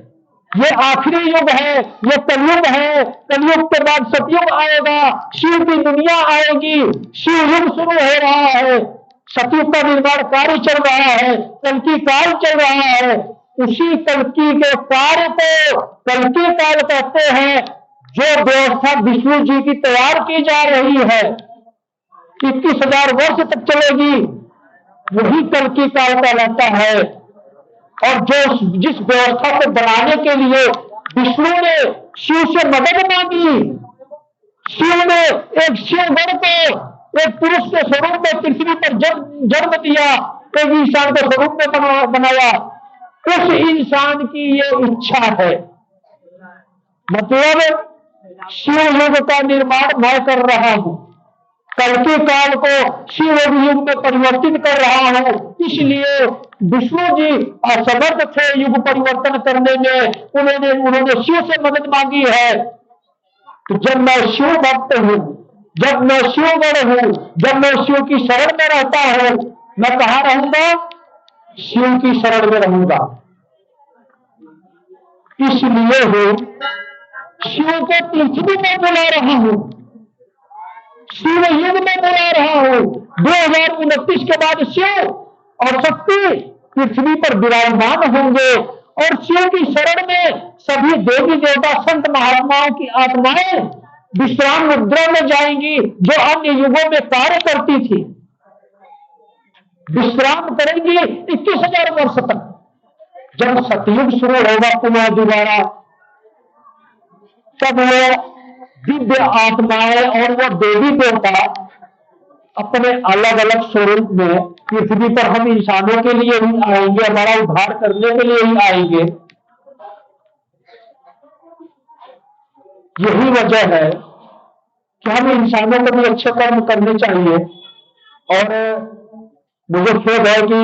ये आखिरी युग है, ये कलयुग है। कलयुग के बाद सतयुग आएगा, शिव की दुनिया आएगी, शिव युग शुरू हो रहा है। सतयुग का निर्माण कार्य चल रहा है, कल्कि काल चल रहा है। उसी कल्कि के कार्य को कल्कि काल कहते हैं। जो व्यवस्था विष्णु जी की तैयार की जा रही है, 21,000 वर्ष तक चलेगी, वही कल्कि काल कहलाता है। और जो जिस व्यवस्था को बनाने के लिए विष्णु ने शिव से मदद मांगी, शिव ने एक शिवगण को एक पुरुष के स्वरूप में पृथ्वी पर जन्म दिया, एक इंसान के स्वरूप में बनाया। उस इंसान की ये इच्छा है। मतलब शिव युग का निर्माण मैं कर रहा हूं, कल्कि काल को शिव युग में परिवर्तित कर रहा हूं। इसलिए विष्णु जी असमर्थ थे युग परिवर्तन करने में, उन्होंने शिव से मदद मांगी है। तो जब मैं शिव भक्त हूं, जब मैं शिवगण हूं, जब मैं शिव की शरण में रहता हूं, मैं कहां रहूंगा? शिव की शरण में रहूंगा। इसलिए हूं शिव को पृथ्वी में बुला रहा हूं, शिव युग में बुला रहा हूं। 2029 के बाद शिव और शक्ति पृथ्वी पर विराजमान होंगे और शिव की शरण में सभी देवी देवता, संत महात्माओं की आत्माएं विश्राम मुद्रा में जाएंगी, जो अन्य युगों में कार्य करती थी। विश्राम करेंगी 21,000 वर्ष तक। जब सतयुग शुरू होगा पुनः दोबारा, तब वो दिव्य आत्माएं और वो देवी देवता अपने अलग अलग स्वरूप में पृथ्वी पर हम इंसानों के लिए ही आएंगे, हमारा उद्धार करने के लिए ही आएंगे। यही वजह है कि हम इंसानों को भी अच्छे कर्म करने चाहिए। और मुझे खेद है कि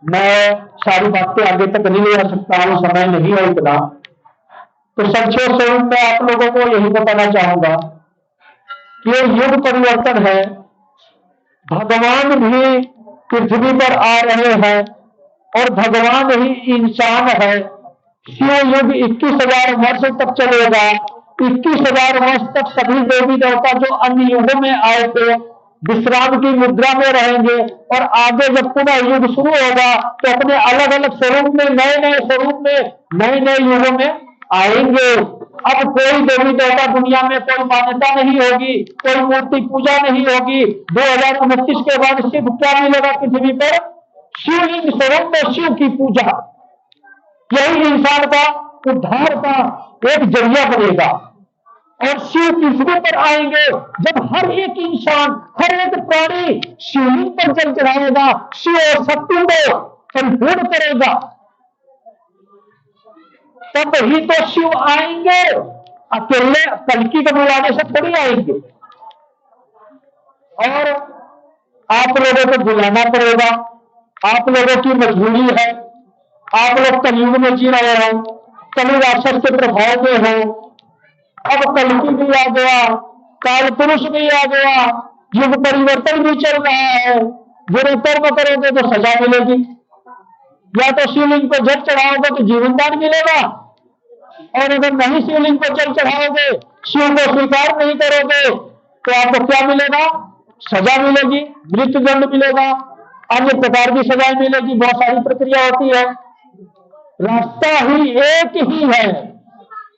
मैं सारी बातें आगे तक नहीं ले सकता हूं, समय नहीं है इतना। तो संक्षेप स्वरूप में आप लोगों को यही बताना चाहूंगा कि ये युग परिवर्तन है। भगवान भी पृथ्वी पर आ रहे हैं और भगवान ही इंसान है। शिव युग 21,000 वर्ष तक चलेगा। 21,000 वर्ष तक सभी देवी देवता जो अन्य युगों में आए थे विश्राम की मुद्रा में रहेंगे और आगे जब पुनः युग शुरू होगा तो अपने अलग अलग स्वरूप में, नए नए स्वरूप में, नए नए युगों में आएंगे। अब कोई देवी देवता दुनिया में कोई मान्यता नहीं होगी, कोई मूर्ति पूजा नहीं होगी। 2029 के बाद शिव क्या मिलेगा पृथ्वी पर? शिवलिंग स्वरूप में शिव की पूजा। यही इंसान का उद्धार का एक जरिया बनेगा। और शिव पृथ्वी पर आएंगे जब हर एक इंसान, हर एक प्राणी शिवलिंग पर जल चढ़ाएगा, शिव और शक्ति को परिपूर्ण करेगा, तब ही तो शिव आएंगे। अकेले कल्कि को बुलाने से थोड़ी आएंगे। और आप लोगों को बुलाना पड़ेगा, आप लोगों की मजबूरी है। आप लोग कलयुग में जी रहे हो, कलि राक्षस के प्रभाव में हो। अब कल्कि भी आ गया, काल पुरुष भी आ गया, युग परिवर्तन भी चल रहा है। बुरे कर्म करोगे तो सजा मिलेगी, या तो शिवलिंग को जल चढ़ाओगे तो जीवन दान मिलेगा, और अगर नहीं शिवलिंग को जल चढ़ाओगे, शिव को स्वीकार नहीं करोगे तो आपको क्या मिलेगा? सजा मिलेगी, मृत्युदंड मिलेगा, अन्य प्रकार की सजाएं मिलेगी। बहुत सारी प्रक्रिया होती है। रास्ता ही एक ही है,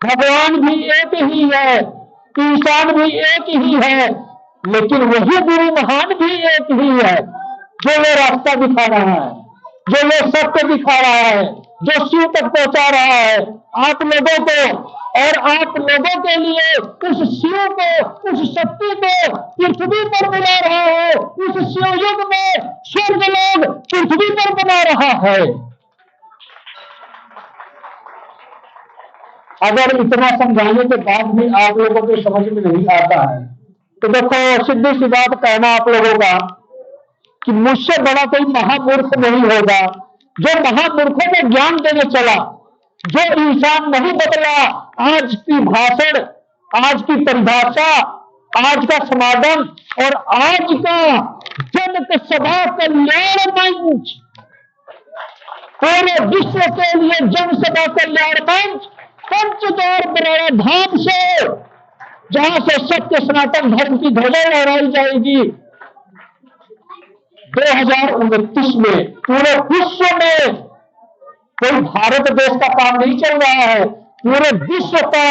भगवान भी एक ही है, इंसान भी एक ही है, लेकिन वही गुरु महान भी एक ही है जो ये रास्ता दिखा रहा है, जो ये सत्य दिखा रहा है, जो शिव तक पहुंचा रहा है आप लोगों को। और आप लोगों के लिए उस शिव को, उस शक्ति को पृथ्वी पर बना रहा है। उस शिवयुग में स्वर्ग लोग पृथ्वी पर बना रहा है। अगर इतना समझाने के बाद भी आप लोगों को समझ में नहीं आता है तो देखो, सीधी सी बात कहना आप लोगों का कि मुझसे बड़ा कोई महामूर्ख नहीं होगा जो महामूर्खों को ज्ञान देने चला। जो इंसान नहीं बदला, आज की भाषण, आज की परिभाषा, आज का समागम और आज का जनक सभा कल्याण मंच, पूरे विश्व के लिए जनसभा कल्याण मंच पंचद्वार बराड़ा धाम से, जहां से सत्य सनातन धर्म की ध्वजा लहराई जाएगी। 2029 में पूरे विश्व में कोई भारत देश का काम नहीं चल रहा है, पूरे विश्व का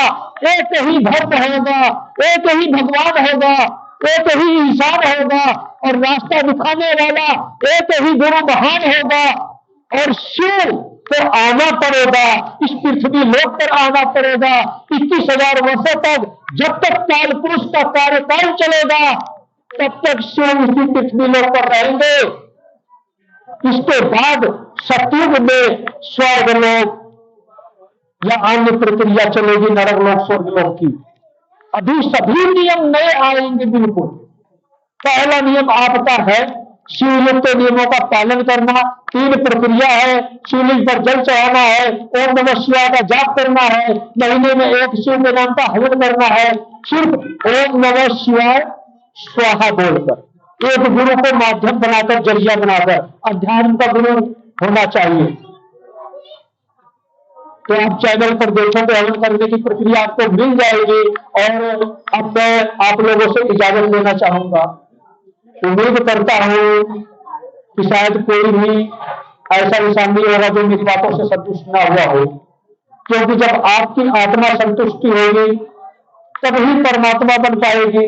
एक ही धर्म होगा, एक ही भगवान होगा, एक ही इंसान होगा और रास्ता दिखाने वाला एक ही गुरु महान होगा। और शिव को आना पड़ेगा, इस पृथ्वी लोक पर आना पड़ेगा 21,000 वर्षों तक। जब तक काल पुरुष का कार्यकाल चलेगा तब तक शिव इसी पृथ्वी लोक पर रहेंगे। इसके बाद सतयुग में स्वर्ग लोक या अन्य प्रक्रिया चलेगी, नरक लोक, स्वर्ग लोक की। अभी सभी नियम नए आएंगे। बिल्कुल पहला नियम आपका है शिवलिंग के नियमों का पालन करना। 3 प्रक्रिया है, शिवलिंग पर जल चढ़ाना है, ओम नमः शिवाय का जाप करना है, महीने में एक शिव के नाम का हवन करना है, सिर्फ ओम नमः शिवाय स्वाहा बोलकर, एक गुरु को माध्यम बनाकर, जरिया बनाकर। अध्यात्म का गुरु होना चाहिए। तो आप चैनल पर देखोगे, हवन करने की प्रक्रिया आपको मिल जाएगी। और अब मैं आप लोगों से इजाजत लेना चाहूंगा। उम्मीद करता हूं कि शायद कोई भी ऐसा इंसान नहीं होगा जो मेरी बातों से संतुष्ट ना हुआ हो, क्योंकि जब आपकी आत्मा संतुष्टि होगी तभी परमात्मा बन पाएगी।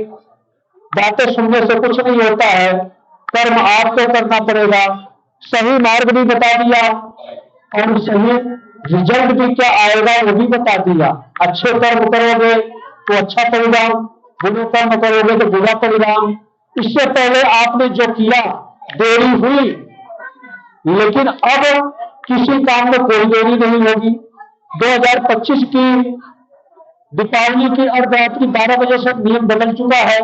बातें सुनने से कुछ नहीं होता है, कर्म आपको करना पड़ेगा। सही मार्ग भी बता दिया और सही रिजल्ट भी क्या आएगा वो भी बता दिया। अच्छे कर्म करोगे तो अच्छा परिणाम, बुरे कर्म करोगे तो बुरा परिणाम। इससे पहले आपने जो किया देरी हुई, लेकिन अब किसी काम में कोई देरी नहीं होगी। 2025 की दीपावली की अर्धरात्रि 12 बजे से नियम बदल चुका है।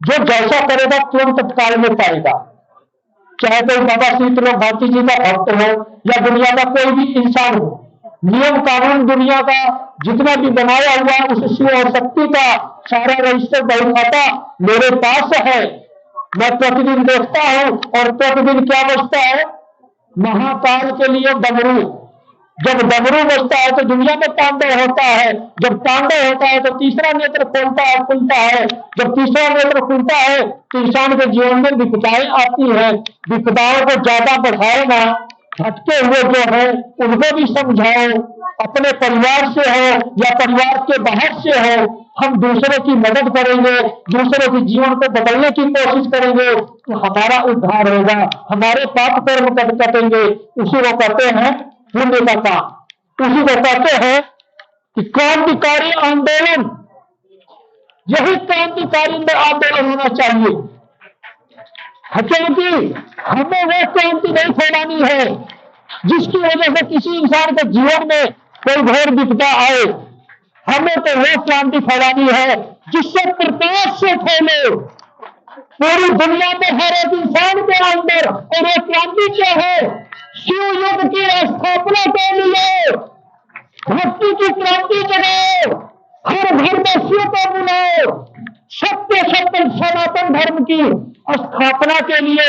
जो जैसा करेगा तुरंत तत्काल में पाएगा, चाहे कोई बाबा श्री त्रिलोक भारती जी का भक्त हो या दुनिया का कोई भी इंसान हो। नियम कानून दुनिया का जितना भी बनाया हुआ उस शिव और शक्ति का सारा रजिस्टर बही खाता मेरे पास है। मैं प्रतिदिन देखता हूं और प्रतिदिन क्या बजता है, महाकाल के लिए डमरू। जब डमरू बजता है तो दुनिया में तांडव होता है। जब तांडव होता है तो तीसरा नेत्र खुलता है। जब तीसरा नेत्र खुलता है तो इंसान के जीवन में विपदाएं आती है। विपदाओं को ज्यादा बढ़ाओ ना, भटके हुए जो है उनको भी समझाओ। अपने परिवार से हो या परिवार के बाहर से हो, हम दूसरे की मदद करेंगे, दूसरे के जीवन को बदलने की कोशिश करेंगे तो हमारा उद्धार होगा, हमारे पाप कर्म कटेंगे। उसी को कहते हैं पुण्य का काम, उसी को कहते हैं कि क्रांतिकारी आंदोलन। यही क्रांतिकारी आंदोलन होना चाहिए, क्योंकि हमें वो क्रांति नहीं फैलानी है जिसकी वजह से किसी इंसान के जीवन में कोई घोर विपदा आए। हमें तो वो क्रांति फैलानी है जिससे प्रकाश से फैले पूरी दुनिया में, हर एक इंसान के अंदर। और वो क्रांति क्या है, शिव युग की स्थापना के लिए भक्ति की क्रांति जगाओ, हर घर में शिव को बुलाओ, सत्य सनातन धर्म की स्थापना के लिए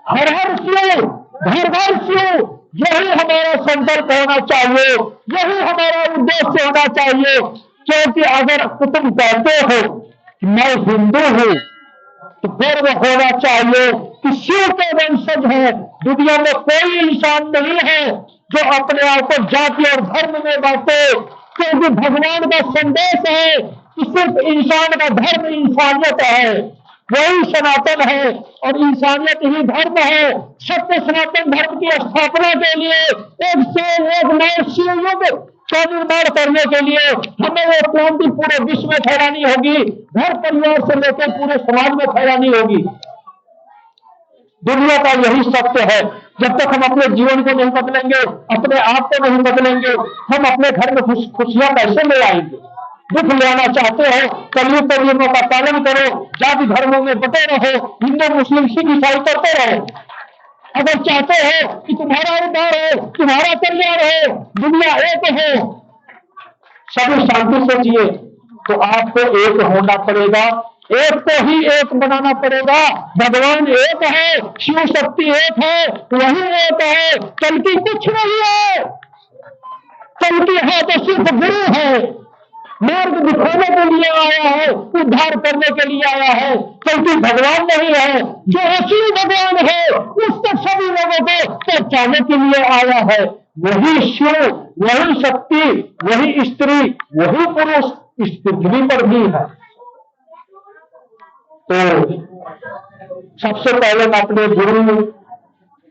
हर हर शिव, घर घर शिव। यही हमारा संकल्प होना चाहिए, यही हमारा उद्देश्य होना चाहिए। क्योंकि अगर तुम कहते हो कि मैं हिंदू हूं तो गर्व होना चाहिए कि शिव के वंशज है। दुनिया में कोई इंसान नहीं है जो अपने आप को जाति और धर्म में बांटे, क्योंकि भगवान का संदेश है कि सिर्फ इंसान का धर्म इंसानियत है, वही सनातन है और इंसानियत ही धर्म है। सत्य सनातन धर्म की स्थापना के लिए एक से एक नए शिव युग का निर्माण करने के लिए हमें वो क्रांति पूरे विश्व में फैलानी होगी, घर परिवार से लेकर पूरे समाज में फैलानी होगी। दुनिया का यही सत्य है। जब तक हम अपने जीवन को नहीं बदलेंगे, अपने आप को नहीं बदलेंगे, हम अपने घर में खुशियां कैसे ले आएंगे। दुख लेना चाहते हो, कलयुग के नियमों का पालन करो, जाति धर्मों में बटे रहो, हिंदू मुस्लिम सिख ईसाई करते रहो। अगर चाहते हो कि तुम्हारा उद्धार हो, तुम्हारा कल्याण हो, दुनिया एक हो, सभी शांति से जिए, तो आपको एक होना पड़ेगा, एक को ही एक बनाना पड़ेगा। भगवान एक है, शिव शक्ति एक है, वही एक है, कल की कुछ नहीं है। कल की है तो सिर्फ गुरु है, मार्ग दिखाने के लिए आया है, उद्धार करने के लिए आया है, क्योंकि भगवान नहीं है। जो असली भगवान है उसको सभी लोगों को पहचानने के लिए आया है। वही शिव, वही शक्ति, वही स्त्री, वही पुरुष इस पृथ्वी पर भी है। तो सबसे पहले मैं अपने गुरु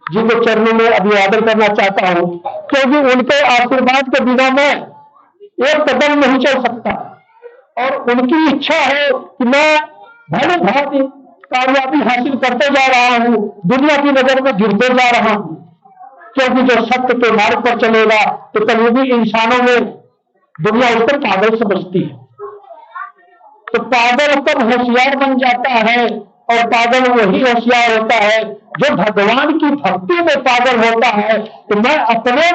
जी के चरणों में अभिवादन करना चाहता हूं, क्योंकि उनके आशीर्वाद के बिना मैं एक कदम नहीं चल सकता। और उनकी इच्छा है कि मैं भले भांति कामयाबी हासिल करते जा रहा हूं, दुनिया की नजर में गिरते जा रहा हूं। क्योंकि जो सत्य के मार्ग पर चलेगा तो कभी इंसानों में दुनिया उस पर पागल समझती है। तो पागल कब होशियार बन जाता है, और पागल वही होशियार होता है जो भगवान की भक्ति में पागल होता है। तो मैं अपने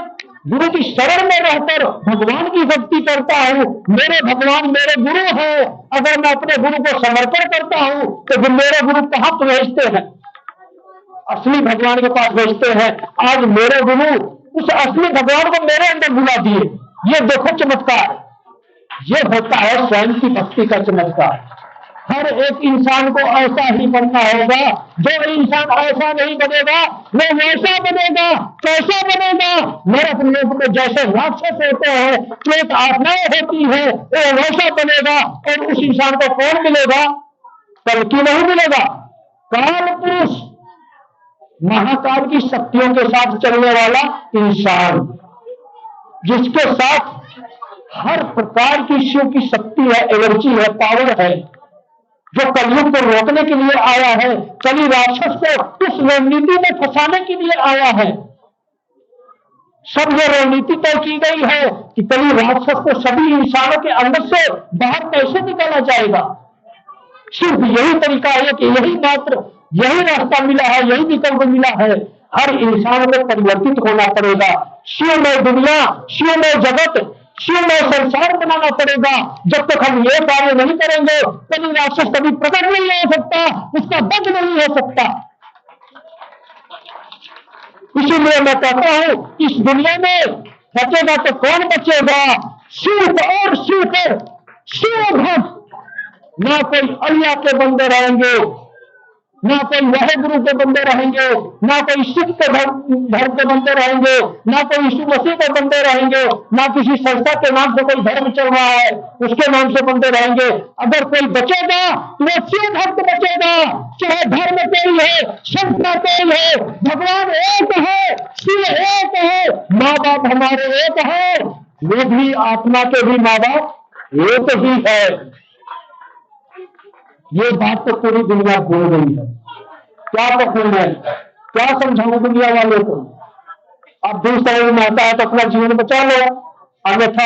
गुरु की शरण में रहकर भगवान की भक्ति करता हूं। मेरे भगवान मेरे गुरु हैं। अगर मैं अपने गुरु को समर्पण करता हूं तो मेरे गुरु कहां भेजते हैं, असली भगवान के पास भेजते हैं। आज मेरे गुरु उस असली भगवान को मेरे अंदर बुला दिए। ये देखो चमत्कार, ये होता है स्वयं की भक्ति का चमत्कार। हर एक इंसान को ऐसा ही बनना होगा। जो इंसान ऐसा नहीं बनेगा वो वैसा बनेगा। कैसा बनेगा, नरक लोक में जैसे राक्षस होते हैं, प्रेत आत्माएं होती है, वो वैसा बनेगा। और उस इंसान को कौन मिलेगा, कल की नहीं मिलेगा, काल पुरुष, महाकाल की शक्तियों के साथ चलने वाला इंसान। जिसके साथ हर प्रकार की शिव की शक्ति है, एनर्जी है, पावर है, जो कलयुग को रोकने के लिए आया है, कली राक्षस को उस रणनीति में फंसाने के लिए आया है। सब ये रणनीति तय की गई है कि कली राक्षस को सभी इंसानों के अंदर से बाहर कैसे निकाला जाएगा। सिर्फ यही तरीका है कि यही मात्र यही रास्ता मिला है, यही विकल्प मिला है। हर इंसान में परिवर्तित होना पड़ेगा। शिवमय दुनिया, शिवमय जगत, शिवमय संसार बनाना पड़ेगा। जब तक हम ये कार्य नहीं करेंगे कभी राक्षस कभी प्रकट नहीं हो सकता, उसका वध नहीं हो सकता। इसीलिए मैं कहता हूं इस दुनिया में बचेगा तो कौन बचेगा? शिव और शिव भक्त। ना कोई अल्लाह के बंदे रहेंगे, ना कोई वाहेगुरु के बंदे रहेंगे, ना कोई सिख के धर्म के बंदे रहेंगे, ना कोई यीशु मसीह के बंदे रहेंगे, ना किसी संस्था के नाम से कोई धर्म चल रहा है उसके नाम से बंदे रहेंगे। अगर कोई बचेगा तो वो शिव भक्त बचेगा। चाहे धर्म कोई है, संस्था कोई है, भगवान एक है, शिव एक है, माँ बाप हमारे एक है, वे भी आत्मा के भी माँ बाप एक ही है। ये बात तो पूरी दुनिया भूल गई है। क्या कहूं मैं, क्या समझाऊं दुनिया वालों को? अब दूसरे में आता है तो अपना जीवन बचा लो, अन्यथा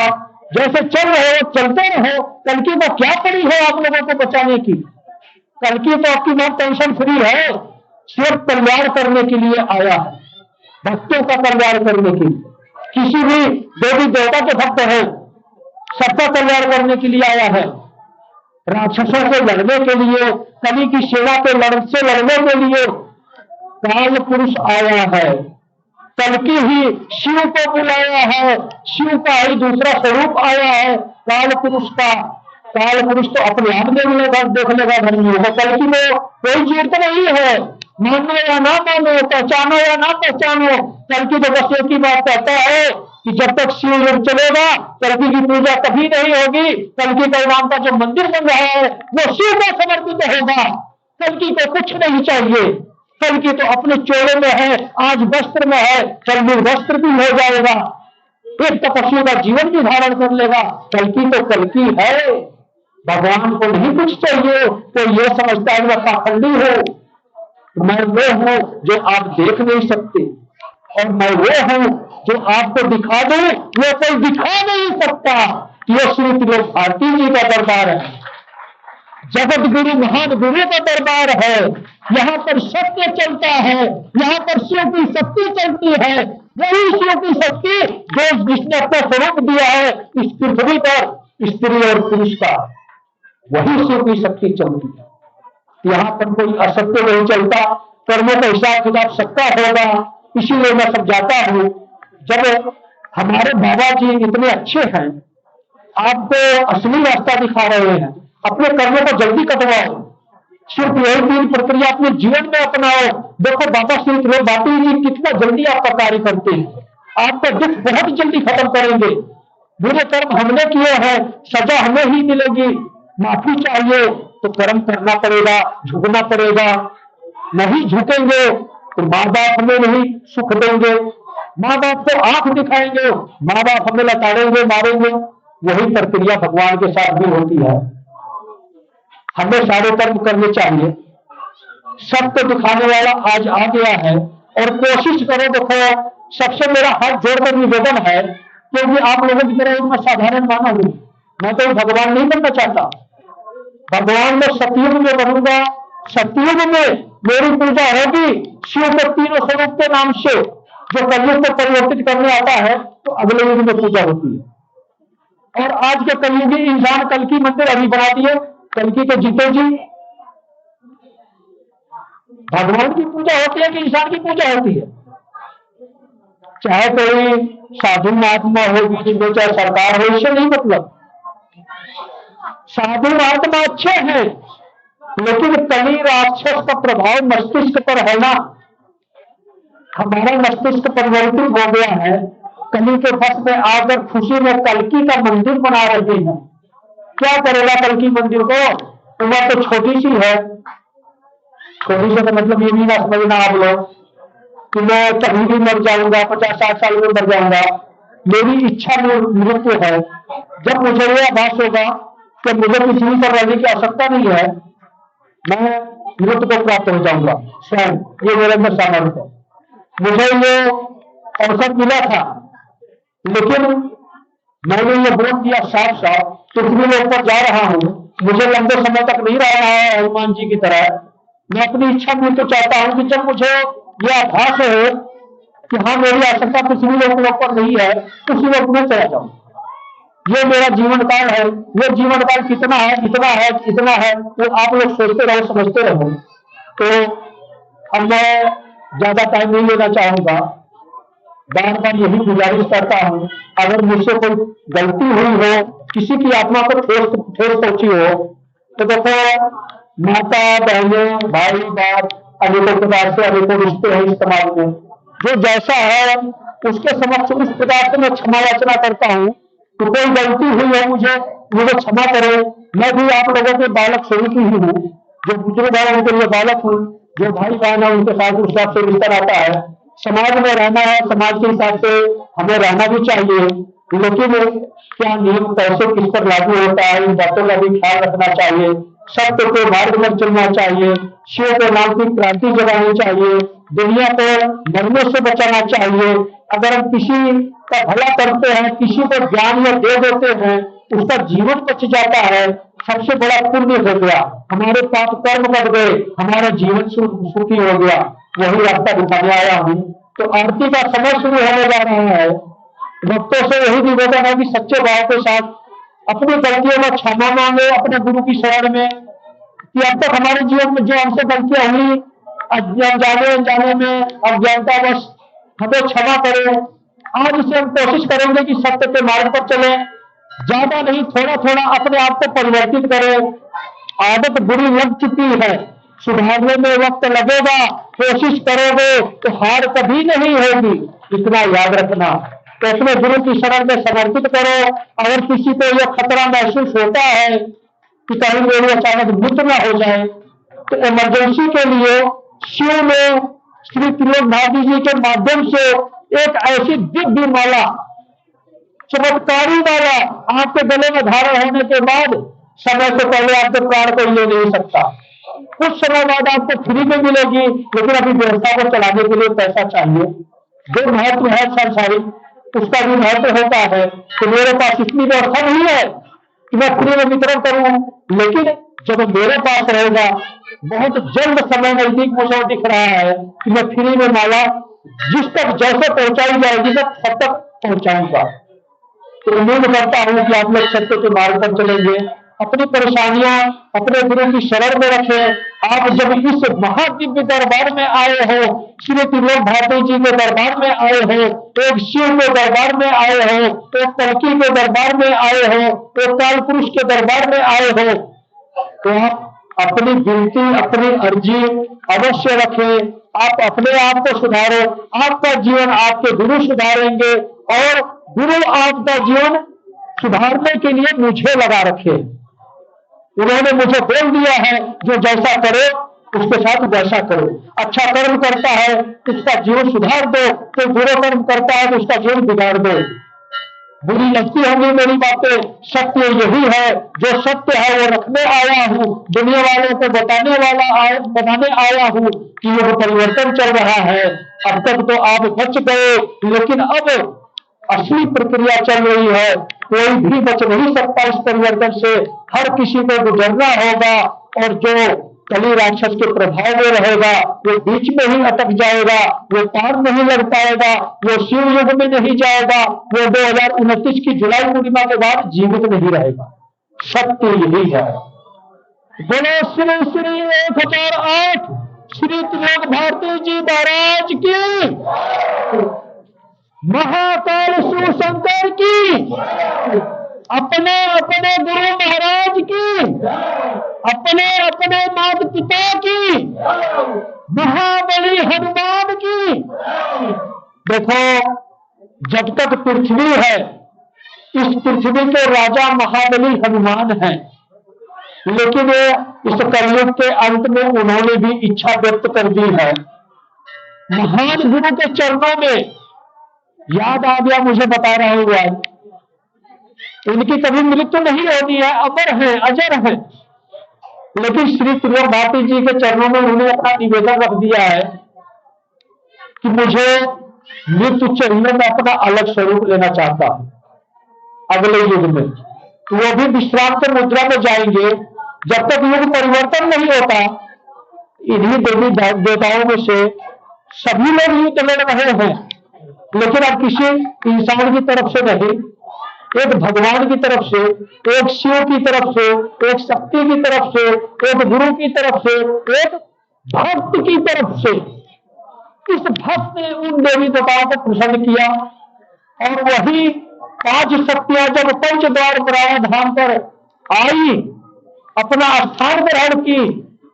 जैसे चल रहे हो चलते रहो। कल की बात क्या पड़ी है आप लोगों को बचाने की? कल की तो आपकी बात टेंशन फ्री है, सिर्फ कल्याण करने के लिए आया है, भक्तों का कल्याण करने के लिए। किसी भी देवी देवता के भक्त है, सबका कल्याण करने के लिए आया है। राक्षसों से लड़ने के लिए, कली की सेवा से लड़ने के लिए काल पुरुष आया है। कल की ही शिव को बुलाया है, शिव का ही दूसरा स्वरूप आया है काल पुरुष का। काल पुरुष तो अपने आप देख लेगा धर्मियों को। कल की में कोई जीत नहीं है, मानो या ना मानो, पहचानो या ना पहचानो। कल की तो बस एक ही बात कहता है कि जब तक शिव युग चलेगा कल्कि की पूजा कभी नहीं होगी। कल्कि के नाम का जो मंदिर बन रहा है वो शिव को समर्पित होगा। कल्कि को कुछ नहीं चाहिए, कल्कि तो अपने चोले में है, आज वस्त्र में है, कल वस्त्र भी हो जाएगा, एक तपस्वी का जीवन भी धारण कर लेगा। कल्कि तो कल्कि है, भगवान को नहीं कुछ चाहिए। तो ये समझता है मैं पाखंडी हूं, मैं वो हूं जो आप देख नहीं सकते, और मैं वो हूं जो आपको दिखा दूं, वो कोई दिखा नहीं सकता। ये श्री त्रिलोक भारती जी का दरबार है, जगत गुरु महान गुरु का दरबार है। यहाँ पर सत्य चलता है, यहाँ पर शिव की शक्ति चलती है। वही शिव की शक्ति जो जिसने अपना स्वरूप दिया है इस पृथ्वी पर स्त्री और पुरुष का, वही शिव की शक्ति चलती है। यहाँ पर कोई असत्य नहीं चलता, कर्मों का हिसाब किताब सबका होगा। इसीलिए मैं समझाता हूं, जब हमारे बाबा जी इतने अच्छे हैं, आपको असली रास्ता दिखा रहे हैं, अपने कर्मों को जल्दी कटवाओ, सिर्फ यही 3 प्रक्रिया अपने जीवन में अपनाओ। देखो बाबा श्री त्रिलोक भारती जी कितना जल्दी आपका कार्य करते हैं, आपका दुख बहुत जल्दी खत्म करेंगे। बुरे कर्म हमने किए हैं, सजा हमें ही मिलेगी, माफी चाहिए तो कर्म करना पड़ेगा, झुकना पड़ेगा। नहीं झुकेंगे तो माँ बाप हमें नहीं सुख देंगे, माँ बाप को आंख दिखाएंगे, माँ बाप हमें लताड़ेंगे, मारेंगे। वही प्रक्रिया भगवान के साथ भी होती है। हमें सारे कर्म करने चाहिए। सबको दिखाने वाला आज आ गया है, और कोशिश करो। देखो, सबसे मेरा हाथ जोड़कर निवेदन है, क्योंकि आप लोगों की तरह मैं साधारण मानव हूं, मैं तो भगवान नहीं बनना चाहता। भगवान में सतयुग में बनूंगा, सतयुग में मेरी पूजा होगी शिव के तीनों स्वरूप के नाम से। जो कलयुग को परिवर्तित करने आता है तो अगले युग में पूजा होती है। और आज के कलयुगी इंसान कल की मंदिर अभी बना दिए, कल की तो जीते जी। भगवान की पूजा होती है कि इंसान की पूजा होती है? चाहे कोई साधु महात्मा हो बीच में, चाहे सरकार हो, इससे नहीं मतलब। साधु महात्मा अच्छे हैं, लेकिन कली राक्षस का प्रभाव मस्तिष्क पर है ना। हमारा मस्तिष्क परिवर्तित हो गया है, कली के फंस में आकर खुशी में कल्कि का मंदिर बना रहे हैं। क्या करेगा कल्कि मंदिर को? उम्र तो छोटी सी है। छोटी सी का मतलब ये नहीं ना समझना आप लोग कि मैं कहीं भी मर जाऊंगा, 50-60 साल में मर जाऊंगा। मेरी इच्छा निरुक्त है। जब मुझे यह आभास होगा कि मुझे पृथ्वी पर रहने की आवश्यकता नहीं है, मैं निरुक्त को प्राप्त हो जाऊंगा स्वयं। ये मेरे अंदर सामर्थ्य है। मुझे ये अवसर मिला था, लेकिन मैंने ये बोल दिया साफ साफ, पृथ्वी में ऊपर जा रहा हूं, मुझे लंबे समय तक नहीं रहना है हनुमान जी की तरह। मैं अपनी इच्छा में तो चाहता हूं कि जब मुझे यह आभास हो कि हाँ मेरी आवश्यकता पृथ्वी लोक पर नहीं है, उसी लोक में चला जाऊं। ये मेरा जीवन काल है। ये जीवन काल कितना है, इतना है, इतना है, वो आप लोग सोचते रहो, समझते रहो। तो अब मैं ज्यादा टाइम नहीं लेना चाहूंगा। बार बार यही गुजारिश करता हूं, अगर मुझसे कोई गलती हुई हो, किसी की आत्मा को ठोस पहुंची हो, तो देखो माता बहनें भाई बाप अनेकों प्रकार से अनेकों रिश्ते हैं इस समाज में। जो जैसा है उसके समक्ष उस प्रकार से मैं क्षमा याचना करता हूं कि कोई गलती हुई है मुझे क्षमा करो। मैं भी आप लोगों के बालक स्वरूप ही हूँ। जो बुजुर्ग है उनके लिए बालक हूँ, जो भाई बहन है उनके साथ उस हिसाब से रिश्ता आता है। समाज में रहना है, समाज के हिसाब से हमें रहना भी चाहिए, लेकिन क्या नियम कैसे किस पर लागू होता है इन बातों का भी ख्याल रखना चाहिए। सत्य के मार्ग पर चलना चाहिए, शिव के नाम की क्रांति जगानी चाहिए, दुनिया को मरने से बचाना चाहिए। अगर हम किसी का भला करते हैं, किसी को ज्ञान या दे देते हैं, उसका जीवन बच जाता है, सबसे बड़ा पुण्य हो गया। हमारे पाप कर्म कट गए, हमारा जीवन सुखी हो गया। वही रास्ता दिखाने आया हूँ। तो आरती का समय शुरू होने जा रहा है। भक्तों से यही निवेदन है कि सच्चे भाव के साथ अपनी गलतियों में क्षमा मांगे अपने गुरु की शरण में, कि अब तक हमारे जीवन में जो हमसे गलतियां हुई अनजाने में अज्ञानतावश, हमें क्षमा करें। आज से हम कोशिश करेंगे कि सत्य के मार्ग पर चले, ज्यादा नहीं, थोड़ा थोड़ा अपने आप को परिवर्तित करें। आदत बुरी लग चुकी है, सुधारने में वक्त लगेगा। कोशिश करोगे तो हार कभी नहीं होगी, इतना याद रखना। तो अपने गुरु की शरण में समर्पित करो। अगर किसी को यह खतरा महसूस होता है कि कहीं मेरी अचानक मृत्यु न हो जाए, तो इमरजेंसी के लिए शिव ने श्री त्रिलोक भारती जी के माध्यम से एक ऐसी दिव्य माला, चमत्कारी माला आपके गले में धारण होने के बाद समय से पहले आपके प्राण को ले नहीं सकता। कुछ समय बाद आपको फ्री में मिलेगी, लेकिन अभी व्यवस्था को चलाने के लिए पैसा चाहिए। जो महत्व है संसारिक, उसका भी महत्व होता है। तो मेरे पास इतनी व्यवस्था नहीं है कि मैं फ्री में वितरण करूं, लेकिन जब मेरे पास रहेगा, बहुत जल्द समय नजदीक मुझे दिख रहा है कि मैं फ्री में माला जिस तक जैसे पहुंचाई जाएगी सब तक पहुंचाऊंगा। तो उम्मीद करता हूं कि आप लोग सत्य के मार्ग पर चलेंगे। अपनी परेशानियां अपने गुरु की शरण में रखें। आप जब इस महादिव्य दरबार में आए हो, श्री त्रिलोक भारती जी के दरबार में आए हो, एक शिव के दरबार में आए हो, एक कल्की के दरबार में आए हो, एक काल पुरुष के दरबार में आए हो, तो आप अपनी विनती अपनी अर्जी अवश्य रखें। आप अपने आप को सुधारो, आपका जीवन आपके गुरु सुधारेंगे और गुरु आपका जीवन सुधारने के लिए मुझे लगा रखे। उन्होंने मुझे बोल दिया है जो जैसा करे उसके साथ वैसा करो। अच्छा कर्म करता है उसका जीवन सुधार दो, कोई बुरा कर्म करता है तो उसका जीवन बिगाड़ दो। बुरी लगती होंगी मेरी बातें, सत्य यही है। जो सत्य है वो रखने आया हूँ, दुनिया वालों को बताने आया हूँ कि यह परिवर्तन चल रहा है। अब तक तो आप बच गए, लेकिन अब असली प्रक्रिया चल रही है। कोई भी बच नहीं सकता इस परिवर्तन से, हर किसी को गुजरना होगा। और जो कली राक्षस के प्रभाव में रहेगा वो बीच में ही अटक जाएगा, वो पार नहीं लग पाएगा, वो शिव युग में नहीं जाएगा, वो 2029 की जुलाई पूर्णिमा के बाद जीवित नहीं रहेगा। सत्य यही है। बोलो श्री श्री 1008 श्री त्रिलोक भारती जी महाराज की, महाकाल शिव शंकर की, अपने अपने गुरु महाराज की, अपने अपने माता पिता की, महाबली हनुमान की। देखो, जब तक पृथ्वी है इस पृथ्वी के राजा महाबली हनुमान हैं, लेकिन इस कलयुग के अंत में उन्होंने भी इच्छा व्यक्त कर दी है। महान गुरु के चरणों में याद आ गया, मुझे बता रहा हूं आज, इनकी कभी मृत्यु नहीं होती है, अमर है, अजर है। लेकिन श्री त्रिलोक भारती जी के चरणों में उन्होंने अपना निवेदन रख दिया है कि मुझे मृत्यु चाहिए, मैं अपना अलग स्वरूप लेना चाहता हूं अगले युग में। तो वो भी विश्राम के मुद्रा में जाएंगे। जब तक युग परिवर्तन नहीं होता, इन्हीं देवी देवताओं में से सभी लोग युद्ध लड़ रहे हैं, लेकिन अब किसी इंसान की तरफ से नहीं, एक भगवान की तरफ से, एक शिव की तरफ से, एक शक्ति की तरफ से, एक गुरु की तरफ से, एक भक्त की तरफ से। इस भक्त ने उन देवी देवताओं को प्रसन्न किया, और वही 5 शक्तियां जब पंचद्वार बराड़ा धाम पर आई, अपना स्थान ग्रहण की,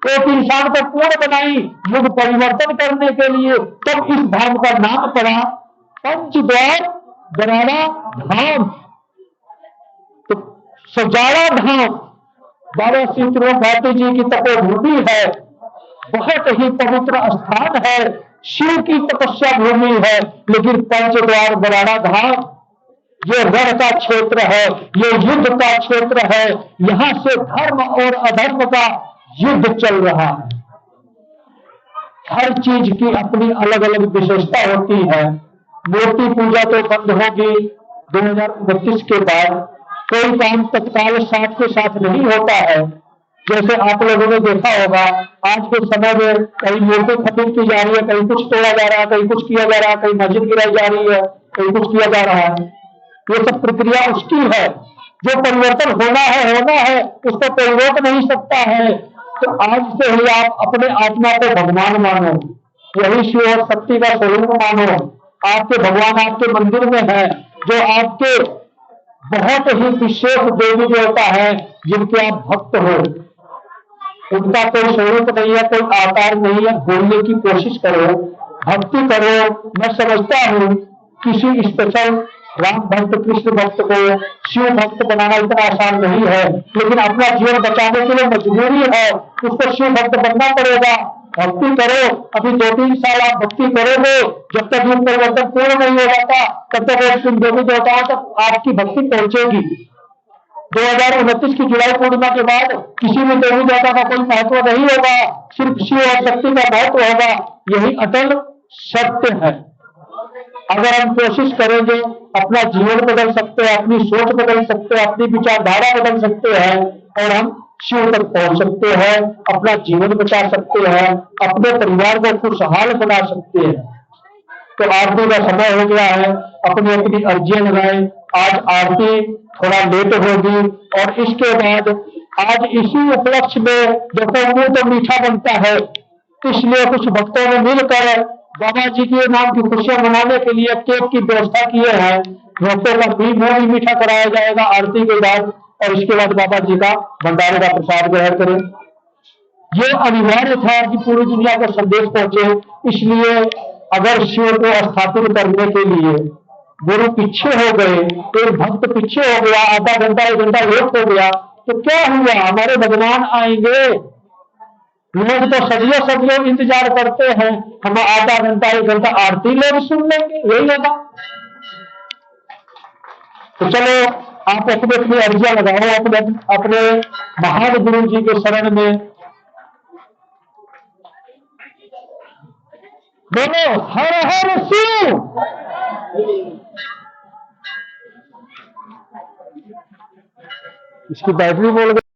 एक इंसान को पूर्ण बनाई युग परिवर्तन करने के लिए, तब इस धाम का नाम पड़ा पंचद्वार बराड़ा धाम। तो सजाड़ा धाम बाबा श्री त्रिलोक भारती जी की तपोभूमि है, बहुत ही पवित्र स्थान है, शिव की तपस्या भूमि है। लेकिन पंचद्वार बराड़ा धाम ये रण का क्षेत्र है, ये युद्ध का क्षेत्र है, यहां से धर्म और अधर्म का युद्ध चल रहा है। हर चीज की अपनी अलग अलग विशेषता होती है। मूर्ति पूजा तो बंद होगी 2029 के बाद, कोई काम तत्काल साथ के साथ नहीं होता है। जैसे आप लोगों ने देखा होगा, आज के समय में कहीं मूर्ति खरीद की जा रही है, कहीं कुछ तोड़ा जा रहा है, कहीं कुछ किया जा रहा है, कहीं मस्जिद गिराई जा रही है, कहीं कुछ किया जा रहा है। ये सब प्रक्रिया उसकी है, जो परिवर्तन होना है, उसको कोई रोक नहीं सकता है। तो आज से ही आप अपने आत्मा को भगवान मानो, यही शिव और शक्ति का स्वरूप मानो। आपके भगवान आपके मंदिर में है, जो आपके बहुत ही विशेष देवी देवता है, जिनके आप भक्त हो। उनका कोई स्वरूप नहीं है, कोई आकार नहीं है, बोलने की कोशिश करो, भक्ति करो। मैं समझता हूं किसी स्पेशल राम भक्त, कृष्ण भक्त को शिव भक्त बनाना इतना आसान नहीं है, लेकिन अपना जीवन बचाने के लिए मजबूरी है, उसको शिव भक्त बनना पड़ेगा। भक्ति करो, अभी 2-3 साल आप भक्ति करोगे, जब तक युग परिवर्तन पूर्ण नहीं हो जाता, तब तक उन देवी देवताओं तक आपकी भक्ति पहुंचेगी। 2029 की जुलाई पूर्णिमा के बाद किसी भी देवी देवता का कोई महत्व नहीं होगा, सिर्फ शिव और शक्ति का महत्व होगा। यही अटल सत्य है। अगर हम कोशिश करेंगे, अपना जीवन बदल सकते हैं, अपनी सोच बदल सकते हैं, अपनी विचारधारा बदल सकते हैं, और हम शिव तक पहुंच सकते हैं, अपना जीवन बचा सकते हैं, अपने परिवार को खुशहाल बना सकते हैं। तो आरती का समय हो गया है, अपनी अपनी अर्जियां लगाएं। आज आरती थोड़ा लेट होगी, और इसके बाद आज इसी उपलक्ष्य में देखो मुंह तो मीठा बनता है, इसलिए कुछ भक्तों ने मिलकर बाबा जी के नाम की खुशियां मनाने के लिए केक की व्यवस्था किए हैं। भक्तों का भी मुंह मीठा कराया जाएगा आरती के बाद, और इसके बाद बाबा जी का भंडारे का प्रसाद ग्रहण करें। ये अनिवार्य था कि पूरी दुनिया को संदेश पहुंचे, इसलिए अगर शिव को स्थापित करने के लिए गुरु पीछे हो गए, एक भक्त पीछे हो गया, आधा घंटा 1 घंटा लेट हो गया, तो क्या हुआ? हमारे भगवान आएंगे। लोग तो सदियों इंतजार करते हैं, हम आधा घंटा 1 घंटा आरती लोग सुन लेंगे, यही होगा। तो चलो आप अपनी अपनी अर्जियां लगाओ, अपने अपने महान गुरु जी के शरण में। बोलो हर हर शिव। इसकी बैटरी बोल गई।